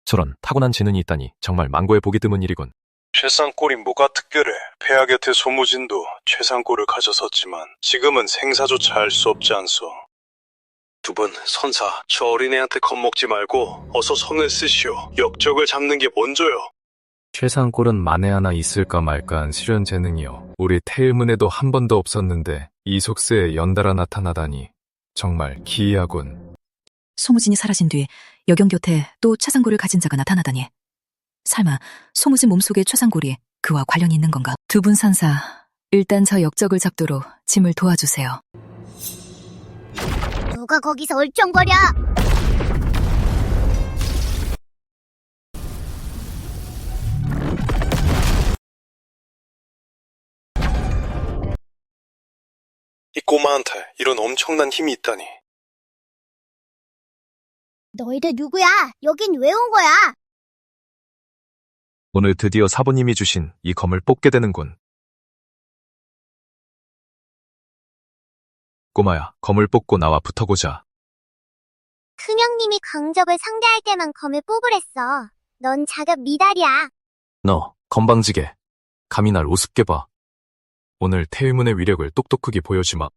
저런 타고난 재능이 있다니 정말 망고에 보기 드문 일이군. 최상골이 뭐가 특별해? 폐하 곁에 소무진도 최상골을 가졌었지만 지금은 생사조차 알 수 없지 않소. 두 분 선사, 저 어린애한테 겁먹지 말고 어서 손을 쓰시오. 역적을 잡는 게 먼저요. 최상골은 만에 하나 있을까 말까한 실현 재능이요. 우리 태일문에도 한 번도 없었는데 이 속세에 연달아 나타나다니 정말 기이하군. 소무진이 사라진 뒤 여경 곁에 또 최상골을 가진 자가 나타나다니. 설마 소무진 몸속에 최상골이 그와 관련이 있는 건가? 두 분 산사, 일단 저 역적을 잡도록 짐을 도와주세요. 누가 거기서 얼쩡거려? 이 꼬마한테 이런 엄청난 힘이 있다니. 너희들 누구야? 여긴 왜 온 거야? 오늘 드디어 사부님이 주신 이 검을 뽑게 되는군. 꼬마야, 검을 뽑고 나와 붙어보자. 큰형님이 강적을 상대할 때만 검을 뽑으랬어. 넌 자급 미달이야. 너, 건방지게. 감히 날 우습게 봐. 오늘 태일문의 위력을 똑똑하게 보여주마.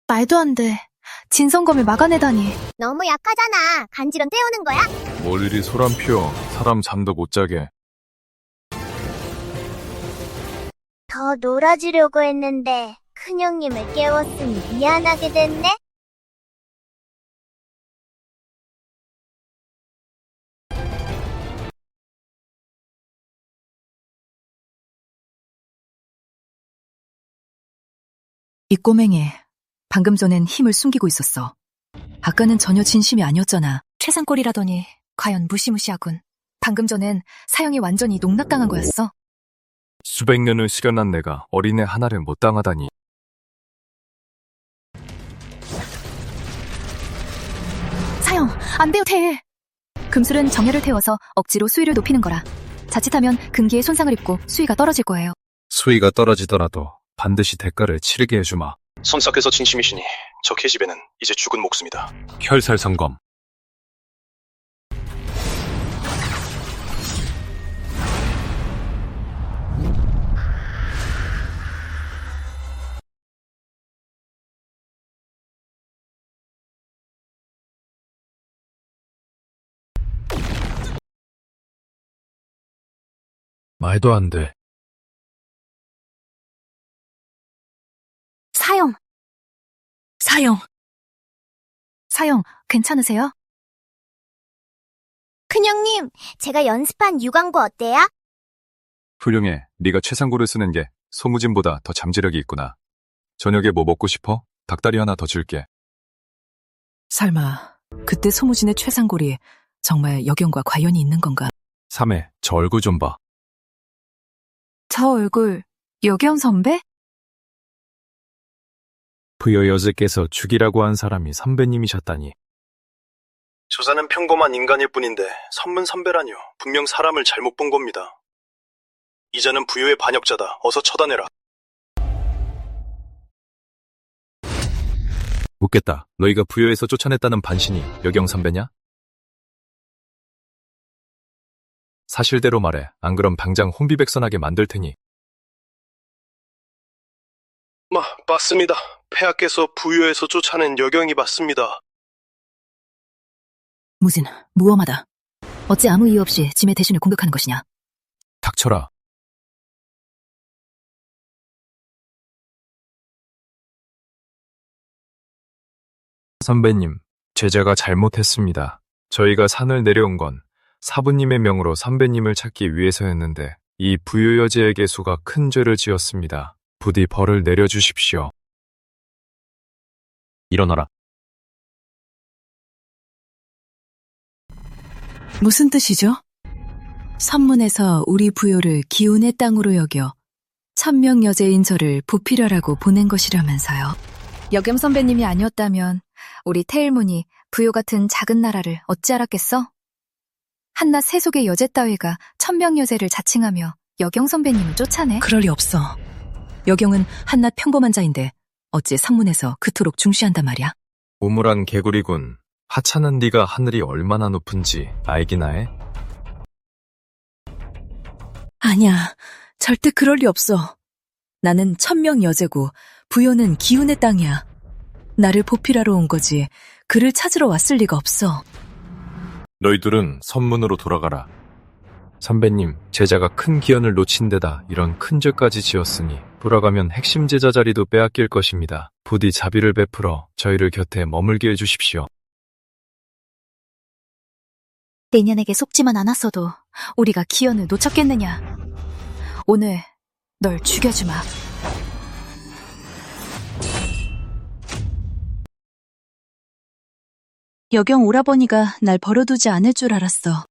말도 안 돼. 진성검을 막아내다니. 너무 약하잖아. 간지럼 태우는 거야? 뭘 이리 소란 피워. 사람 잠도 못 자게. 더 놀아주려고 했는데 큰형님을 깨웠으니 미안하게 됐네? 이 꼬맹이 방금 전엔 힘을 숨기고 있었어. 아까는 전혀 진심이 아니었잖아. 최상골이라더니 과연 무시무시하군. 방금 전엔 사형이 완전히 농락당한 거였어. 수백 년을 수련한 내가 어린애 하나를 못 당하다니. 사형, 안 돼요, 태일. 금술은 정열을 태워서 억지로 수위를 높이는 거라. 자칫하면 근기에 손상을 입고 수위가 떨어질 거예요. 수위가 떨어지더라도 반드시 대가를 치르게 해주마. 선사께서 진심이시니 저 계집애는 이제 죽은 목숨이다. 혈살성검. 말도 안 돼. 사형. 사형. 사형, 괜찮으세요? 큰형님, 제가 연습한 유광고 어때요? 훌륭해. 네가 최상고를 쓰는 게 소무진보다 더 잠재력이 있구나. 저녁에 뭐 먹고 싶어? 닭다리 하나 더 줄게. 설마 그때 소무진의 최상골이 정말 여경과 관련이 있는 건가? 3회, 저 얼굴 좀 봐. 저 얼굴, 여경 선배? 부여 여제께서 죽이라고 한 사람이 선배님이셨다니. 조사는 평범한 인간일 뿐인데 선문 선배라뇨. 분명 사람을 잘못 본 겁니다. 이자는 부요의 반역자다. 어서 처단해라. 묻겠다. 너희가 부여에서 쫓아냈다는 반신이 여경 선배냐? 사실대로 말해. 안 그럼 당장 혼비백산하게 만들 테니. 맞습니다. 폐하께서 부요에서 쫓아낸 여경이 맞습니다. 무진, 무엄하다. 어찌 아무 이유 없이 짐의 대신을 공격하는 것이냐? 닥쳐라. 선배님, 제자가 잘못했습니다. 저희가 산을 내려온 건 사부님의 명으로 선배님을 찾기 위해서였는데 이 부유 여제에게 수가 큰 죄를 지었습니다. 부디 벌을 내려주십시오. 일어나라. 무슨 뜻이죠? 선문에서 우리 부요를 기운의 땅으로 여겨 천명 여제인 저를 보필하라고 보낸 것이라면서요. 여경 선배님이 아니었다면 우리 태일문이 부요 같은 작은 나라를 어찌 알았겠어? 한낱 세속의 여제 따위가 천명여제를 자칭하며 여경 선배님을 쫓아내? 그럴 리 없어. 여경은 한낱 평범한 자인데 어찌 상문에서 그토록 중시한단 말이야? 우물한 개구리군. 하찮은 네가 하늘이 얼마나 높은지 알기나 해? 아니야. 절대 그럴 리 없어. 나는 천명여제고 부요는 기운의 땅이야. 나를 보필하러 온 거지 그를 찾으러 왔을 리가 없어. 너희들은 선문으로 돌아가라. 선배님, 제자가 큰 기원을 놓친 데다 이런 큰 죄까지 지었으니 돌아가면 핵심 제자 자리도 빼앗길 것입니다. 부디 자비를 베풀어 저희를 곁에 머물게 해주십시오. 내년에게 속지만 않았어도 우리가 기원을 놓쳤겠느냐. 오늘 널 죽여주마. 여경 오라버니가 날 버려두지 않을 줄 알았어.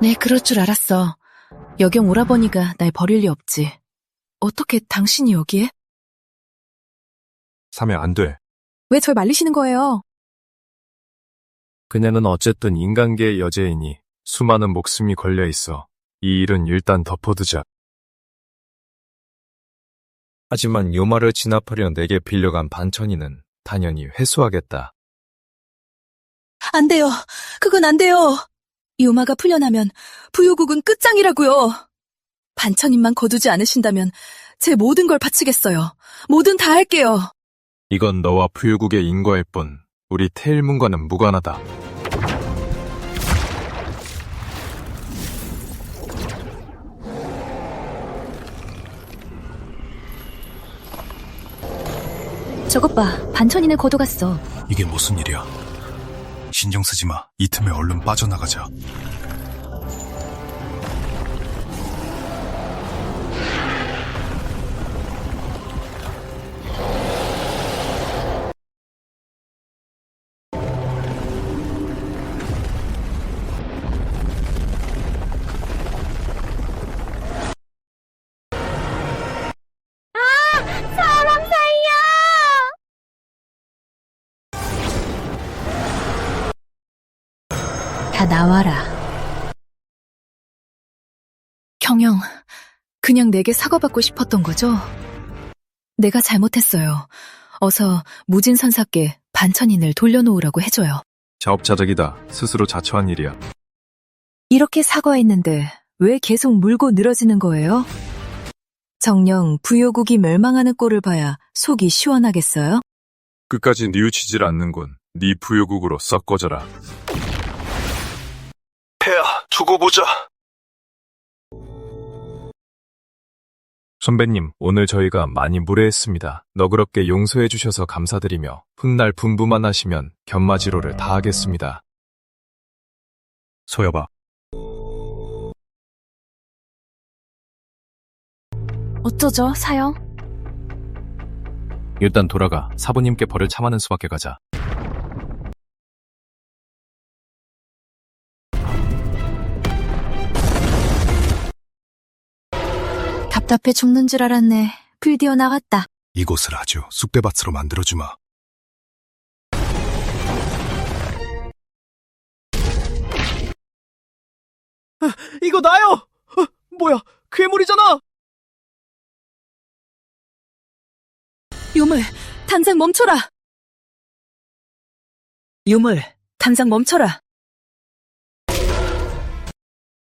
네, 그럴 줄 알았어. 여경 오라버니가 날 버릴 리 없지. 어떻게 당신이 여기에? 사면 안 돼. 왜 절 말리시는 거예요? 그녀는 어쨌든 인간계의 여제이니 수많은 목숨이 걸려 있어. 이 일은 일단 덮어두자. 하지만 요마를 진압하려 내게 빌려간 반천이는 당연히 회수하겠다. 안 돼요. 그건 안 돼요. 요마가 풀려나면 부요국은 끝장이라고요. 반천인만 거두지 않으신다면 제 모든 걸 바치겠어요. 뭐든 다 할게요. 이건 너와 부유국의 인과일 뿐 우리 태일문과는 무관하다. 저것 봐, 반천인을 거둬갔어. 이게 무슨 일이야? 신경 쓰지 마. 이 틈에 얼른 빠져나가자. 사람 살려! 다 나와라. 경영, 그냥 내게 사과받고 싶었던 거죠? 내가 잘못했어요. 어서 무진선사께 반천인을 돌려놓으라고 해줘요. 자업자득이다. 스스로 자처한 일이야. 이렇게 사과했는데 왜 계속 물고 늘어지는 거예요? 정녕 부요국이 멸망하는 꼴을 봐야 속이 시원하겠어요? 끝까지 뉘우치질 않는군. 네 부요국으로 썩 꺼져라. 폐하, 두고 보자. 선배님, 오늘 저희가 많이 무례했습니다. 너그럽게 용서해 주셔서 감사드리며 훗날 분부만 하시면 견마지로를 다 하겠습니다. 소여봐. 어쩌죠, 사형? 일단 돌아가. 사부님께 벌을 참아는 수밖에 가자. 답답해 죽는 줄 알았네. 불디어 나갔다. 이곳을 아주 쑥대밭으로 만들어주마. 이거 나요! 뭐야, 괴물이잖아! 유물, 당장 멈춰라! 유물, 당장 멈춰라!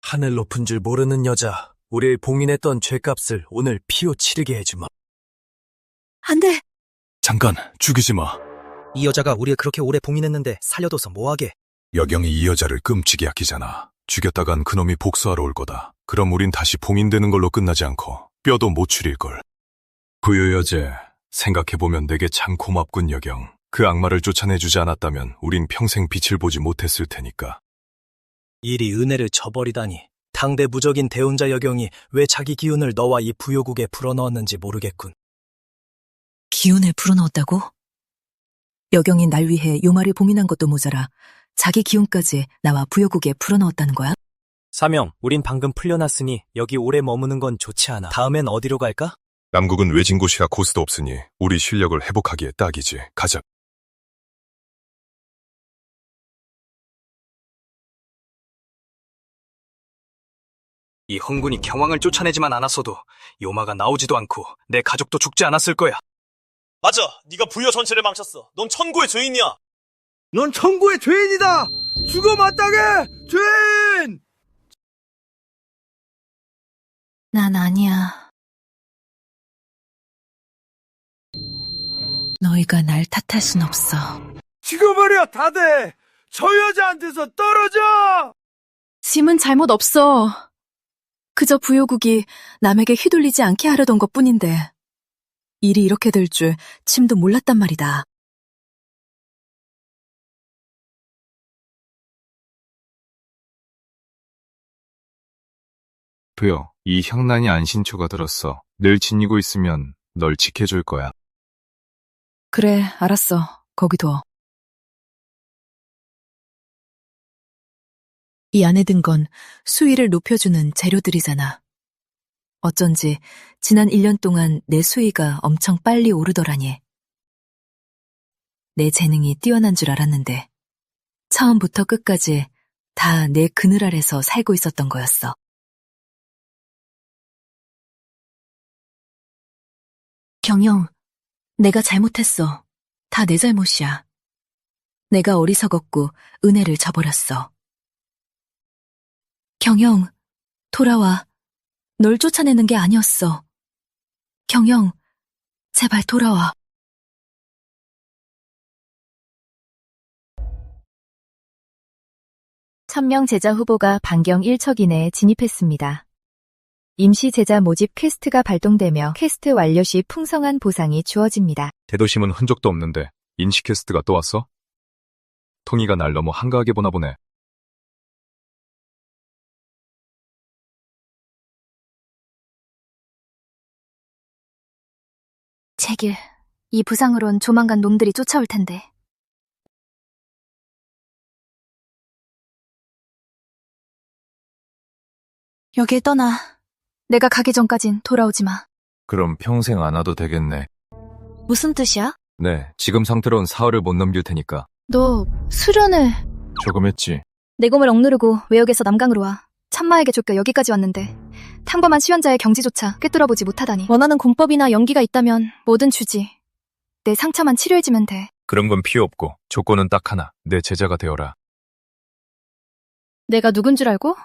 하늘 높은 줄 모르는 여자, 우리를 봉인했던 죄값을 오늘 피로 치르게 해주마. 안 돼! 잠깐, 죽이지 마. 이 여자가 우리를 그렇게 오래 봉인했는데 살려둬서 뭐하게? 여경이 이 여자를 끔찍이 아끼잖아. 죽였다간 그놈이 복수하러 올 거다. 그럼 우린 다시 봉인되는 걸로 끝나지 않고 뼈도 못 추릴걸. 부요 여제, 생각해보면 내게 참 고맙군 여경. 그 악마를 쫓아내주지 않았다면 우린 평생 빛을 보지 못했을 테니까. 이리 은혜를 저버리다니. 당대 무적인 대운자 여경이 왜 자기 기운을 너와 이 부요국에 불어넣었는지 모르겠군. 기운을 불어넣었다고? 여경이 날 위해 요마를 봉인한 것도 모자라 자기 기운까지 나와 부요국에 불어넣었다는 거야? 사명, 우린 방금 풀려났으니 여기 오래 머무는 건 좋지 않아. 다음엔 어디로 갈까? 남국은 외진 곳이라 고수도 없으니 우리 실력을 회복하기에 딱이지. 가자. 이 헝군이 경왕을 쫓아내지만 않았어도 요마가 나오지도 않고 내 가족도 죽지 않았을 거야. 맞아. 네가 부여 전체를 망쳤어. 넌 천고의 죄인이야. 넌 천고의 죄인이다! 죽어 마땅해! 죄인! 난 아니야. 너희가 날 탓할 순 없어. 죽어버려, 다들! 저 여자한테서 떨어져! 짐은 잘못 없어. 그저 부요국이 남에게 휘둘리지 않게 하려던 것뿐인데 일이 이렇게 될 줄 짐도 몰랐단 말이다. 부여, 이 향난이 안신초가 들었어. 늘 지니고 있으면 널 지켜줄 거야. 그래, 알았어. 거기 둬. 이 안에 든 건 수위를 높여주는 재료들이잖아. 어쩐지 지난 1년 동안 내 수위가 엄청 빨리 오르더라니. 내 재능이 뛰어난 줄 알았는데 처음부터 끝까지 다 내 그늘 아래서 살고 있었던 거였어. 경영, 내가 잘못했어. 다 내 잘못이야. 내가 어리석었고 은혜를 저버렸어. 경영, 돌아와. 널 쫓아내는 게 아니었어. 경영, 제발 돌아와. 천명 제자 후보가 반경 1척 이내에 진입했습니다. 임시 제자 모집 퀘스트가 발동되며 퀘스트 완료 시 풍성한 보상이 주어집니다. 대도심은 흔적도 없는데 인식 퀘스트가 또 왔어? 통이가 날 너무 한가하게 보나 보네. 제길, 이 부상으론 조만간 놈들이 쫓아올 텐데. 여길 떠나. 내가 가기 전까진 돌아오지 마. 그럼 평생 안 와도 되겠네. 무슨 뜻이야? 네, 지금 상태로는 사흘을 못 넘길 테니까. 너 수련을... 조금 했지. 내 공을 억누르고 외역에서 남강으로 와. 참마에게 쫓겨 여기까지 왔는데 평범한 수련자의 경지조차 꿰뚫어보지 못하다니. 원하는 공법이나 연기가 있다면 뭐든 주지. 내 상처만 치료해주면 돼. 그런 건 필요 없고 조건은 딱 하나. 내 제자가 되어라. 내가 누군 줄 알고?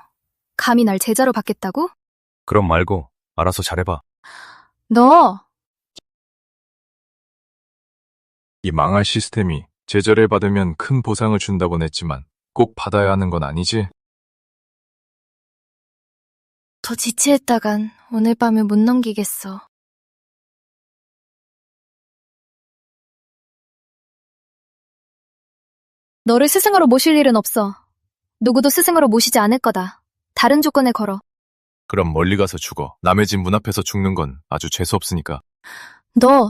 감히 날 제자로 받겠다고? 그럼 말고 알아서 잘해봐. 너! 이 망할 시스템이 제자를 받으면 큰 보상을 준다곤 했지만 꼭 받아야 하는 건 아니지? 더 지체했다간 오늘 밤을 못 넘기겠어. 너를 스승으로 모실 일은 없어. 누구도 스승으로 모시지 않을 거다. 다른 조건에 걸어. 그럼 멀리 가서 죽어. 남의 집 문 앞에서 죽는 건 아주 재수없으니까. 너!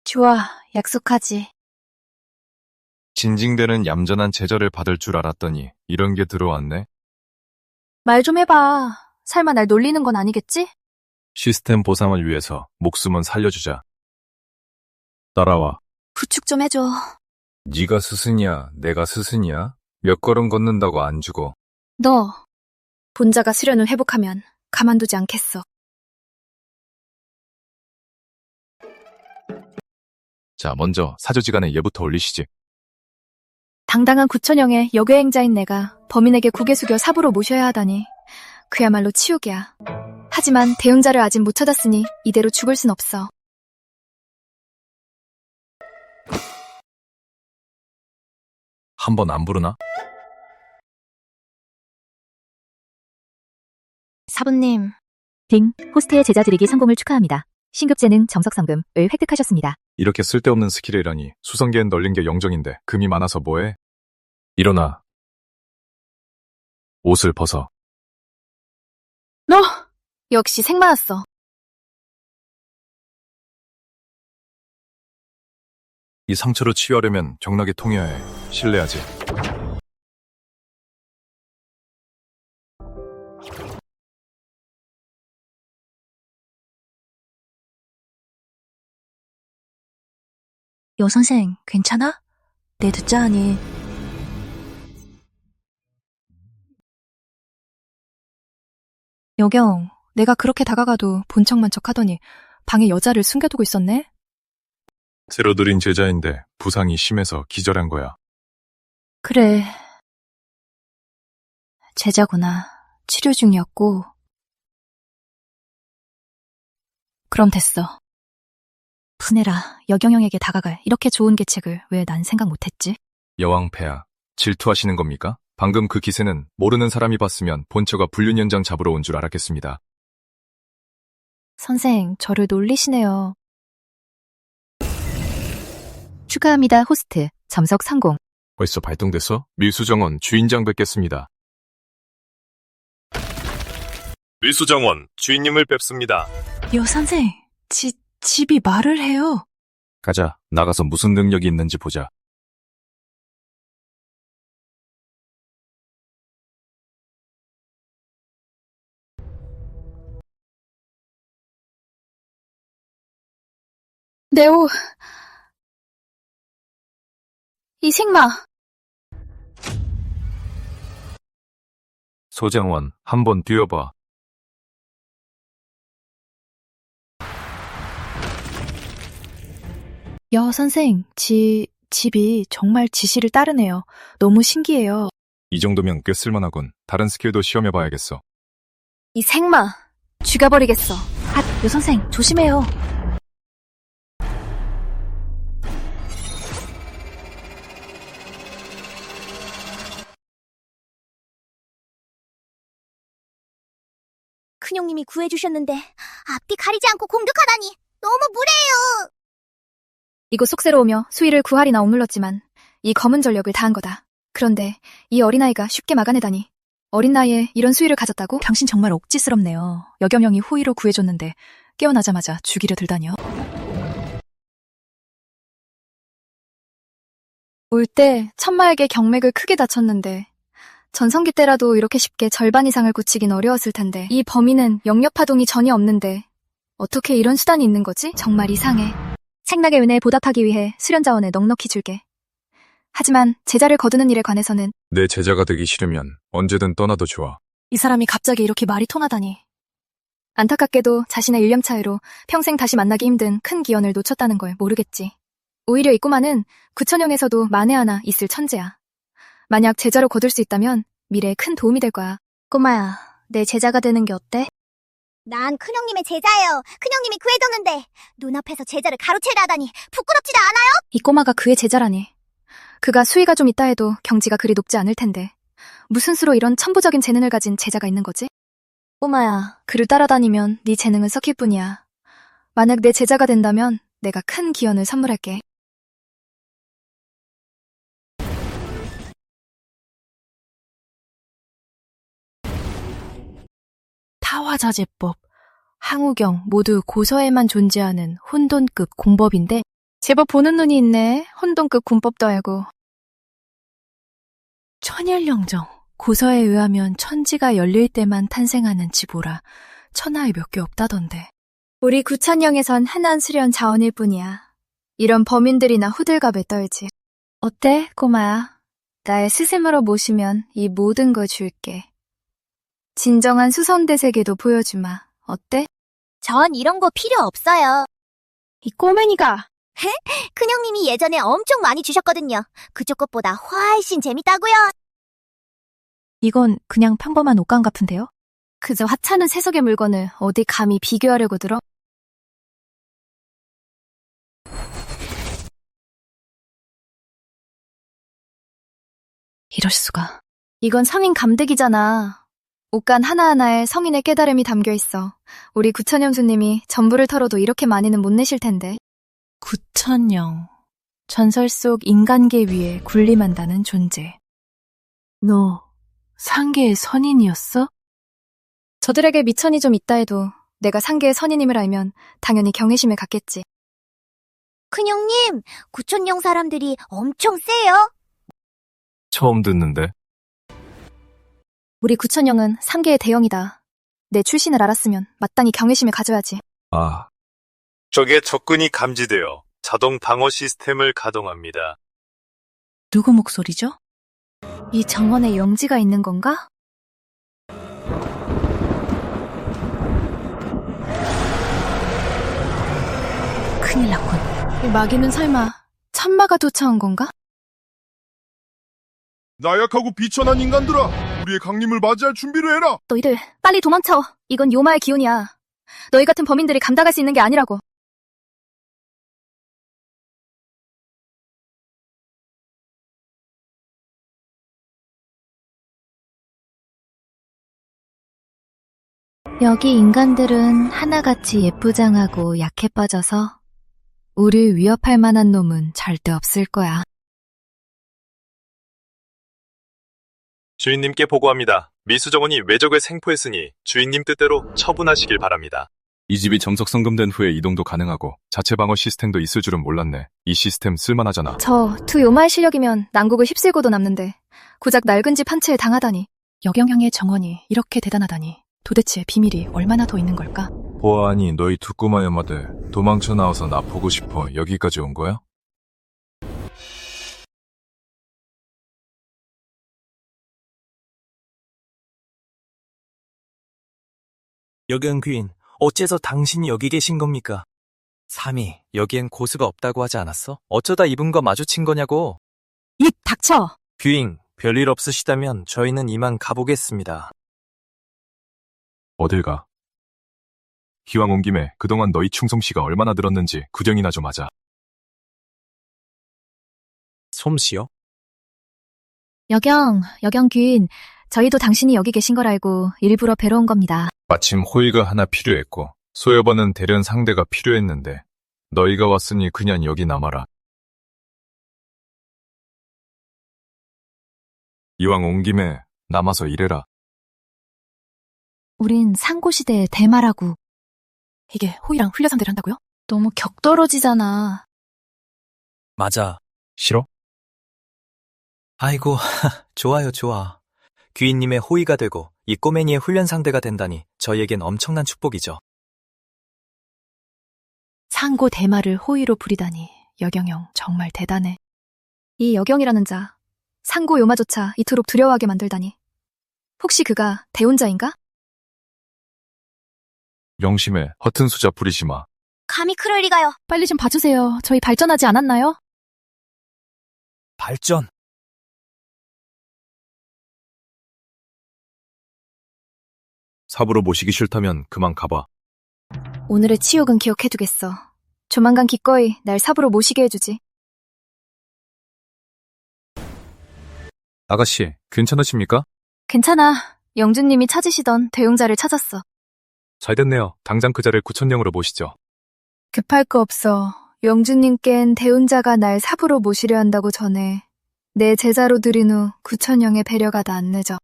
좋아, 약속하지. 진징대는 얌전한 제자를 받을 줄 알았더니 이런 게 들어왔네. 말 좀 해봐. 설마 날 놀리는 건 아니겠지? 시스템 보상을 위해서 목숨은 살려주자. 따라와. 부축 좀 해줘. 네가 스승이야, 내가 스승이야? 몇 걸음 걷는다고 안 죽어. 너, 본자가 수련을 회복하면 가만두지 않겠어. 자, 먼저 사조지간에 예부터 올리시지. 당당한 구천영의 여교행자인 내가 범인에게 고개 숙여 사부로 모셔야 하다니 그야말로 치욕이야. 하지만 대응자를 아직 못 찾았으니 이대로 죽을 순 없어. 한 번 안 부르나? 사부님. 딩, 호스트의 제자 드리기 성공을 축하합니다. 신급재능 정석성금을 획득하셨습니다. 이렇게 쓸데없는 스킬이라니. 수성계엔 널린 게 영정인데 금이 많아서 뭐해? 일어나. 옷을 벗어. 너! 역시 생마였어. 이 상처를 치유하려면 경락이 통해야 해. 신뢰하지. 여 선생, 괜찮아? 내 듣자 하니. 여경, 내가 그렇게 다가가도 본척만 척하더니 방에 여자를 숨겨두고 있었네? 새로 들인 제자인데 부상이 심해서 기절한 거야. 그래. 제자구나. 치료 중이었고. 그럼 됐어. 푸네라, 여경영에게 다가갈 이렇게 좋은 계책을 왜 난 생각 못했지? 여왕폐하, 질투하시는 겁니까? 방금 그 기세는 모르는 사람이 봤으면 본처가 불륜연장 잡으러 온 줄 알았겠습니다. 선생, 저를 놀리시네요. 축하합니다, 호스트. 점석 성공. 벌써 발동됐어? 밀수정원 주인장 뵙겠습니다. 밀수정원, 주인님을 뵙습니다. 여 선생, 집이 말을 해요. 가자, 나가서 무슨 능력이 있는지 보자. 네오. 이 생마. 소장원, 한번 뛰어봐. 여 선생, 집이 정말 지시를 따르네요. 너무 신기해요. 이 정도면 꽤 쓸만하군. 다른 스킬도 시험해봐야겠어. 이 생마, 죽여버리겠어. 여 선생, 조심해요. 큰형님이 구해주셨는데 앞뒤 가리지 않고 공격하다니 너무 무례해요. 이곳 속세로 오며 수위를 9할이나 억눌렀지만 이 검은 전력을 다한 거다. 그런데 이 어린아이가 쉽게 막아내다니. 어린 나이에 이런 수위를 가졌다고? 당신 정말 억지스럽네요. 여경영이 호의로 구해줬는데 깨어나자마자 죽이려 들다니요. 올 때 천마에게 경맥을 크게 다쳤는데 전성기 때라도 이렇게 쉽게 절반 이상을 고치긴 어려웠을 텐데 이 범인은 영역파동이 전혀 없는데 어떻게 이런 수단이 있는 거지? 정말 이상해. 생락의 은혜에 보답하기 위해 수련 자원을 넉넉히 줄게. 하지만 제자를 거두는 일에 관해서는 내 제자가 되기 싫으면 언제든 떠나도 좋아. 이 사람이 갑자기 이렇게 말이 통하다니. 안타깝게도 자신의 일념 차이로 평생 다시 만나기 힘든 큰 기원을 놓쳤다는 걸 모르겠지. 오히려 이 꼬마는 구천영에서도 만에 하나 있을 천재야. 만약 제자로 거둘 수 있다면 미래에 큰 도움이 될 거야. 꼬마야, 내 제자가 되는 게 어때? 난 큰형님의 제자예요. 큰형님이 구해줬는데 눈앞에서 제자를 가로채려 하다니 부끄럽지도 않아요? 이 꼬마가 그의 제자라니. 그가 수위가 좀 있다 해도 경지가 그리 높지 않을 텐데 무슨 수로 이런 천부적인 재능을 가진 제자가 있는 거지? 꼬마야, 그를 따라다니면 네 재능은 썩힐 뿐이야. 만약 내 제자가 된다면 내가 큰 기원을 선물할게. 타화자재법, 항우경 모두 고서에만 존재하는 혼돈급 공법인데 제법 보는 눈이 있네. 혼돈급 군법도 알고. 천일영정, 고서에 의하면 천지가 열릴 때만 탄생하는 지보라 천하에 몇 개 없다던데. 우리 구천영에선 한한 수련 자원일 뿐이야. 이런 범인들이나 호들갑에 떨지. 어때, 꼬마야? 나의 스승으로 모시면 이 모든 걸 줄게. 진정한 수선대세계도 보여주마. 어때? 전 이런 거 필요 없어요. 이 꼬맹이가. 큰형님이 예전에 엄청 많이 주셨거든요. 그쪽 것보다 훨씬 재밌다고요. 이건 그냥 평범한 옷감 같은데요? 그저 하찮은 세속의 물건을 어디 감히 비교하려고 들어? 이럴 수가. 이건 성인 감대기잖아. 옷간 하나하나에 성인의 깨달음이 담겨 있어. 우리 구천영수님이 전부를 털어도 이렇게 많이는 못 내실 텐데. 구천영. 전설 속 인간계 위에 군림한다는 존재. 너 상계의 선인이었어? 저들에게 미천이 좀 있다 해도 내가 상계의 선인임을 알면 당연히 경외심을 갖겠지. 큰형님, 구천영 사람들이 엄청 세요. 처음 듣는데. 우리 구천영은 상계의 대형이다. 내 출신을 알았으면 마땅히 경외심을 가져야지. 아, 적의 접근이 감지되어 자동 방어 시스템을 가동합니다. 누구 목소리죠? 이 정원에 영지가 있는 건가? 큰일 났군. 마귀는 설마 천마가 쫓아온 건가? 나약하고 비천한 인간들아, 우리의 강림을 맞이할 준비를 해라. 너희들 빨리 도망쳐. 이건 요마의 기운이야. 너희 같은 범인들이 감당할 수 있는 게 아니라고. 여기 인간들은 하나같이 예쁘장하고 약해 빠져서 우릴 위협할 만한 놈은 절대 없을 거야. 주인님께 보고합니다. 미수정원이 외적을 생포했으니 주인님 뜻대로 처분하시길 바랍니다. 이 집이 정석 성금된 후에 이동도 가능하고 자체 방어 시스템도 있을 줄은 몰랐네. 이 시스템 쓸만하잖아. 저 두 요마의 실력이면 난국을 휩쓸고도 남는데 고작 낡은 집 한 채에 당하다니. 여경향의 정원이 이렇게 대단하다니. 도대체 비밀이 얼마나 더 있는 걸까? 보아하니 너희 두 꼬마 여마들 도망쳐 나와서 나 보고 싶어 여기까지 온 거야? 여경귀인, 어째서 당신이 여기 계신 겁니까? 삼이, 여기엔 고수가 없다고 하지 않았어? 어쩌다 이분과 마주친 거냐고? 입 닥쳐! 귀인, 별일 없으시다면 저희는 이만 가보겠습니다. 어딜 가? 기왕 온 김에 그동안 너희 충성씨가 얼마나 늘었는지 구경이나 좀 하자. 솜씨요? 여경 귀인, 저희도 당신이 여기 계신 걸 알고 일부러 뵈러 온 겁니다. 마침 호의가 하나 필요했고 소여번은 대련 상대가 필요했는데 너희가 왔으니 그냥 여기 남아라. 이왕 온 김에 남아서 일해라. 우린 상고시대의 대마라고. 이게 호의랑 훈련 상대를 한다고요? 너무 격떨어지잖아. 맞아. 싫어? 아이고, 좋아요, 좋아. 귀인님의 호의가 되고 이 꼬맹이의 훈련 상대가 된다니 저희에겐 엄청난 축복이죠. 상고 대마를 호의로 부리다니. 여경영 정말 대단해. 이 여경이라는 자, 상고 요마조차 이토록 두려워하게 만들다니. 혹시 그가 대운자인가? 명심해. 허튼 수자 부리지 마. 감히 그럴 리가요. 빨리 좀 봐주세요. 저희 발전하지 않았나요? 발전? 삽으로 모시기 싫다면 그만 가봐. 오늘의 치욕은 기억해두겠어. 조만간 기꺼이 날 삽으로 모시게 해주지. 아가씨, 괜찮으십니까? 괜찮아. 영주님이 찾으시던 대용자를 찾았어. 잘 됐네요. 당장 그 자를 구천령으로 모시죠. 급할 거 없어. 영주님께는 대운자가 날 삽으로 모시려 한다고 전해. 내 제자로 들인 후 구천령의 배려가 다 안 늦어.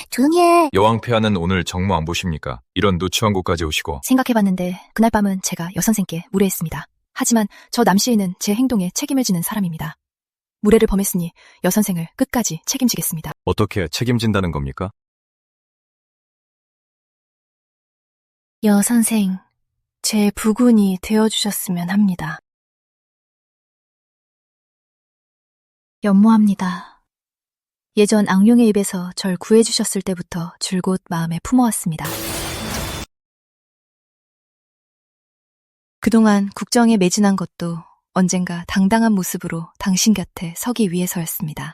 조용히 해. 여왕 폐하는 오늘 정모 안 보십니까? 이런 누추한 곳까지 오시고. 생각해봤는데 그날 밤은 제가 여선생께 무례했습니다. 하지만 저 남시인은 제 행동에 책임을 지는 사람입니다. 무례를 범했으니 여선생을 끝까지 책임지겠습니다. 어떻게 책임진다는 겁니까? 여선생, 제 부군이 되어주셨으면 합니다. 연모합니다. 예전 앙룡의 입에서 절 구해주셨을 때부터 줄곧 마음에 품어왔습니다. 그동안 국정에 매진한 것도 언젠가 당당한 모습으로 당신 곁에 서기 위해서였습니다.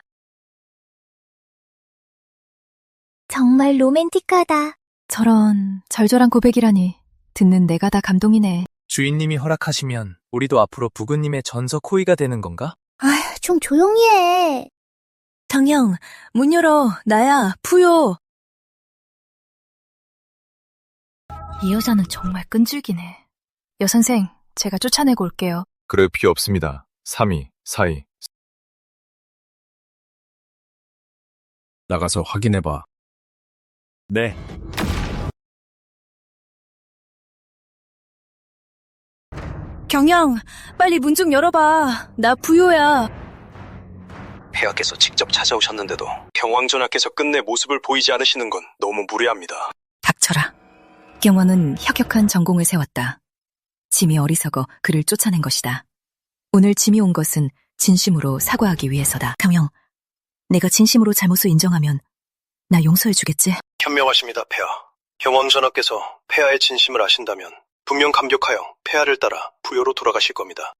정말 로맨틱하다. 저런 절절한 고백이라니 듣는 내가 다 감동이네. 주인님이 허락하시면 우리도 앞으로 부군님의 전석 호의가 되는 건가? 아휴, 좀 조용히 해. 장영, 문 열어. 나야, 푸요. 이 여자는 정말 끈질기네. 여선생, 제가 쫓아내고 올게요. 그럴 필요 없습니다. 3위, 4위. 나가서 확인해봐. 네. 경영, 빨리 문 좀 열어봐. 나 부요야. 폐하께서 직접 찾아오셨는데도 경왕전하께서 끝내 모습을 보이지 않으시는 건 너무 무례합니다. 닥쳐라. 경왕은 혁혁한 전공을 세웠다. 짐이 어리석어 그를 쫓아낸 것이다. 오늘 짐이 온 것은 진심으로 사과하기 위해서다. 경영, 내가 진심으로 잘못을 인정하면 나 용서해주겠지? 현명하십니다, 폐하. 경원 전하께서 폐하의 진심을 아신다면 분명 감격하여 폐하를 따라 부여로 돌아가실 겁니다.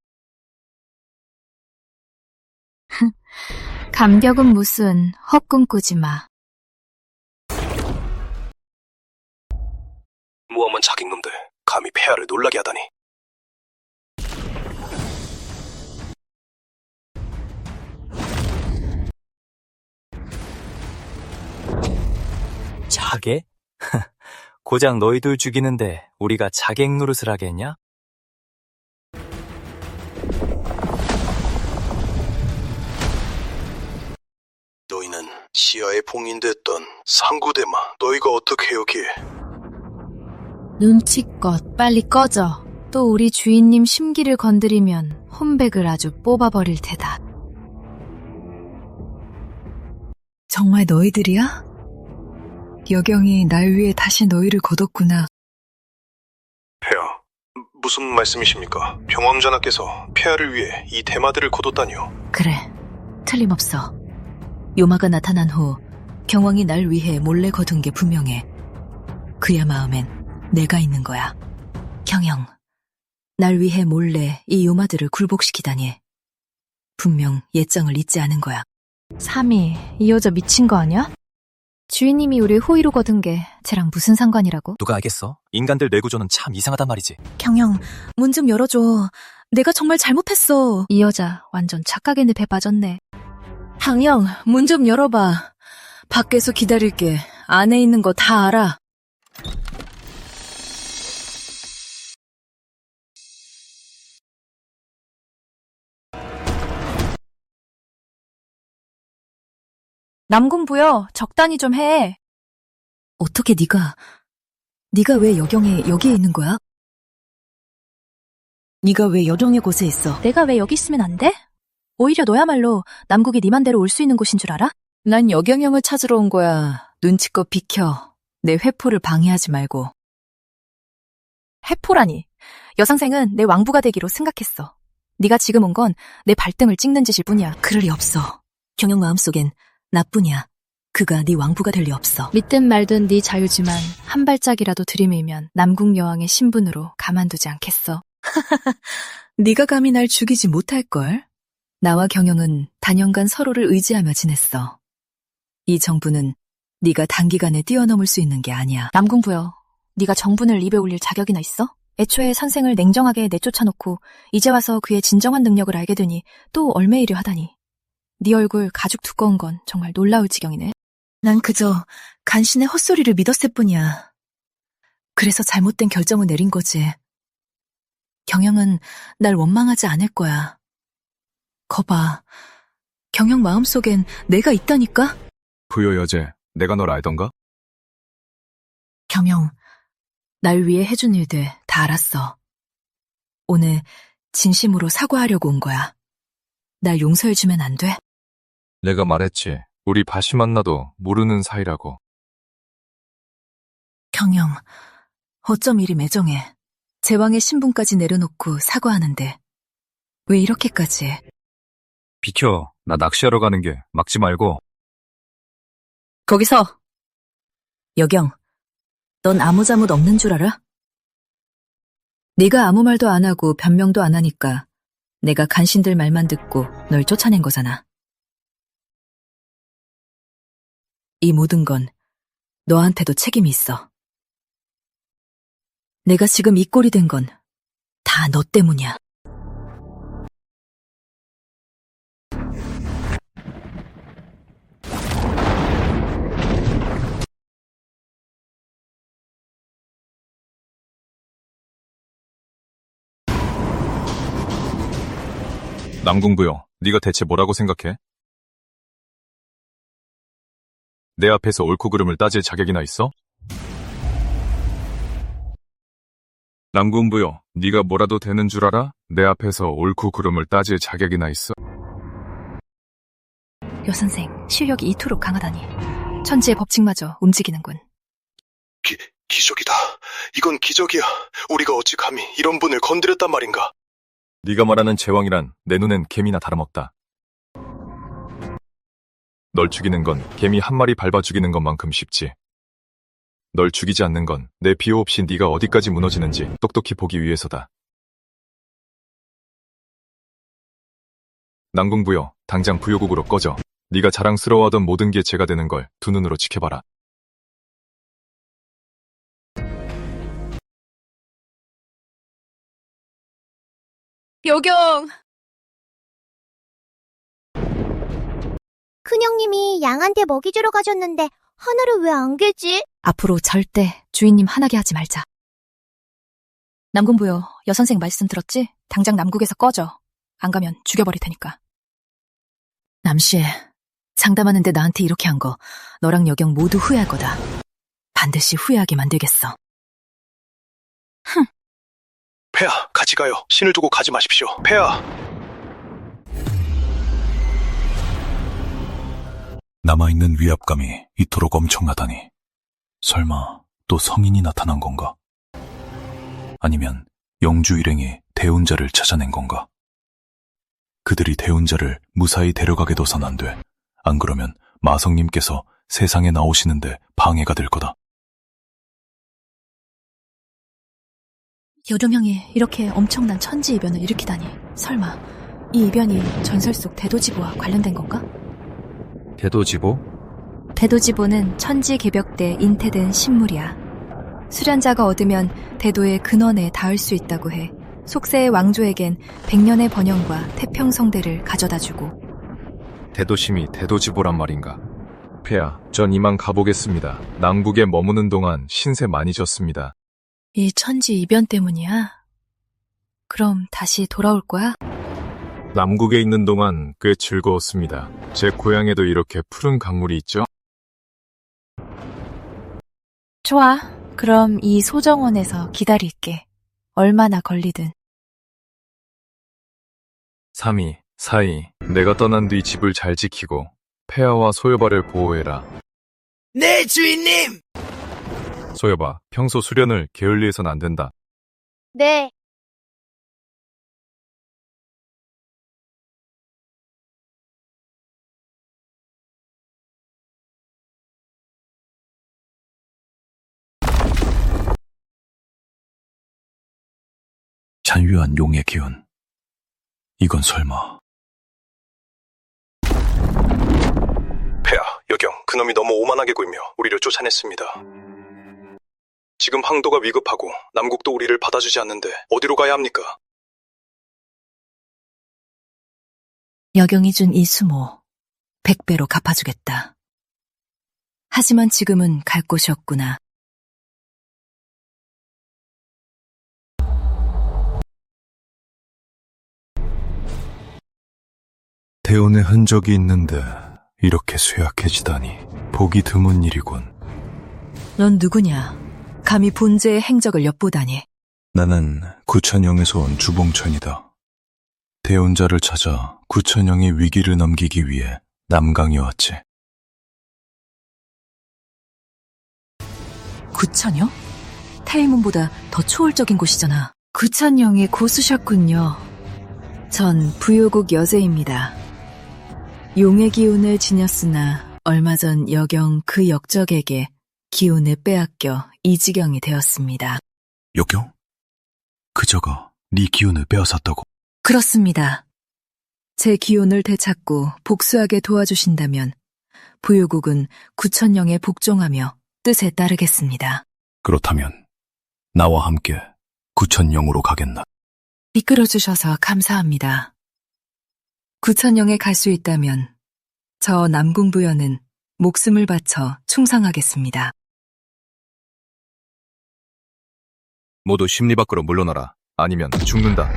감격은 무슨 헛꿈꾸지 마. 무엄한 자객놈들, 감히 폐하를 놀라게 하다니. 자객? 고작 너희들 죽이는데 우리가 자객 노릇을 하겠냐? 너희는 시야에 봉인됐던 상구대마, 너희가 어떻게 여기에? 눈치껏 빨리 꺼져. 또 우리 주인님 심기를 건드리면 혼백을 아주 뽑아버릴 테다. 정말 너희들이야? 여경이 날 위해 다시 너희를 거뒀구나. 폐하, 무슨 말씀이십니까? 경원 전하께서 폐하를 위해 이 대마들을 거뒀다니요. 그래, 틀림없어. 요마가 나타난 후 경왕이 날 위해 몰래 거둔 게 분명해. 그야 마음엔 내가 있는 거야. 경영, 날 위해 몰래 이 요마들을 굴복시키다니. 분명 예정을 잊지 않은 거야. 삼이, 이 여자 미친 거 아니야? 주인님이 우리 호의로 거둔 게 쟤랑 무슨 상관이라고? 누가 알겠어? 인간들 뇌구조는 참 이상하단 말이지. 경영, 문 좀 열어줘. 내가 정말 잘못했어. 이 여자 완전 착각의 늪에 빠졌네. 항영, 문 좀 열어봐. 밖에서 기다릴게. 안에 있는 거 다 알아. 남군부여, 적당히 좀 해. 어떻게 네가 왜 여기에 있는 거야? 네가 왜 여령의 곳에 있어? 내가 왜 여기 있으면 안 돼? 오히려 너야말로 남국이 네 맘대로 올 수 있는 곳인 줄 알아? 난 여경영을 찾으러 온 거야. 눈치껏 비켜. 내 회포를 방해하지 말고. 해포라니. 여상생은 내 왕부가 되기로 생각했어. 네가 지금 온 건 내 발등을 찍는 짓일 뿐이야. 그럴 리 없어. 경영 마음속엔 나뿐이야. 그가 네 왕부가 될 리 없어. 믿든 말든 네 자유지만 한 발짝이라도 들이밀면 남국 여왕의 신분으로 가만두지 않겠어. 네가 감히 날 죽이지 못할걸? 나와 경영은 단연간 서로를 의지하며 지냈어. 이 정부는 네가 단기간에 뛰어넘을 수 있는 게 아니야. 남궁부여, 네가 정분을 입에 올릴 자격이나 있어? 애초에 선생을 냉정하게 내쫓아놓고 이제 와서 그의 진정한 능력을 알게 되니 또 얼매이려 하다니. 네 얼굴 가죽 두꺼운 건 정말 놀라울 지경이네. 난 그저 간신의 헛소리를 믿었을 뿐이야. 그래서 잘못된 결정을 내린 거지. 경영은 날 원망하지 않을 거야. 거봐, 경영 마음속엔 내가 있다니까? 부여 여제, 내가 널 알던가? 경영, 날 위해 해준 일들 다 알았어. 오늘 진심으로 사과하려고 온 거야. 날 용서해주면 안 돼? 내가 말했지. 우리 다시 만나도 모르는 사이라고. 경영, 어쩜 이리 매정해. 제왕의 신분까지 내려놓고 사과하는데 왜 이렇게까지 해? 비켜. 나 낚시하러 가는 게 막지 말고. 거기서! 여경, 넌 아무 잘못 없는 줄 알아? 네가 아무 말도 안 하고 변명도 안 하니까 내가 간신들 말만 듣고 널 쫓아낸 거잖아. 이 모든 건 너한테도 책임이 있어. 내가 지금 이 꼴이 된 건 다 너 때문이야. 남궁부여, 네가 대체 뭐라고 생각해? 내 앞에서 옳고 그름을 따질 자격이나 있어? 남궁부여, 네가 뭐라도 되는 줄 알아? 내 앞에서 옳고 그름을 따질 자격이나 있어? 여선생, 실력이 이토록 강하다니. 천지의 법칙마저 움직이는군. 기적이다. 이건 기적이야. 우리가 어찌 감히 이런 분을 건드렸단 말인가? 네가 말하는 제왕이란 내 눈엔 개미나 다름없다. 널 죽이는 건 개미 한 마리 밟아 죽이는 것만큼 쉽지. 널 죽이지 않는 건 내 비호 없이 네가 어디까지 무너지는지 똑똑히 보기 위해서다. 난궁부여, 당장 부요국으로 꺼져. 네가 자랑스러워하던 모든 게 죄가 되는 걸 두 눈으로 지켜봐라. 여경! 큰형님이 양한테 먹이 주러 가셨는데 하늘을 왜 안 계지? 앞으로 절대 주인님 화나게 하지 말자. 남궁부여, 여선생 말씀 들었지? 당장 남국에서 꺼져. 안 가면 죽여버릴 테니까. 남씨, 장담하는데 나한테 이렇게 한 거 너랑 여경 모두 후회할 거다. 반드시 후회하게 만들겠어. 폐하, 같이 가요. 신을 두고 가지 마십시오. 폐하! 남아있는 위압감이 이토록 엄청나다니. 설마 또 성인이 나타난 건가? 아니면 영주 일행이 대운자를 찾아낸 건가? 그들이 대운자를 무사히 데려가게 둬선 안 돼. 안 그러면 마성님께서 세상에 나오시는데 방해가 될 거다. 여름형이 이렇게 엄청난 천지이변을 일으키다니. 설마 이 이변이 전설 속 대도지보와 관련된 건가? 대도지보? 대도지보는 천지개벽 때 인태된 신물이야. 수련자가 얻으면 대도의 근원에 닿을 수 있다고 해. 속세의 왕조에겐 100년의 번영과 태평성대를 가져다주고. 대도심이 대도지보란 말인가? 폐하, 전 이만 가보겠습니다. 남국에 머무는 동안 신세 많이 졌습니다. 이 천지이변 때문이야? 그럼 다시 돌아올 거야? 남국에 있는 동안 꽤 즐거웠습니다. 제 고향에도 이렇게 푸른 강물이 있죠? 좋아. 그럼 이 소정원에서 기다릴게. 얼마나 걸리든. 3위, 4위, 내가 떠난 뒤 집을 잘 지키고 폐하와 소여바를 보호해라. 네, 주인님! 소여바, 평소 수련을 게을리해선 안 된다. 네. 잔류한 용의 기운. 이건 설마. 폐하, 여경, 그놈이 너무 오만하게 굴며 우리를 쫓아냈습니다. 지금 황도가 위급하고 남국도 우리를 받아주지 않는데 어디로 가야 합니까? 여경이 준 이 수모 100배로 갚아주겠다. 하지만 지금은 갈 곳이 없구나. 대운의 흔적이 있는데 이렇게 쇠약해지다니 보기 드문 일이군. 넌 누구냐? 감히 본제의 행적을 엿보다니. 나는 구천영에서 온 주봉천이다. 대운자를 찾아 구천영의 위기를 넘기기 위해 남강에 왔지. 구천영? 태일문보다 더 초월적인 곳이잖아. 구천영의 고수셨군요. 전 부요국 여제입니다. 용의 기운을 지녔으나 얼마 전 여경 그 역적에게 기운을 빼앗겨 이 지경이 되었습니다. 여경? 그저가 네 기운을 빼앗았다고? 그렇습니다. 제 기운을 되찾고 복수하게 도와주신다면 부요국은 구천영에 복종하며 뜻에 따르겠습니다. 그렇다면 나와 함께 구천영으로 가겠나? 이끌어주셔서 감사합니다. 구천영에 갈 수 있다면 저 남궁부여는 목숨을 바쳐 충성하겠습니다. 모두 심리 밖으로 물러나라. 아니면 죽는다.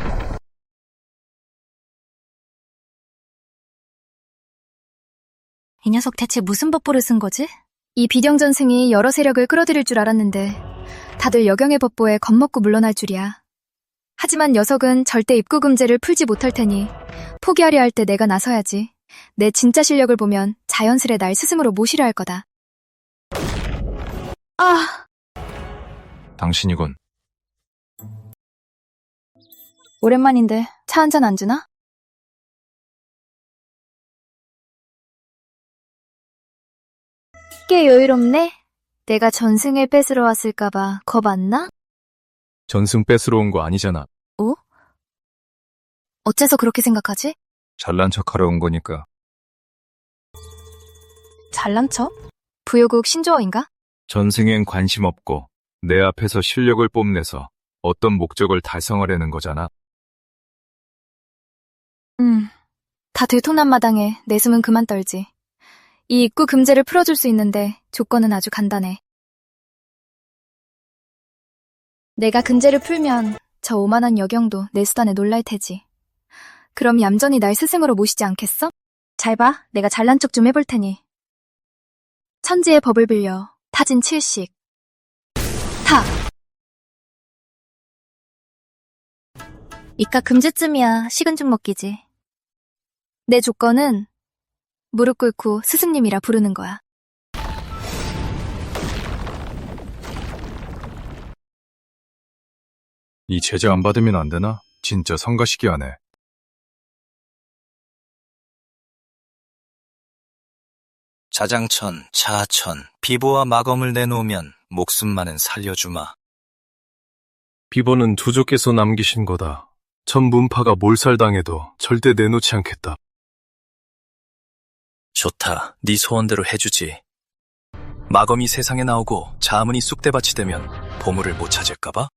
이 녀석 대체 무슨 법보를 쓴 거지? 이 비경전승이 여러 세력을 끌어들일 줄 알았는데 다들 여경의 법보에 겁먹고 물러날 줄이야. 하지만 녀석은 절대 입구 금제를 풀지 못할 테니 포기하려 할 때 내가 나서야지. 내 진짜 실력을 보면 자연스레 날 스승으로 모시려 할 거다. 아! 당신이군. 오랜만인데 차 한잔 안 주나? 꽤 여유롭네. 내가 전승을 뺏으러 왔을까봐 겁 안 나? 전승 뺏으러 온 거 아니잖아. 어째서 그렇게 생각하지? 잘난 척하러 온 거니까. 잘난 척? 부요국 신조어인가? 전승엔 관심 없고 내 앞에서 실력을 뽐내서 어떤 목적을 달성하려는 거잖아. 다 들통난 마당에 내 숨은 그만 떨지. 이 입구 금제를 풀어줄 수 있는데 조건은 아주 간단해. 내가 금제를 풀면 저 오만한 여경도 내 수단에 놀랄 테지. 그럼 얌전히 날 스승으로 모시지 않겠어? 잘 봐, 내가 잘난 척 좀 해볼 테니. 천지의 법을 빌려 타진 7식. 타! 이깟 금제쯤이야 식은 죽 먹기지. 내 조건은 무릎 꿇고 스승님이라 부르는 거야. 이 제자 안 받으면 안 되나? 진짜 성가시기 하네. 자장천, 차하천, 비보와 마검을 내놓으면 목숨만은 살려주마. 비보는 조조께서 남기신 거다. 전 문파가 몰살당해도 절대 내놓지 않겠다. 좋다. 네 소원대로 해주지. 마검이 세상에 나오고 자문이 쑥대밭이 되면 보물을 못 찾을까봐?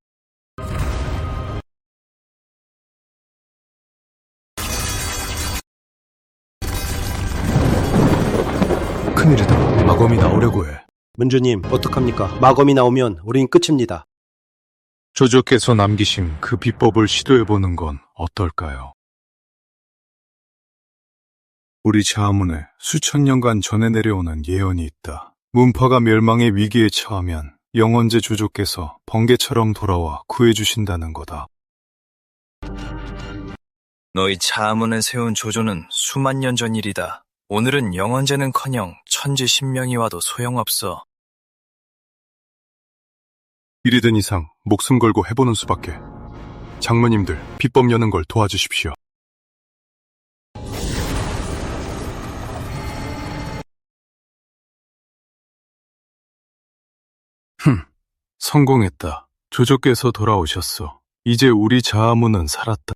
큰일이다. 마검이 나오려고 해. 문주님, 어떡합니까? 마검이 나오면 우린 끝입니다. 조조께서 남기신 그 비법을 시도해보는 건 어떨까요? 우리 자문에 수천 년간 전해 내려오는 예언이 있다. 문파가 멸망의 위기에 처하면 영원제 조조께서 번개처럼 돌아와 구해주신다는 거다. 너희 자문에 세운 조조는 수만 년 전 일이다. 오늘은 영원제는커녕 천지 신명이 와도 소용없어. 일이 된 이상 목숨 걸고 해보는 수밖에. 장모님들, 비법 여는 걸 도와주십시오. 성공했다. 조조께서 돌아오셨어. 이제 우리 자아문은 살았다.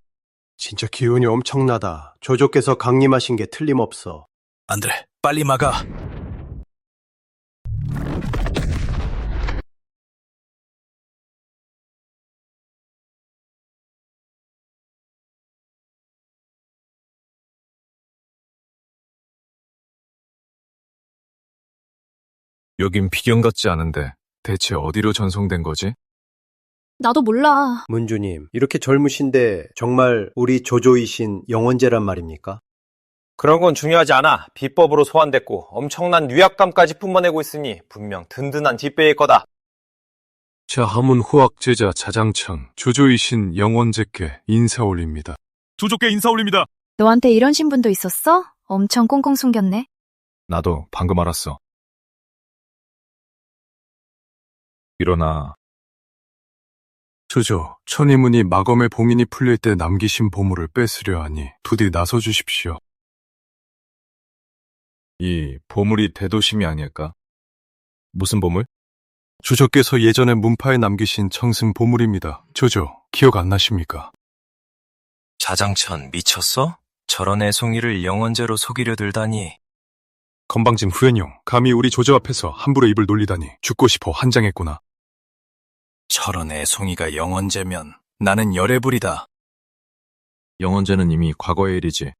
진짜 기운이 엄청나다. 조조께서 강림하신 게 틀림없어. 안드레, 빨리 막아. 여긴 비경 같지 않은데 대체 어디로 전송된 거지? 나도 몰라. 문주님, 이렇게 젊으신데 정말 우리 조조이신 영원제란 말입니까? 그런 건 중요하지 않아. 비법으로 소환됐고 엄청난 위압감까지 뿜어내고 있으니 분명 든든한 뒷배일 거다. 자하문 후학 제자 자장천, 조조이신 영원제께 인사 올립니다. 조조께 인사 올립니다. 너한테 이런 신분도 있었어? 엄청 꽁꽁 숨겼네. 나도 방금 알았어. 일어나. 조조, 천이문이 마검의 봉인이 풀릴 때 남기신 보물을 뺏으려 하니 부디 나서 주십시오. 이 보물이 대도심이 아닐까? 무슨 보물? 조조께서 예전에 문파에 남기신 청승 보물입니다. 조조, 기억 안 나십니까? 자장천, 미쳤어? 저런 애송이를 영원제로 속이려 들다니. 건방진 후연용, 감히 우리 조조 앞에서 함부로 입을 놀리다니 죽고 싶어 환장했구나. 저런 애송이가 영원제면 나는 열애불이다. 영원제는 이미 과거의 일이지.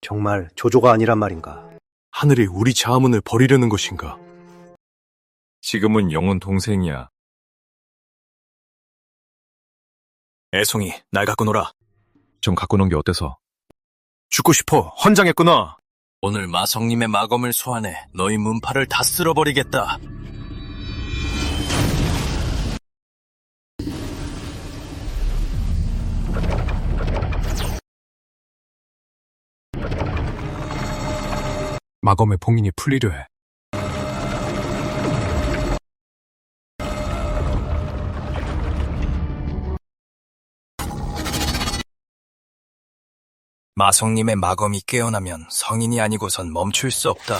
정말 조조가 아니란 말인가? 하늘이 우리 자아문을 버리려는 것인가? 지금은 영원 동생이야. 애송이, 날 갖고 놀아. 좀 갖고 논 게 어때서? 죽고 싶어 환장했구나. 오늘 마성님의 마검을 소환해 너희 문파를 다 쓸어버리겠다. 마검의 봉인이 풀리려 해. 마성님의 마검이 깨어나면 성인이 아니고선 멈출 수 없다.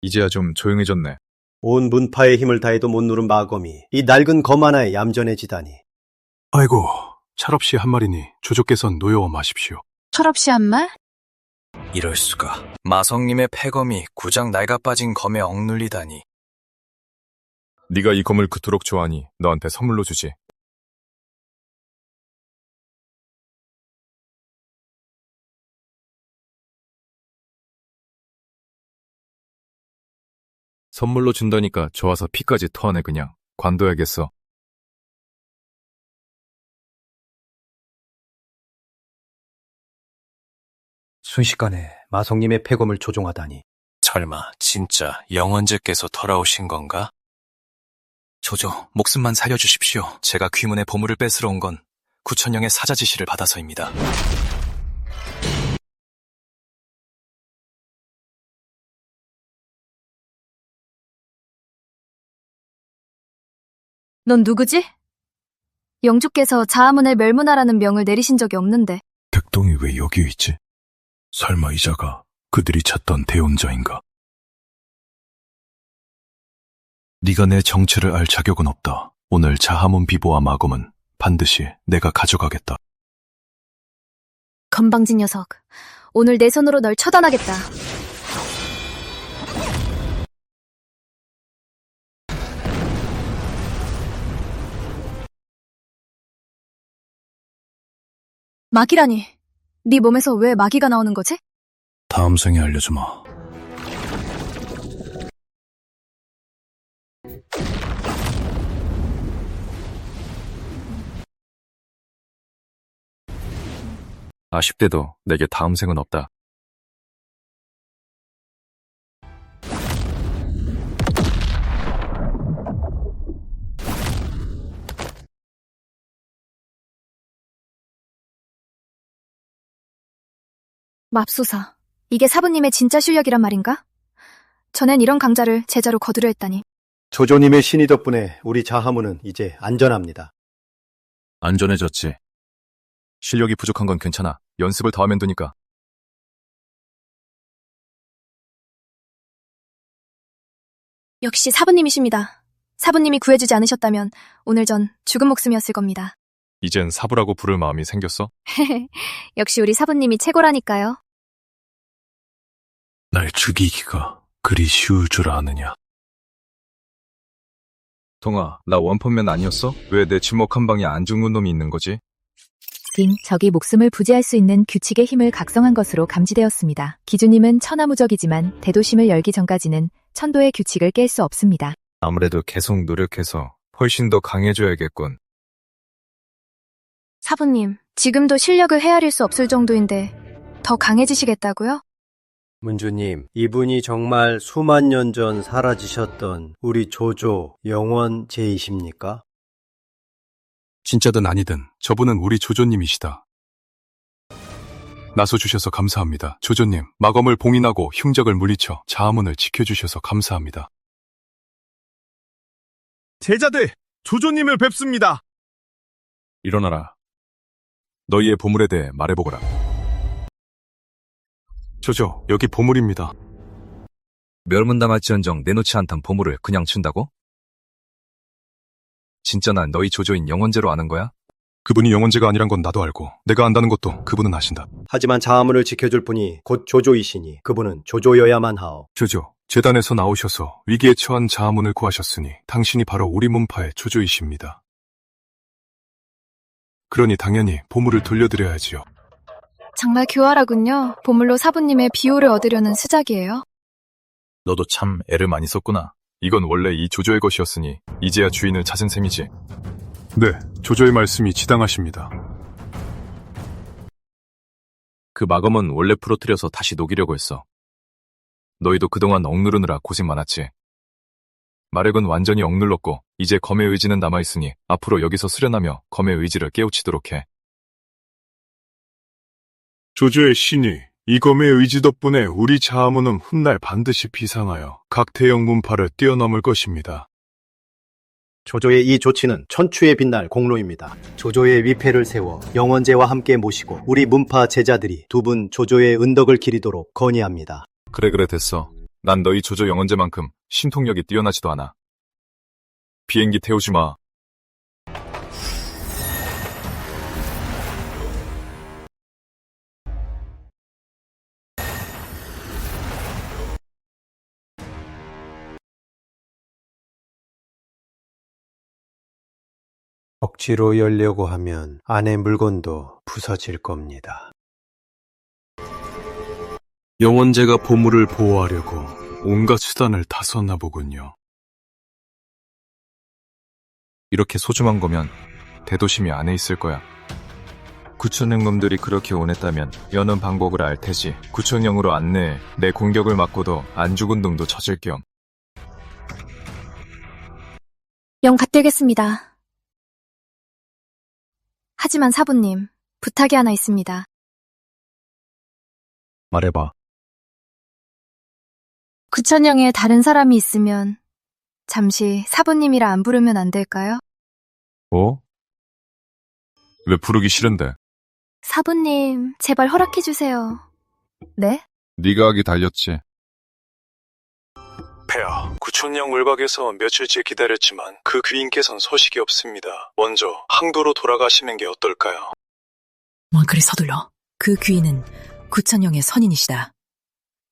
이제야 좀 조용해졌네. 온 문파의 힘을 다해도 못 누른 마검이 이 낡은 검 하나에 얌전해지다니. 아이고, 철없이 한 말이니 조조께선 노여워 마십시오. 철없이 한 말? 이럴 수가. 마성님의 패검이 고작 낡아 빠진 검에 억눌리다니. 네가 이 검을 그토록 좋아하니 너한테 선물로 주지. 선물로 준다니까 좋아서 피까지 토하네 그냥. 관둬야겠어. 순식간에 마성님의 패검을 조종하다니. 설마 진짜 영원제께서 돌아오신 건가? 조조, 목숨만 살려주십시오. 제가 귀문의 보물을 뺏으러 온 건 구천영의 사자 지시를 받아서입니다. 넌 누구지? 영주께서 자아문을 멸문하라는 명을 내리신 적이 없는데. 백동이 왜 여기 있지? 설마 이자가 그들이 찾던 대운자인가? 네가 내 정체를 알 자격은 없다. 오늘 자하문 비보와 마검은 반드시 내가 가져가겠다. 건방진 녀석. 오늘 내 손으로 널 처단하겠다. 마귀라니. 네 몸에서 왜 마귀가 나오는 거지? 다음 생에 알려주마. 아쉽게도 내게 다음 생은 없다. 맙소사. 이게 사부님의 진짜 실력이란 말인가? 전엔 이런 강자를 제자로 거두려 했다니. 조조님의 신의 덕분에 우리 자하문은 이제 안전합니다. 안전해졌지. 실력이 부족한 건 괜찮아. 연습을 더 하면 되니까. 역시 사부님이십니다. 사부님이 구해주지 않으셨다면 오늘 전 죽은 목숨이었을 겁니다. 이젠 사부라고 부를 마음이 생겼어? 역시 우리 사부님이 최고라니까요. 날 죽이기가 그리 쉬울 줄 아느냐. 동아, 나 원펀맨 아니었어? 왜 내 주먹 한 방에 안 죽는 놈이 있는 거지? 적이 목숨을 부지할 수 있는 규칙의 힘을 각성한 것으로 감지되었습니다. 기주님은 천하무적이지만 대도심을 열기 전까지는 천도의 규칙을 깰 수 없습니다. 아무래도 계속 노력해서 훨씬 더 강해져야겠군. 사부님, 지금도 실력을 헤아릴 수 없을 정도인데 더 강해지시겠다고요? 문주님, 이분이 정말 수만 년 전 사라지셨던 우리 조조 영원제이십니까? 진짜든 아니든 저분은 우리 조조님이시다. 나서주셔서 감사합니다. 조조님, 마검을 봉인하고 흉적을 물리쳐 자아문을 지켜주셔서 감사합니다. 제자들, 조조님을 뵙습니다. 일어나라. 너희의 보물에 대해 말해보거라. 조조, 여기 보물입니다. 멸문당할지언정 내놓지 않던 보물을 그냥 준다고? 진짜 난 너희 조조인 영원제로 아는 거야? 그분이 영원제가 아니란 건 나도 알고 내가 안다는 것도 그분은 아신다. 하지만 자아문을 지켜줄 분이 곧 조조이시니 그분은 조조여야만 하오. 조조, 재단에서 나오셔서 위기에 처한 자아문을 구하셨으니 당신이 바로 우리 문파의 조조이십니다. 그러니 당연히 보물을 돌려드려야지요. 정말 교활하군요. 보물로 사부님의 비호를 얻으려는 수작이에요. 너도 참 애를 많이 썼구나. 이건 원래 이 조조의 것이었으니 이제야 주인을 찾은 셈이지. 네, 조조의 말씀이 지당하십니다. 그 마검은 원래 부러뜨려서 다시 녹이려고 했어. 너희도 그동안 억누르느라 고생 많았지. 마력은 완전히 억눌렀고 이제 검의 의지는 남아있으니 앞으로 여기서 수련하며 검의 의지를 깨우치도록 해. 조조의 신이 이 검의 의지 덕분에 우리 자아문은 훗날 반드시 비상하여 각 대형 문파를 뛰어넘을 것입니다. 조조의 이 조치는 천추에 빛날 공로입니다. 조조의 위패를 세워 영원제와 함께 모시고 우리 문파 제자들이 두 분 조조의 은덕을 기리도록 건의합니다. 그래 됐어. 난 너희 조조 영원제만큼 신통력이 뛰어나지도 않아. 비행기 태우지 마. 억지로 열려고 하면 안에 물건도 부서질 겁니다. 영원제가 보물을 보호하려고 온갖 수단을 다 썼나 보군요. 이렇게 소중한 거면 대도심이 안에 있을 거야. 구천행놈들이 그렇게 원했다면 여는 방법을 알 테지. 구천영으로 안내해 내 공격을 맞고도 안 죽은 놈도 젖을 겸. 영 받들겠습니다. 하지만 사부님, 부탁이 하나 있습니다. 말해봐. 구천영에 다른 사람이 있으면 잠시 사부님이라 안 부르면 안 될까요? 뭐? 왜 부르기 싫은데? 사부님, 제발 허락해주세요. 네? 네가 하기 달렸지. 폐하, 구천영 울박에서 며칠째 기다렸지만 그 귀인께선 소식이 없습니다. 먼저 항도로 돌아가시는 게 어떨까요? 뭔 그리 서둘러. 그 귀인은 구천영의 선인이시다.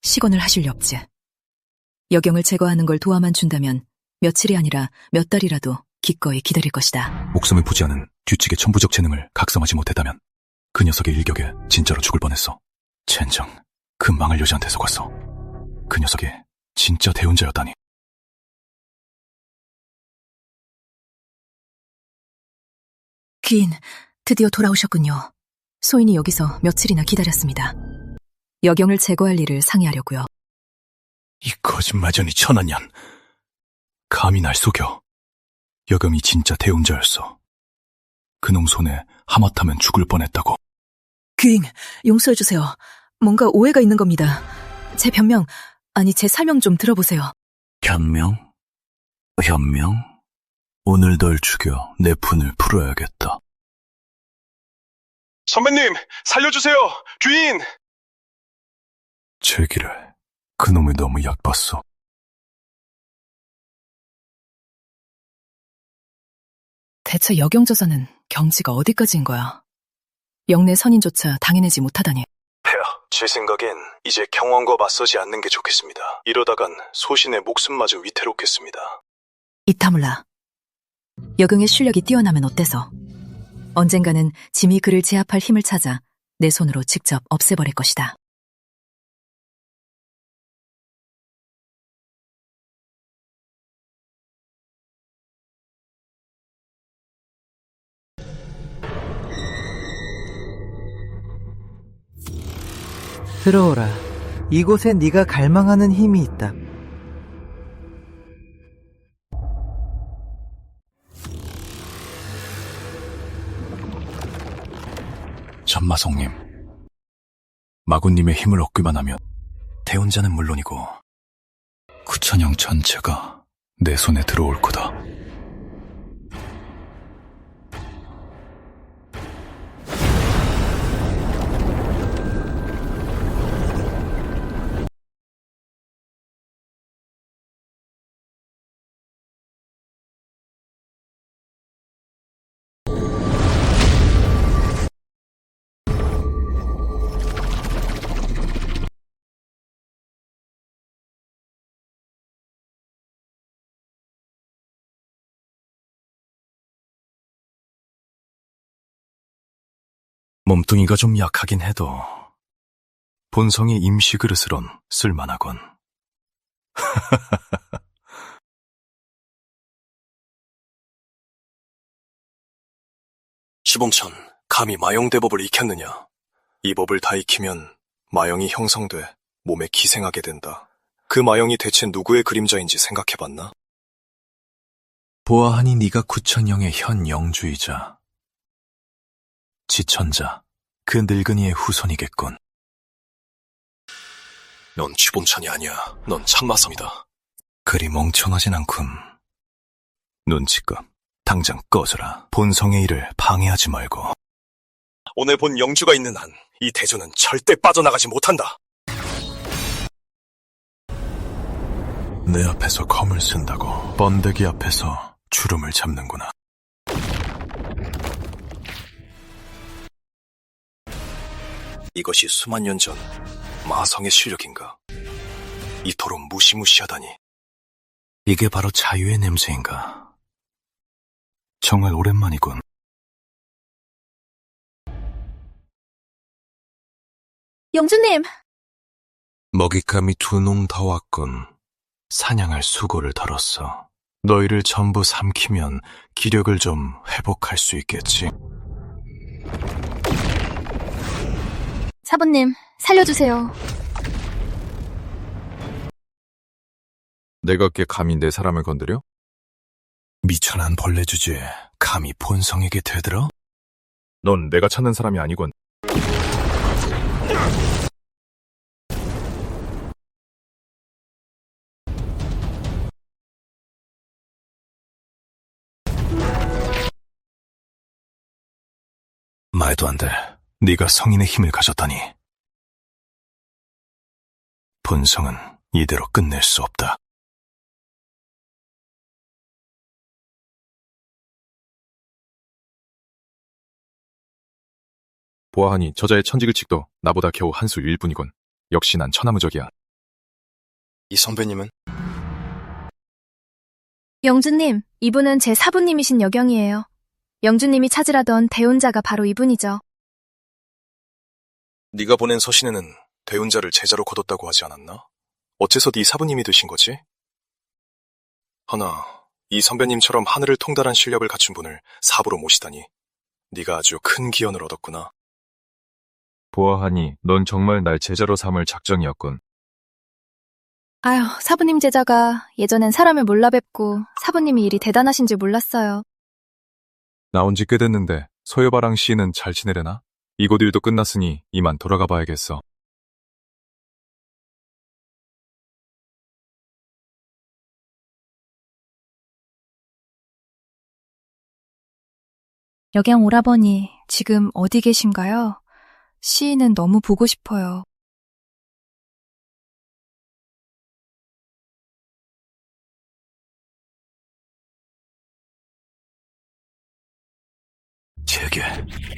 시건을 하실 리 없지. 여경을 제거하는 걸 도와만 준다면 며칠이 아니라 몇 달이라도 기꺼이 기다릴 것이다. 목숨을 부지하는 뒤치기 천부적 재능을 각성하지 못했다면 그 녀석의 일격에 진짜로 죽을 뻔했어. 젠장, 그 망할 여자한테 속았어. 그 녀석이 진짜 대운자였다니. 귀인, 드디어 돌아오셨군요. 소인이 여기서 며칠이나 기다렸습니다. 여경을 제거할 일을 상의하려고요. 이 거짓말쟁이 천하년. 감히 날 속여. 여경이 진짜 대운자였어. 그놈 손에 하마터면 죽을 뻔했다고. 귀인, 용서해주세요. 뭔가 오해가 있는 겁니다. 제 변명, 아니 제 설명 좀 들어보세요. 변명? 현명? 오늘 널 죽여 내 분을 풀어야겠다. 선배님, 살려주세요! 귀인! 제기를. 그놈을 너무 얕봤어. 대체 여경저자는 경지가 어디까지인 거야? 영내 선인조차 당해내지 못하다니. 폐하, 제 생각엔 이제 경왕과 맞서지 않는 게 좋겠습니다. 이러다간 소신의 목숨마저 위태롭겠습니다. 이타물라. 여경의 실력이 뛰어나면 어때서? 언젠가는 짐이 그를 제압할 힘을 찾아 내 손으로 직접 없애버릴 것이다. 들어오라. 이곳에 네가 갈망하는 힘이 있다. 전마성님, 마군님의 힘을 얻기만 하면 대운자는 물론이고 구천영 전체가 내 손에 들어올 거다. 몸뚱이가 좀 약하긴 해도 본성의 임시 그릇으론 쓸만하군. 시봉천, 감히 마영대법을 익혔느냐? 이 법을 다 익히면 마영이 형성돼 몸에 기생하게 된다. 그 마영이 대체 누구의 그림자인지 생각해봤나? 보아하니 네가 구천영의 현 영주이자 지천자, 그 늙은이의 후손이겠군. 넌 취봉천이 아니야. 넌 참마섬이다. 그리 멍청하진 않군. 눈치껏 당장 꺼져라. 본성의 일을 방해하지 말고. 오늘 본 영주가 있는 한 이 대조는 절대 빠져나가지 못한다. 내 앞에서 검을 쓴다고 번데기 앞에서 주름을 잡는구나. 이것이 수만 년 전 마성의 실력인가? 이토록 무시무시하다니. 이게 바로 자유의 냄새인가? 정말 오랜만이군. 영주님! 먹잇감이 두 놈 더 왔군. 사냥할 수고를 덜었어. 너희를 전부 삼키면 기력을 좀 회복할 수 있겠지. 사부님, 살려주세요. 내가 꽤 감히 내 사람을 건드려? 미천한 벌레 주제에 감히 본성에게 대들어? 넌 내가 찾는 사람이 아니군. 말도 안 돼. 네가 성인의 힘을 가졌다니. 본성은 이대로 끝낼 수 없다. 보아하니 저자의 천지글칙도 나보다 겨우 한 수 위일 뿐이군. 역시 난 천하무적이야. 이 선배님은? 영주님, 이분은 제 사부님이신 여경이에요. 영주님이 찾으라던 대운자가 바로 이분이죠. 네가 보낸 서신에는 대운자를 제자로 거뒀다고 하지 않았나? 어째서 네 사부님이 되신 거지? 허나 이 선배님처럼 하늘을 통달한 실력을 갖춘 분을 사부로 모시다니 네가 아주 큰 기원을 얻었구나. 보아하니 넌 정말 날 제자로 삼을 작정이었군. 아휴, 사부님 제자가 예전엔 사람을 몰라 뵙고 사부님이 일이 대단하신 줄 몰랐어요. 나온 지 꽤 됐는데 소여바랑 씨는 잘 지내려나? 이곳 일도 끝났으니 이만 돌아가 봐야겠어. 여경 오라버니, 지금 어디 계신가요? 시인은 너무 보고 싶어요. 제게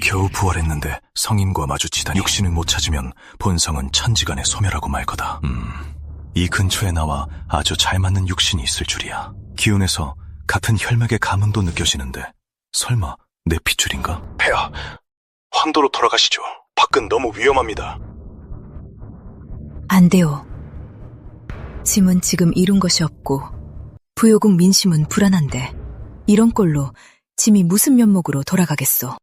겨우 부활했는데 성인과 마주치다니. 육신을 못 찾으면 본성은 천지간에 소멸하고 말 거다. 이 근처에 나와 아주 잘 맞는 육신이 있을 줄이야. 기운에서 같은 혈맥의 감흥도 느껴지는데 설마 내 핏줄인가? 폐하, 황도로 돌아가시죠. 밖은 너무 위험합니다. 안 돼요. 짐은 지금 이룬 것이 없고 부요국 민심은 불안한데 이런 꼴로 짐이 무슨 면목으로 돌아가겠소.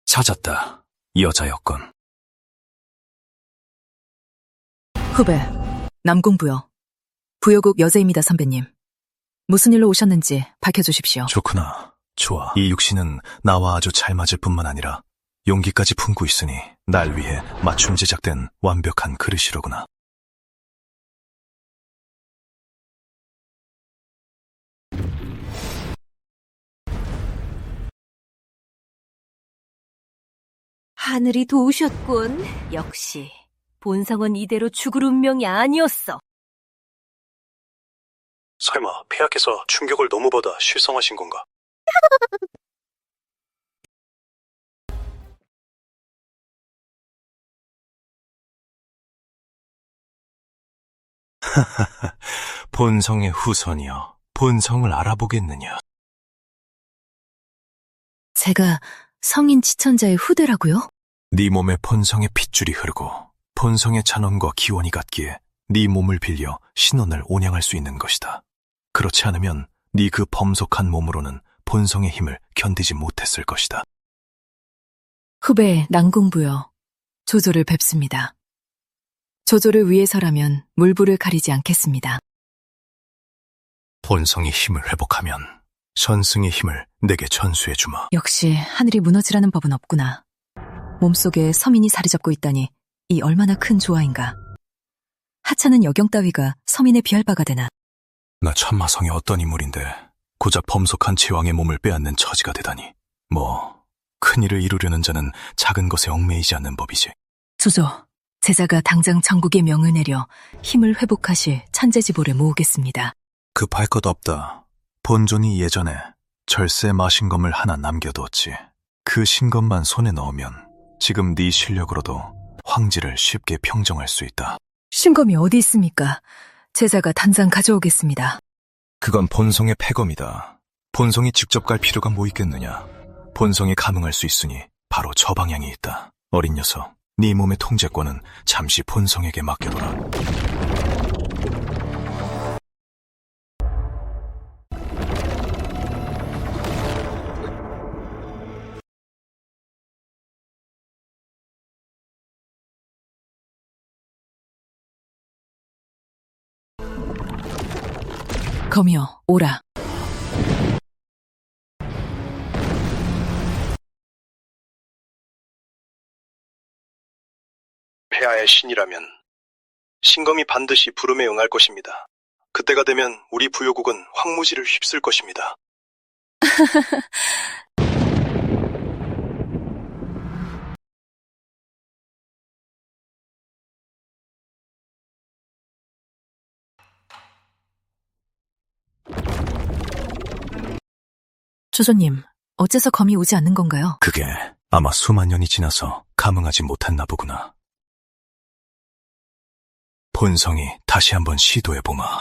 찾았다. 여자였건. 후배, 남궁부요. 부요국 여제입니다, 선배님. 무슨 일로 오셨는지 밝혀주십시오. 좋구나. 좋아. 이 육신은 나와 아주 잘 맞을 뿐만 아니라 용기까지 품고 있으니 날 위해 맞춤 제작된 완벽한 그릇이로구나. 하늘이 도우셨군. 역시 본성은 이대로 죽을 운명이 아니었어. 설마 폐하께서 충격을 너무 받아 실성하신 건가? 본성의 후손이여, 본성을 알아보겠느냐? 제가 성인 지천자의 후대라고요? 네 몸에 본성의 핏줄이 흐르고 본성의 찬원과 기원이 같기에 네 몸을 빌려 신원을 온양할 수 있는 것이다. 그렇지 않으면 네 그 범속한 몸으로는 본성의 힘을 견디지 못했을 것이다. 후배 난궁부여, 조조를 뵙습니다. 조조를 위해서라면 물불을 가리지 않겠습니다. 본성의 힘을 회복하면 전승의 힘을 내게 전수해주마. 역시 하늘이 무너지라는 법은 없구나. 몸속에 서민이 자리 잡고 있다니 이 얼마나 큰 조화인가. 하찮은 여경 따위가 서민에 비할 바가 되나. 나 천마성의 어떤 인물인데 고작 범속한 제왕의 몸을 빼앗는 처지가 되다니. 큰일을 이루려는 자는 작은 것에 얽매이지 않는 법이지. 조조, 제자가 당장 전국에 명을 내려 힘을 회복하실 천재지보를 모으겠습니다. 급할 것 없다. 본존이 예전에 절세 마신검을 하나 남겨두었지. 그 신검만 손에 넣으면 지금 네 실력으로도 황지를 쉽게 평정할 수 있다. 신검이 어디 있습니까? 제자가 당장 가져오겠습니다. 그건 본성의 패검이다. 본성이 직접 갈 필요가 뭐 있겠느냐. 본성이 감응할 수 있으니 바로 저 방향이 있다. 어린 녀석, 네 몸의 통제권은 잠시 본성에게 맡겨둬라. 검이여, 오라. 폐하의 신이라면 신검이 반드시 부름에 응할 것입니다. 그때가 되면 우리 부요국은 황무지를 휩쓸 것입니다. 조조님, 어째서 검이 오지 않는 건가요? 그게 아마 수만 년이 지나서 감응하지 못했나 보구나. 본성이 다시 한번 시도해보마.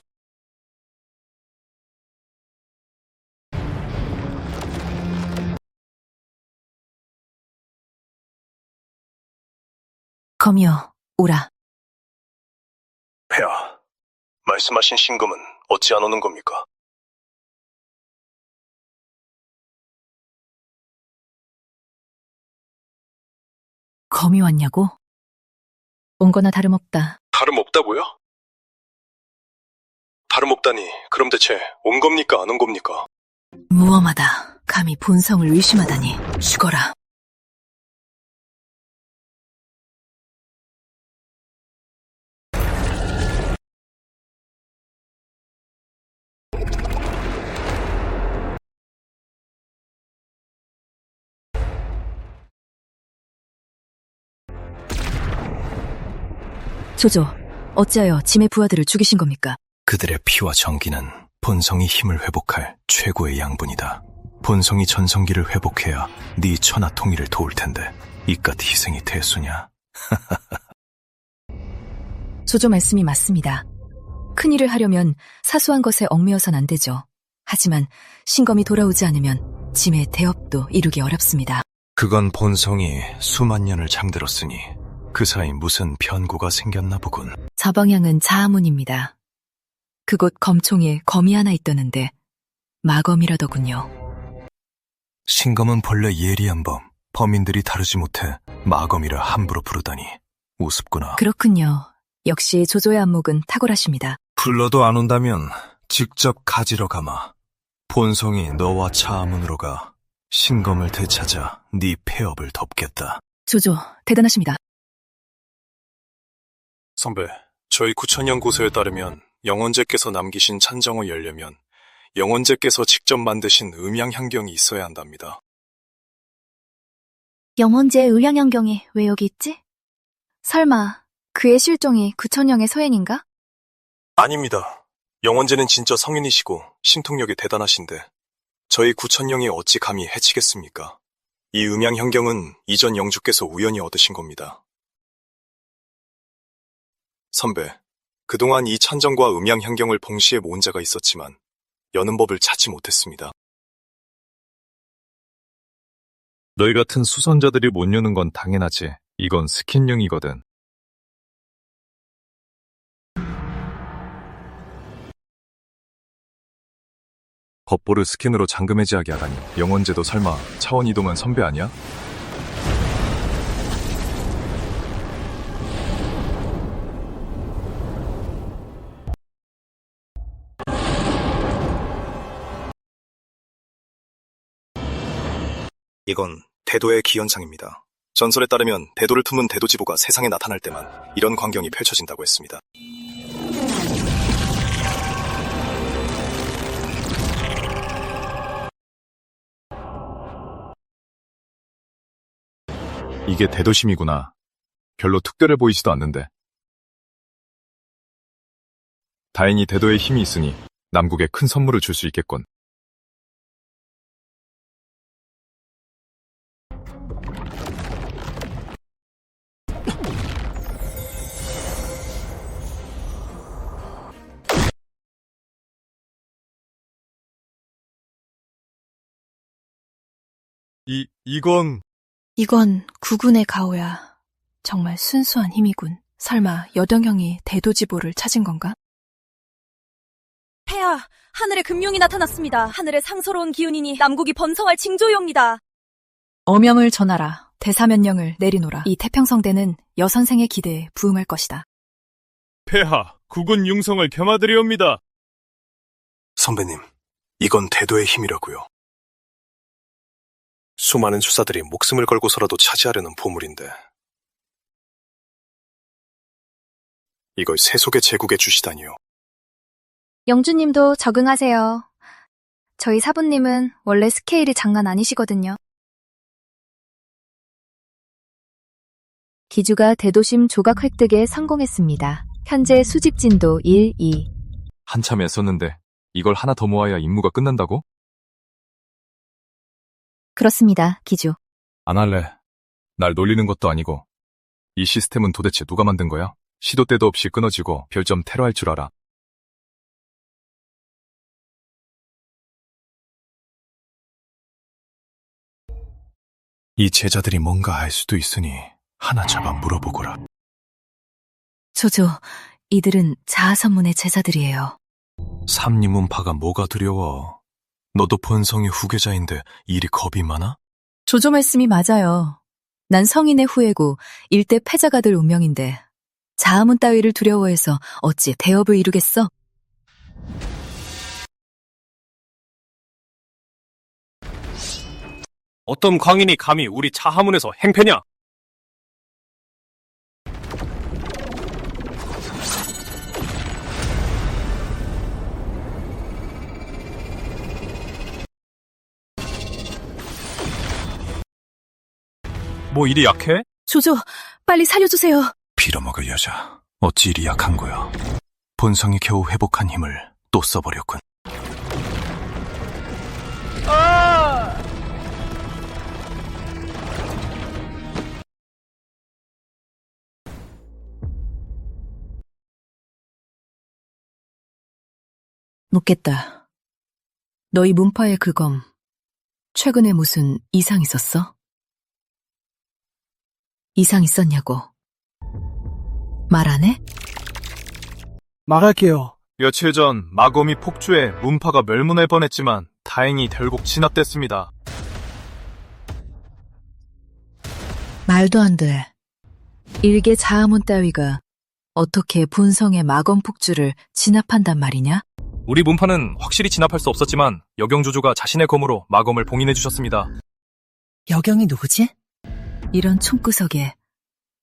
검이여, 오라. 폐하, 말씀하신 신검은 어찌 안 오는 겁니까? 검이 왔냐고? 온 거나 다름없다. 다름없다고요? 다름없다니 그럼 대체 온 겁니까 안 온 겁니까? 무엄하다. 감히 본성을 의심하다니. 죽어라. 조조, 어찌하여 짐의 부하들을 죽이신 겁니까? 그들의 피와 정기는 본성이 힘을 회복할 최고의 양분이다. 본성이 전성기를 회복해야 네 천하 통일을 도울 텐데 이깟 희생이 대수냐? 조조 말씀이 맞습니다. 큰일을 하려면 사소한 것에 얽매여선 안 되죠. 하지만 신검이 돌아오지 않으면 짐의 대업도 이루기 어렵습니다. 그건 본성이 수만 년을 잠들었으니 그 사이 무슨 변고가 생겼나 보군. 저 방향은 자아문입니다. 그곳 검총에 검이 하나 있다는데 마검이라더군요. 신검은 본래 예리한 범, 범인들이 다루지 못해 마검이라 함부로 부르다니 우습구나. 그렇군요. 역시 조조의 안목은 탁월하십니다. 불러도 안 온다면 직접 가지러 가마. 본성이 너와 자아문으로 가 신검을 되찾아 네 폐업을 덮겠다. 조조, 대단하십니다. 선배, 저희 구천년 고서에 따르면 영원제께서 남기신 찬정을 열려면 영원제께서 직접 만드신 음양향경이 있어야 한답니다. 영원제의 의량향경이 왜 여기 있지? 설마 그의 실종이 구천령의 소행인가? 아닙니다. 영원제는 진짜 성인이시고 신통력이 대단하신데 저희 구천령이 어찌 감히 해치겠습니까? 이 음양향경은 이전 영주께서 우연히 얻으신 겁니다. 선배, 그동안 이 찬정과 음양향경을 봉시에 모은 자가 있었지만 여는 법을 찾지 못했습니다. 너희 같은 수선자들이 못 여는 건 당연하지. 이건 스킨령이거든. 법보를 스킨으로 잠금해제하게 하다니. 영원제도 설마 차원 이동은 선배 아니야? 이건 대도의 기현상입니다. 전설에 따르면 대도를 품은 대도지보가 세상에 나타날 때만 이런 광경이 펼쳐진다고 했습니다. 이게 대도심이구나. 별로 특별해 보이지도 않는데. 다행히 대도에 힘이 있으니 남국에 큰 선물을 줄 수 있겠군. 이건 구군의 가오야. 정말 순수한 힘이군. 설마 여동형이 대도지보를 찾은 건가? 폐하, 하늘에 금룡이 나타났습니다. 하늘에 상서로운 기운이니 남국이 번성할 징조용이다. 어명을 전하라. 대사면령을 내리노라. 이 태평성대는 여선생의 기대에 부응할 것이다. 폐하, 국군 융성을 겸하드리옵니다. 선배님, 이건 대도의 힘이라고요. 수많은 수사들이 목숨을 걸고서라도 차지하려는 보물인데 이걸 세속의 제국에 주시다니요. 영주님도 적응하세요. 저희 사부님은 원래 스케일이 장난 아니시거든요. 기주가 대도심 조각 획득에 성공했습니다. 현재 수집 진도 1, 2. 한참 애썼는데 이걸 하나 더 모아야 임무가 끝난다고? 그렇습니다, 기주. 안 할래. 날 놀리는 것도 아니고. 이 시스템은 도대체 누가 만든 거야? 시도 때도 없이 끊어지고 별점 테러할 줄 알아. 이 제자들이 뭔가 알 수도 있으니 하나 잡아 물어보거라. 조조, 이들은 자아선문의 제자들이에요. 삼리문파가 뭐가 두려워. 너도 본성의 후계자인데 일이 겁이 많아? 조조 말씀이 맞아요. 난 성인의 후예고 일대 패자가 될 운명인데 자아문 따위를 두려워해서 어찌 대업을 이루겠어? 어떤 광인이 감히 우리 차하문에서 행패냐? 뭐 일이 약해? 조조, 빨리 살려주세요. 빌어먹을 여자, 어찌 이리 약한 거야. 본성이 겨우 회복한 힘을 또 써버렸군. 묻겠다. 너희 문파의 그 검, 최근에 무슨 이상 있었어? 이상 있었냐고. 말 안 해? 말할게요. 며칠 전 마검이 폭주해 문파가 멸문할 뻔했지만 다행히 결국 진압됐습니다. 말도 안 돼. 일개 자아문 따위가 어떻게 본성의 마검 폭주를 진압한단 말이냐? 우리 문파는 확실히 진압할 수 없었지만 여경조조가 자신의 검으로 마검을 봉인해 주셨습니다. 여경이 누구지? 이런 총구석에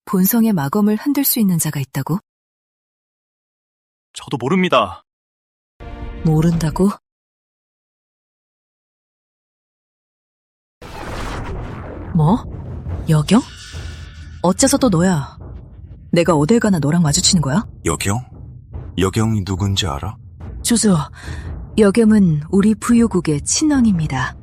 본성의 마검을 흔들 수 있는 자가 있다고? 저도 모릅니다. 모른다고? 뭐? 여경? 어째서 또 너야? 내가 어딜 가나 너랑 마주치는 거야? 여경? 여경이 누군지 알아? 조조, 여경은 우리 부유국의 친왕입니다.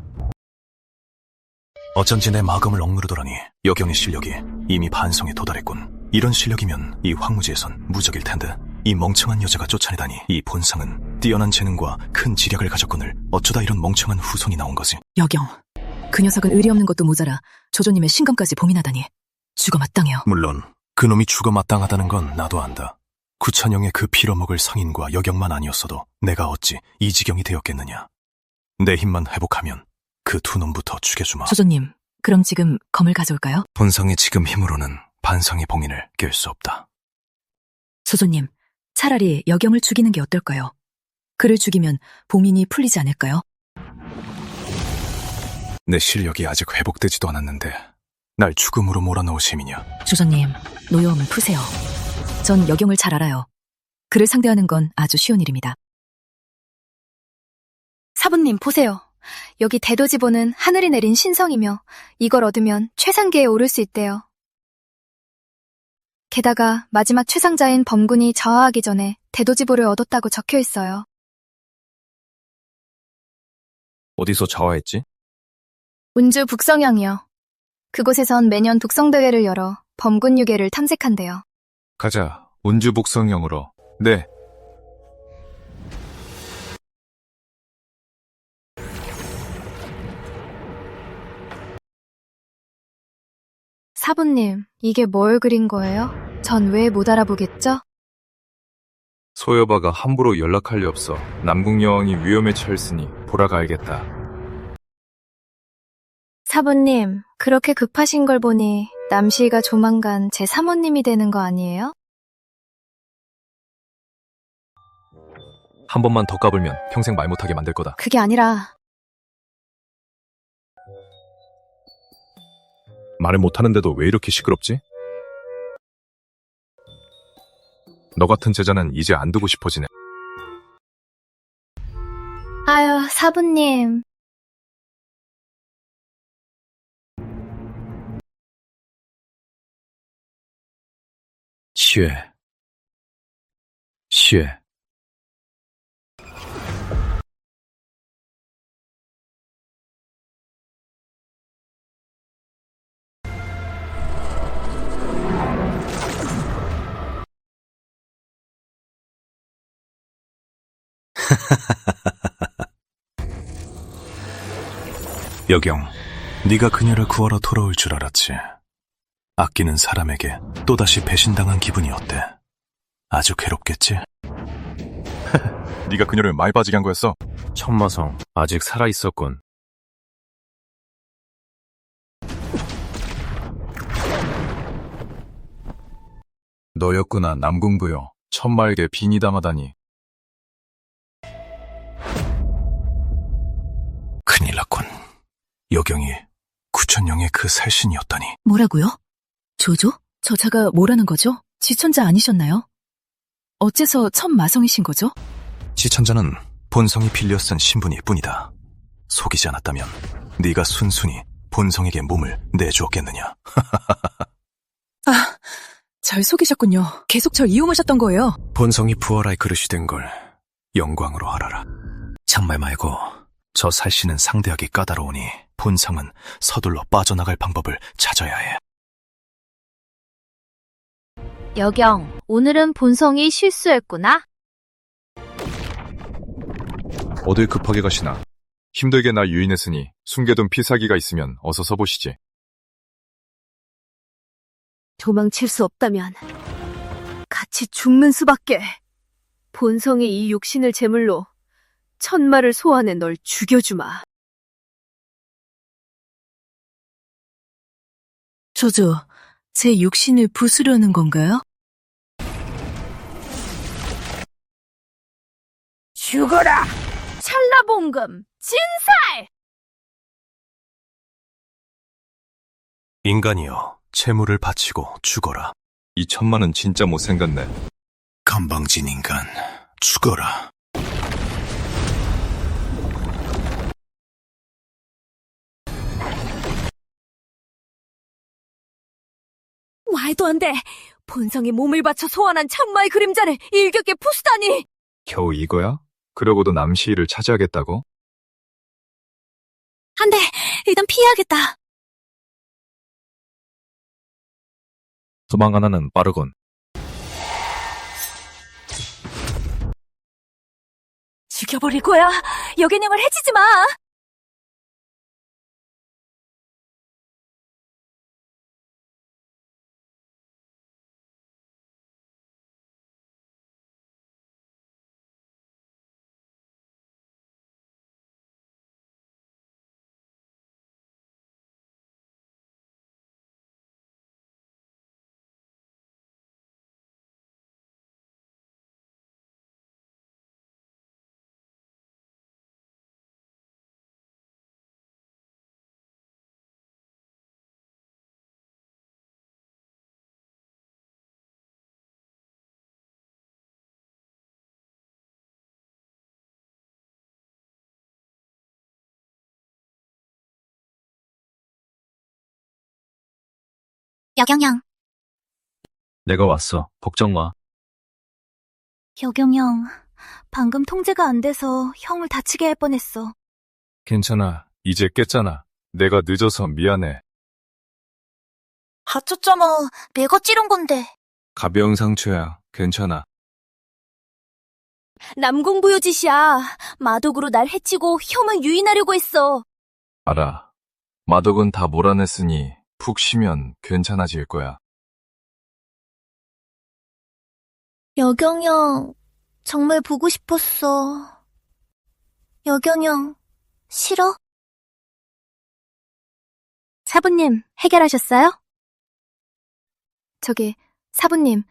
어쩐지 내 마검을 억누르더라니 여경의 실력이 이미 반성에 도달했군. 이런 실력이면 이 황무지에선 무적일 텐데 이 멍청한 여자가 쫓아내다니. 이 본성은 뛰어난 재능과 큰 지략을 가졌거늘 어쩌다 이런 멍청한 후손이 나온 거지. 여경, 그 녀석은 의리 없는 것도 모자라 조조님의 신검까지 봉인하다니 죽어 마땅해요. 물론 그놈이 죽어 마땅하다는 건 나도 안다. 구천영의 그 빌어먹을 성인과 여경만 아니었어도 내가 어찌 이 지경이 되었겠느냐. 내 힘만 회복하면 그 두 놈부터 죽여주마. 조조님, 그럼 지금 검을 가져올까요? 본성의 지금 힘으로는 반성의 봉인을 깰 수 없다. 조조님, 차라리 여경을 죽이는 게 어떨까요? 그를 죽이면 봉인이 풀리지 않을까요? 내 실력이 아직 회복되지도 않았는데 날 죽음으로 몰아넣을 셈이냐. 조조님, 노여움을 푸세요. 전 여경을 잘 알아요. 그를 상대하는 건 아주 쉬운 일입니다. 사부님, 보세요. 여기 대도지보는 하늘이 내린 신성이며 이걸 얻으면 최상계에 오를 수 있대요. 게다가 마지막 최상자인 범군이 저하하기 전에 대도지보를 얻었다고 적혀 있어요. 어디서 자화했지? 운주 북성향이요. 그곳에선 매년 독성대회를 열어 범군 유괴를 탐색한대요. 가자. 운주 북성형으로. 네. 사부님, 이게 뭘 그린 거예요? 전 왜 못 알아보겠죠? 소여바가 함부로 연락할 리 없어. 남궁 여왕이 위험에 처했으니 보러 가야겠다. 사부님, 그렇게 급하신 걸 보니 남시가 조만간 제 사모님이 되는 거 아니에요? 한 번만 더 까불면 평생 말 못하게 만들 거다. 그게 아니라 말을 못하는데도 왜 이렇게 시끄럽지? 너 같은 제자는 이제 안 두고 싶어지네. 아유, 사부님. 쉬. 여경, 네가 그녀를 구하러 돌아올 줄 알았지. 아끼는 사람에게 또다시 배신당한 기분이 어때? 아주 괴롭겠지? 네가 그녀를 말 빠지게 한 거였어? 천마성, 아직 살아있었군. 너였구나, 남궁부여. 천마에게 빈이 당하다니. 큰일 났군. 여경이 구천영의 그 살신이었다니. 뭐라고요? 조조? 저자가 뭐라는 거죠? 지천자 아니셨나요? 어째서 천마성이신 거죠? 지천자는 본성이 빌려 쓴 신분일 뿐이다. 속이지 않았다면 네가 순순히 본성에게 몸을 내주었겠느냐. 아, 절 속이셨군요. 계속 절 이용하셨던 거예요. 본성이 부활할 그릇이 된 걸 영광으로 알아라. 참말 말고 저 살신은 상대하기 까다로우니 본성은 서둘러 빠져나갈 방법을 찾아야 해. 여경, 오늘은 본성이 실수했구나. 어딜 급하게 가시나. 힘들게 날 유인했으니 숨겨둔 필살기가 있으면 어서 써보시지. 도망칠 수 없다면 같이 죽는 수밖에. 본성의 이 육신을 제물로 천마를 소환해 널 죽여주마. 조조, 제 육신을 부수려는 건가요? 죽어라! 찰나봉금, 진살! 인간이여, 채무를 바치고 죽어라. 이 천마는 진짜 못생겼네. 건방진 인간, 죽어라. 말도 안 돼! 본성의 몸을 바쳐 소환한 천마의 그림자를 일격에 부수다니! 겨우 이거야? 그러고도 남시희를 차지하겠다고? 안 돼! 일단 피해야겠다! 도망가나는 빠르군. 죽여버릴 거야! 여개념을 해치지 마! 여경영, 내가 왔어. 걱정 마. 여경 형, 방금 통제가 안 돼서 형을 다치게 할 뻔했어. 괜찮아. 이제 깼잖아. 내가 늦어서 미안해. 다쳤잖아. 내가 찌른 건데. 가벼운 상처야. 괜찮아. 남공부요 짓이야. 마독으로 날 해치고 형을 유인하려고 했어. 알아. 마독은 다 몰아냈으니 푹 쉬면 괜찮아질 거야. 여경 형, 정말 보고 싶었어. 여경 형, 싫어? 사부님, 해결하셨어요? 저기, 사부님,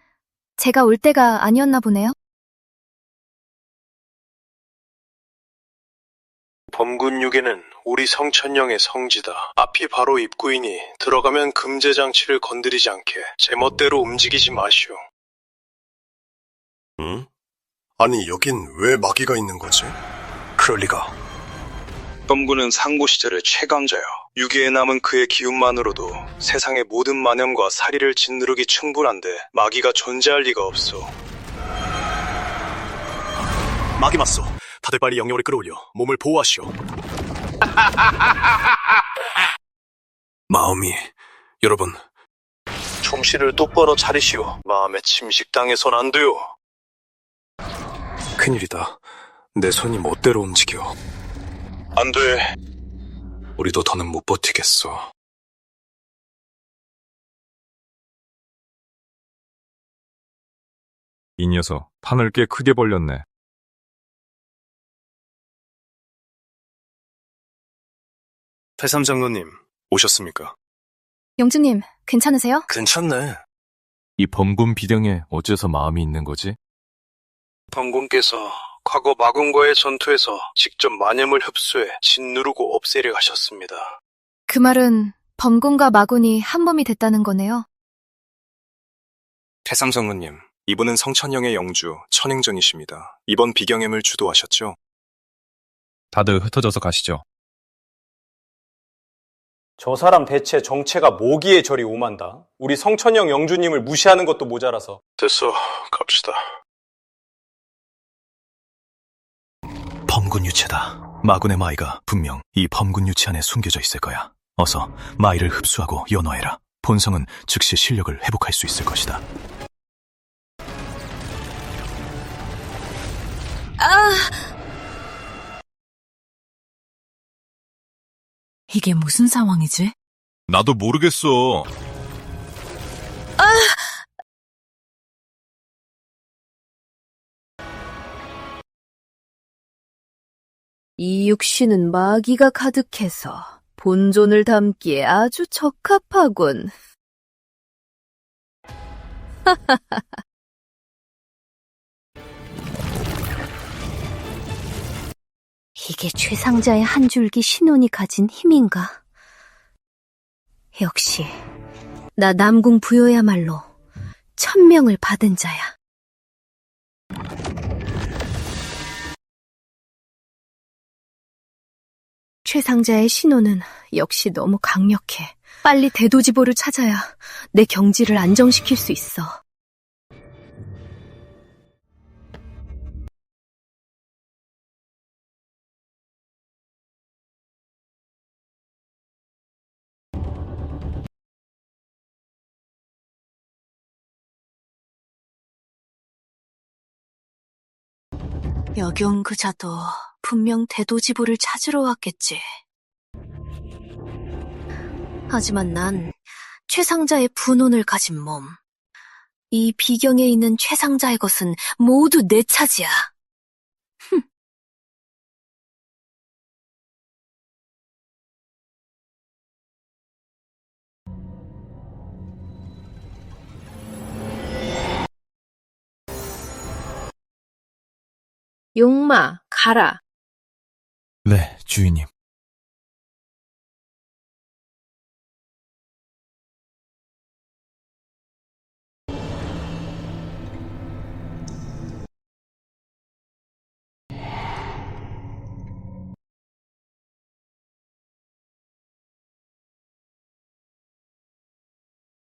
제가 올 때가 아니었나 보네요? 범군육에는 우리 성천령의 성지다. 앞이 바로 입구이니 들어가면 금제장치를 건드리지 않게 제멋대로 움직이지 마시오. 응? 아니, 여긴 왜 마귀가 있는 거지? 그럴 리가. 범군은 상고 시절의 최강자야. 유기에 남은 그의 기운만으로도 세상의 모든 만염과 사리를 짓누르기 충분한데 마귀가 존재할 리가 없어. 마귀 맞소. 다들 빨리 영역을 끌어올려 몸을 보호하시오. 마음이, 여러분, 총씨를 똑바로 차리시오. 마음에 침식당해선 안 돼요. 큰일이다. 내 손이 멋대로 움직여. 안 돼. 우리도 더는 못 버티겠어. 이 녀석, 판을 꽤 크게 벌렸네. 태삼장로님, 오셨습니까? 영주님, 괜찮으세요? 괜찮네. 이 범군 비령에 어째서 마음이 있는 거지? 범군께서 과거 마군과의 전투에서 직접 만염을 흡수해 짓누르고 없애려 하셨습니다. 그 말은 범군과 마군이 한몸이 됐다는 거네요. 태삼장로님, 이분은 성천령의 영주 천행전이십니다. 이번 비경엠을 주도하셨죠? 다들 흩어져서 가시죠. 저 사람 대체 정체가 뭐기에 저리 오만다. 우리 성천영 영주님을 무시하는 것도 모자라서. 됐어, 갑시다. 범군 유체다. 마군의 마이가 분명 이 범군 유체 안에 숨겨져 있을 거야. 어서 마이를 흡수하고 연화해라. 본성은 즉시 실력을 회복할 수 있을 것이다. 이게 무슨 상황이지? 나도 모르겠어. 이 육신은 마귀가 가득해서 본존을 담기에 아주 적합하군. 이게 최상자의 한 줄기 신혼이 가진 힘인가? 역시 나 남궁 부여야말로 천명을 받은 자야. 최상자의 신호는 역시 너무 강력해. 빨리 대도지보를 찾아야 내 경지를 안정시킬 수 있어. 여경 그자도 분명 대도지보를 찾으러 왔겠지. 하지만 난 최상자의 분혼을 가진 몸. 이 비경에 있는 최상자의 것은 모두 내 차지야. 용마, 가라. 네, 주인님.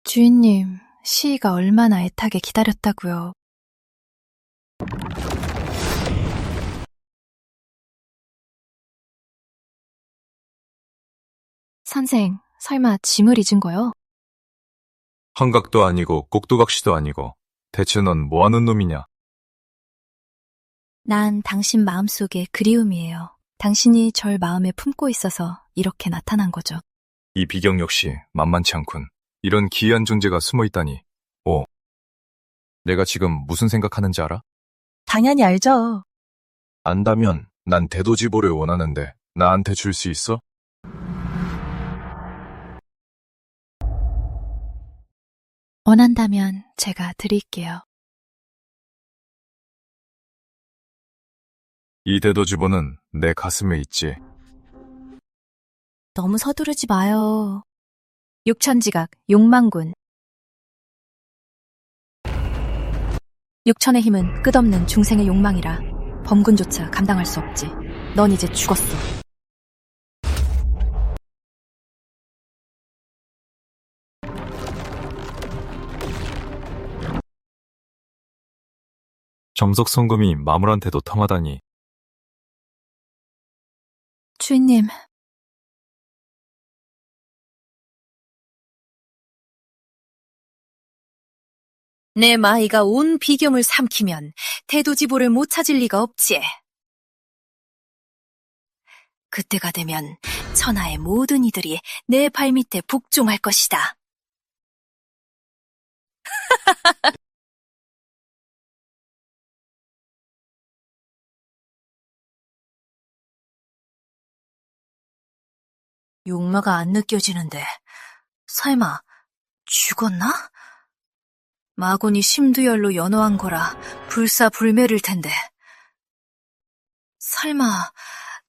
주인님, 시희가 얼마나 애타게 기다렸다고요. 선생, 설마 짐을 잊은 거요? 한각도 아니고 꼭두각시도 아니고 대체 넌 뭐하는 놈이냐? 난 당신 마음속에 그리움이에요. 당신이 절 마음에 품고 있어서 이렇게 나타난 거죠. 이 비경 역시 만만치 않군. 이런 기이한 존재가 숨어있다니. 오, 내가 지금 무슨 생각하는지 알아? 당연히 알죠. 안다면 난 대도지보를 원하는데 나한테 줄 수 있어? 원한다면 제가 드릴게요. 이 대도지보는 내 가슴에 있지. 너무 서두르지 마요. 육천지각, 욕망군. 육천의 힘은 끝없는 중생의 욕망이라 범군조차 감당할 수 없지. 넌 이제 죽었어. 점석성금이 마물한테도 통하다니. 주인님. 내 마이가 온 비경을 삼키면 대도지보를 못 찾을 리가 없지. 그때가 되면 천하의 모든 이들이 내 발밑에 복종할 것이다. 욕마가 안 느껴지는데 설마 죽었나? 마군이 심두열로 연호한 거라 불사불매를 텐데. 설마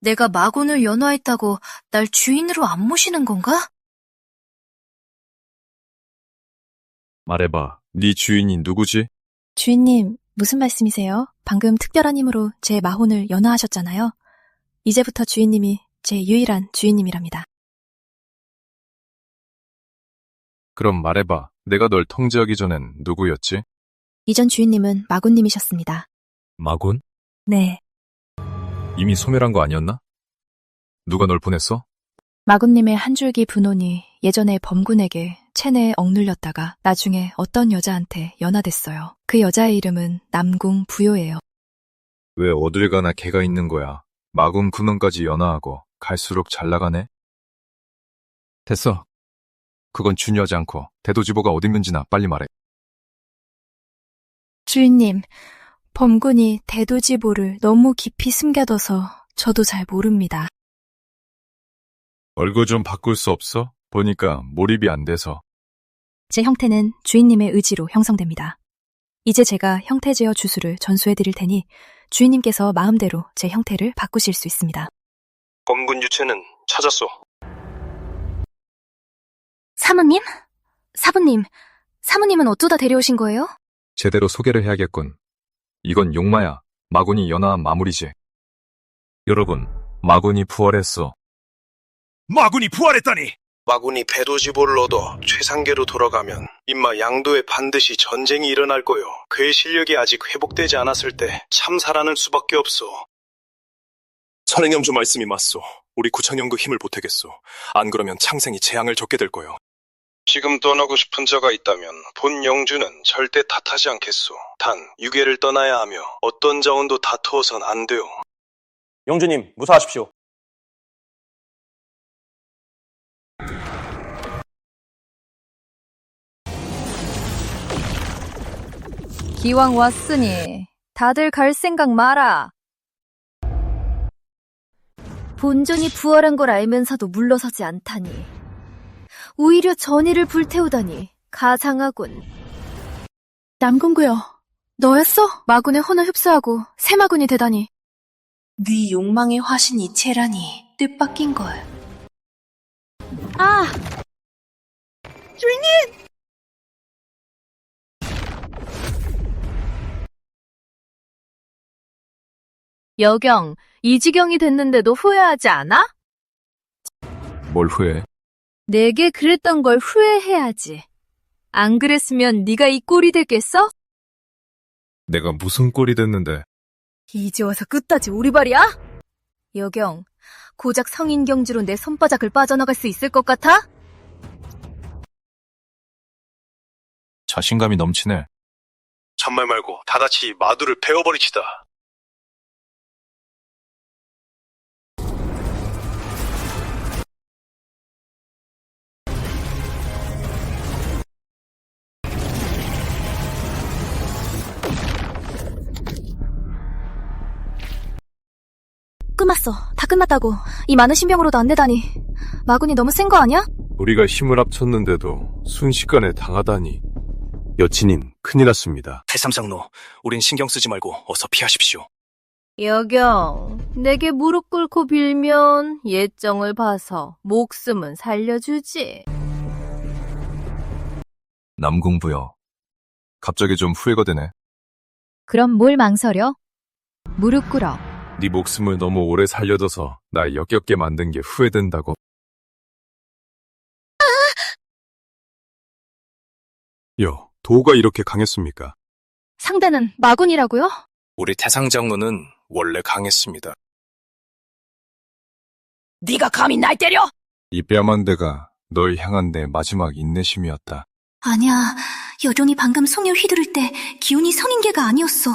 내가 마군을 연호했다고 날 주인으로 안 모시는 건가? 말해봐, 네 주인이 누구지? 주인님, 무슨 말씀이세요? 방금 특별한 힘으로 제 마혼을 연호하셨잖아요. 이제부터 주인님이 제 유일한 주인님이랍니다. 그럼 말해봐, 내가 널 통제하기 전엔 누구였지? 이전 주인님은 마군님이셨습니다. 마군? 네. 이미 소멸한 거 아니었나? 누가 널 보냈어? 마군님의 한 줄기 분혼이 예전에 범군에게 체내에 억눌렸다가 나중에 어떤 여자한테 연하됐어요. 그 여자의 이름은 남궁 부요예요. 왜 어딜 가나 걔가 있는 거야? 마군 군원까지 연하하고 갈수록 잘 나가네? 됐어. 그건 중요하지 않고 대도지보가 어디 있는지나 빨리 말해. 주인님, 범군이 대도지보를 너무 깊이 숨겨둬서 저도 잘 모릅니다. 얼굴 좀 바꿀 수 없어? 보니까 몰입이 안 돼서. 제 형태는 주인님의 의지로 형성됩니다. 이제 제가 형태 제어 주술을 전수해드릴 테니 주인님께서 마음대로 제 형태를 바꾸실 수 있습니다. 검군 유체는 찾았소. 사모님? 사부님, 사모님은 어쩌다 데려오신 거예요? 제대로 소개를 해야겠군. 이건 용마야. 마군이 연하한 마무리지. 여러분, 마군이 부활했어. 마군이 부활했다니! 마군이 배도지보를 얻어 최상계로 돌아가면 임마 양도에 반드시 전쟁이 일어날 거요. 그의 실력이 아직 회복되지 않았을 때 참사라는 수밖에 없소. 선행염주 말씀이 맞소. 우리 구창연구 힘을 보태겠소. 안 그러면 창생이 재앙을 겪게 될 거요. 지금 떠나고 싶은 자가 있다면 본 영주는 절대 탓하지 않겠소. 단 유괴를 떠나야 하며 어떤 자원도 다투어선 안 돼요. 영주님, 무사하십시오. 기왕 왔으니 다들 갈 생각 마라. 본전이 부활한 걸 알면서도 물러서지 않다니. 오히려 전의를 불태우다니 가상하군. 남궁구요, 너였어? 마군의 혼을 흡수하고 새 마군이 되다니. 네 욕망의 화신 이체라니 뜻밖인걸. 아! 주인님! 여경, 이 지경이 됐는데도 후회하지 않아? 뭘 후회해? 내게 그랬던 걸 후회해야지. 안 그랬으면 네가 이 꼴이 됐겠어? 내가 무슨 꼴이 됐는데. 이제 와서 끝까지 오리발이야? 여경, 고작 성인 경주로 내 손바닥을 빠져나갈 수 있을 것 같아? 자신감이 넘치네. 잔말 말고 다다치 마두를 베어버리치다. 끝났어. 다 끝났다고. 이 많은 신병으로도 안 되다니. 마군이 너무 센 거 아니야? 우리가 힘을 합쳤는데도 순식간에 당하다니. 여친님, 큰일 났습니다. 태삼장로, 우린 신경 쓰지 말고 어서 피하십시오. 여경, 내게 무릎 꿇고 빌면 예정을 봐서 목숨은 살려주지. 남궁부여. 갑자기 좀 후회가 되네. 그럼 뭘 망설여? 무릎 꿇어. 네 목숨을 너무 오래 살려둬서 날 역겹게 만든 게 후회된다고. 도가 이렇게 강했습니까? 상대는 마군이라고요? 우리 태상장로는 원래 강했습니다. 네가 감히 날 때려? 이 뺨한 대가 널 향한 내 마지막 인내심이었다. 아니야. 여종이 방금 송여 휘두를 때 기운이 성인계가 아니었어.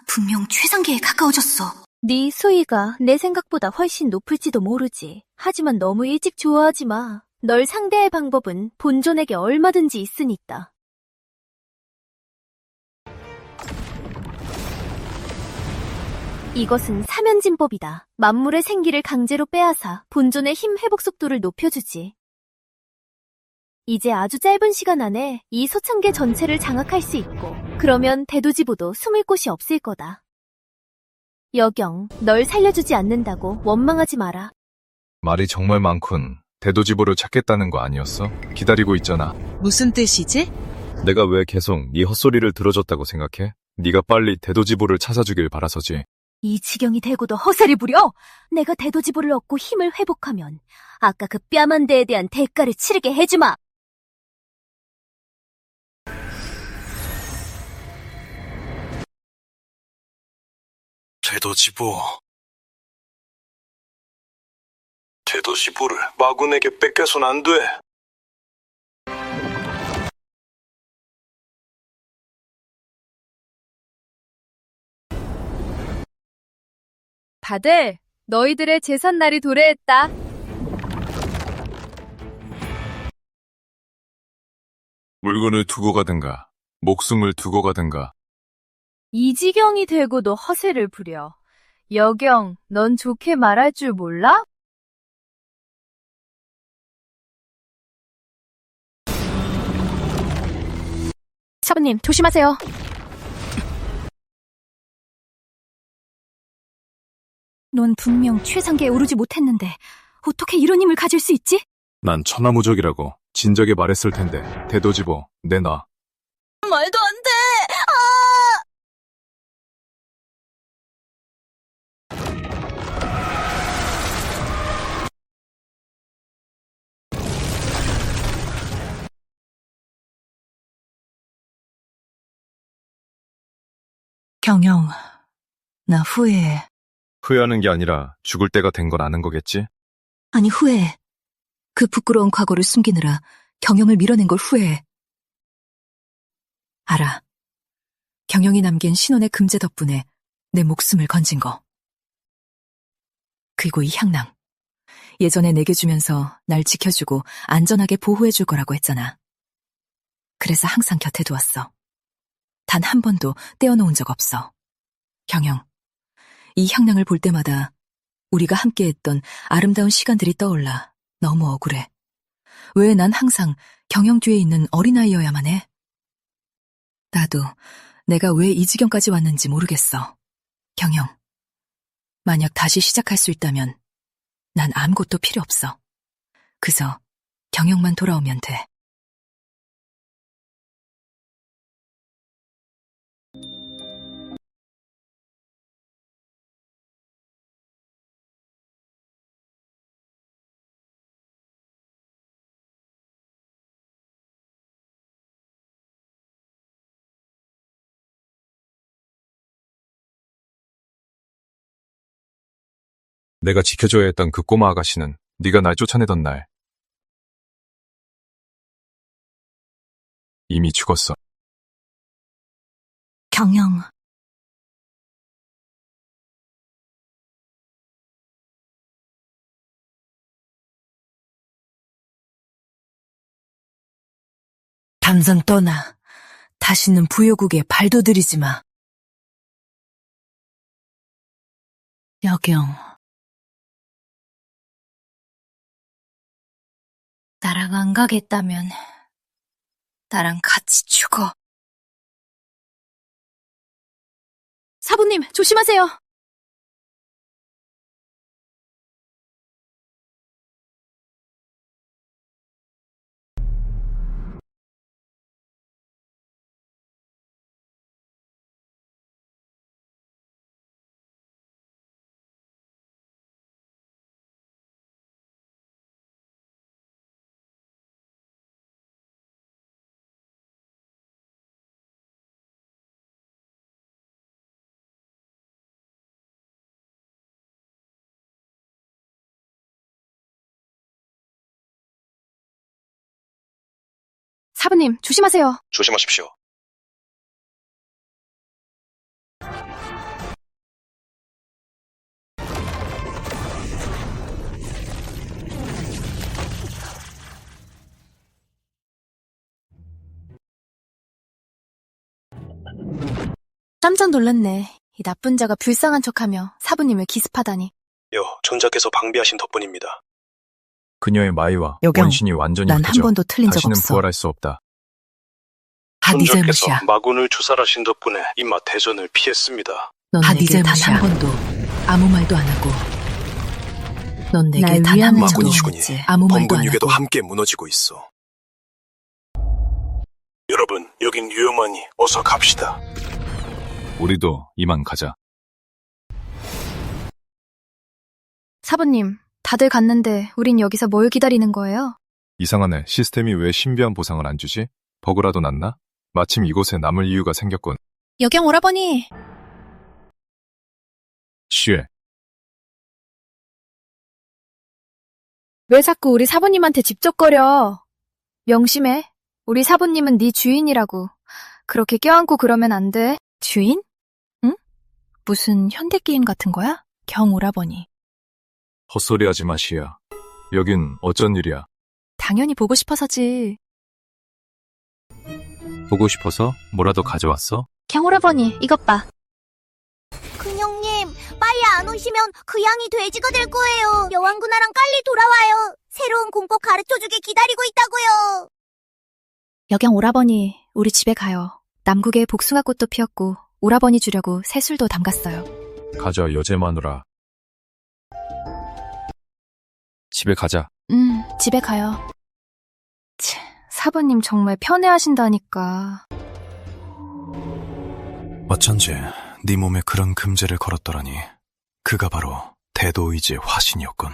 분명 최상계에 가까워졌어. 네 수위가 내 생각보다 훨씬 높을지도 모르지. 하지만 너무 일찍 좋아하지 마. 널 상대할 방법은 본존에게 얼마든지 있으니까. 이것은 사면진법이다. 만물의 생기를 강제로 빼앗아 본존의 힘 회복 속도를 높여주지. 이제 아주 짧은 시간 안에 이 소창계 전체를 장악할 수 있고, 그러면 대도지보도 숨을 곳이 없을 거다. 여경, 널 살려주지 않는다고 원망하지 마라. 말이 정말 많군. 대도지보를 찾겠다는 거 아니었어? 기다리고 있잖아. 무슨 뜻이지? 내가 왜 계속 네 헛소리를 들어줬다고 생각해? 네가 빨리 대도지보를 찾아주길 바라서지. 이 지경이 되고도 허세를 부려? 내가 대도지보를 얻고 힘을 회복하면 아까 그 뺨한 대에 대한 대가를 치르게 해주마. 대도지보를 마군에게 뺏겨선 안 돼. 다들 너희들의 제삿날이 도래했다. 물건을 두고 가든가, 목숨을 두고 가든가. 이 지경이 되고도 허세를 부려. 여경, 넌 좋게 말할 줄 몰라? 사부님, 조심하세요. 넌 분명 최상계에 오르지 못했는데 어떻게 이런 힘을 가질 수 있지? 난 천하무적이라고 진작에 말했을 텐데. 대도지보, 내놔. 말도 안 돼! 경영, 나 후회해. 후회하는 게 아니라 죽을 때가 된 걸 아는 거겠지? 아니, 후회해. 그 부끄러운 과거를 숨기느라 경영을 밀어낸 걸 후회해. 알아. 경영이 남긴 신혼의 금제 덕분에 내 목숨을 건진 거. 그리고 이 향낭. 예전에 내게 주면서 날 지켜주고 안전하게 보호해줄 거라고 했잖아. 그래서 항상 곁에 두었어. 단 한 번도 떼어놓은 적 없어. 경영, 이 향낭을 볼 때마다 우리가 함께했던 아름다운 시간들이 떠올라 너무 억울해. 왜 난 항상 경영 뒤에 있는 어린아이여야만 해? 나도 내가 왜 이 지경까지 왔는지 모르겠어. 경영, 만약 다시 시작할 수 있다면 난 아무것도 필요 없어. 그저 경영만 돌아오면 돼. 내가 지켜줘야 했던 그 꼬마 아가씨는 네가 날 쫓아내던 날 이미 죽었어. 경영. 당장 떠나. 다시는 부여국에 발도 들이지 마. 여경. 나랑 안 가겠다면 나랑 같이 죽어. 사부님, 조심하세요. 사부님, 조심하세요. 조심하십시오. 깜짝 놀랐네. 이 나쁜 자가 불쌍한 척하며 사부님을 기습하다니. 존자께서 방비하신 덕분입니다. 그녀의 마이와 여경, 원신이 완전히 난 한 흩어져 번도 틀린 적 다시는 없어. 부활할 수 없다. 다 네 존자께서 잘못이야. 마군을 주살하신 덕분에 이마 대전을 피했습니다. 넌 다 내게 네 단 잘못이야. 한 번도 아무 말도 안 하고 넌 내게 날 단 한 위하는 번도 마군이 척 죽으니 했지. 아무 말도 범군 안 유괴도 하고 함께 무너지고 있어. 여러분, 여긴 위험하니 어서 갑시다. 우리도 이만 가자. 사부님, 다들 갔는데 우린 여기서 뭘 기다리는 거예요? 이상하네. 시스템이 왜 신비한 보상을 안 주지? 버그라도 났나? 마침 이곳에 남을 이유가 생겼군. 여경 오라버니. 쉬. 왜 자꾸 우리 사부님한테 집적거려? 명심해. 우리 사부님은 네 주인이라고. 그렇게 껴안고 그러면 안 돼. 주인? 응? 무슨 현대게임 같은 거야? 경 오라버니. 헛소리하지 마, 시야. 여긴 어쩐 일이야? 당연히 보고 싶어서지. 보고 싶어서 뭐라도 가져왔어? 경 오라버니, 이것 봐. 근영님, 빨리 안 오시면 그 양이 돼지가 될 거예요. 여왕군아랑 빨리 돌아와요. 새로운 공법 가르쳐주길 기다리고 있다고요. 여경 오라버니, 우리 집에 가요. 남국에 복숭아꽃도 피었고 오라버니 주려고 새술도 담갔어요. 가자, 여제 마누라. 집에 가자. 집에 가요. 사부님 정말 편애하신다니까. 어쩐지 네 몸에 그런 금제를 걸었더라니. 그가 바로 대도의지의 화신이었군.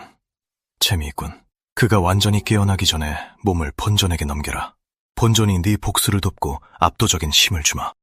재미있군. 그가 완전히 깨어나기 전에 몸을 본전에게 넘겨라. 본전이 네 복수를 돕고 압도적인 힘을 주마.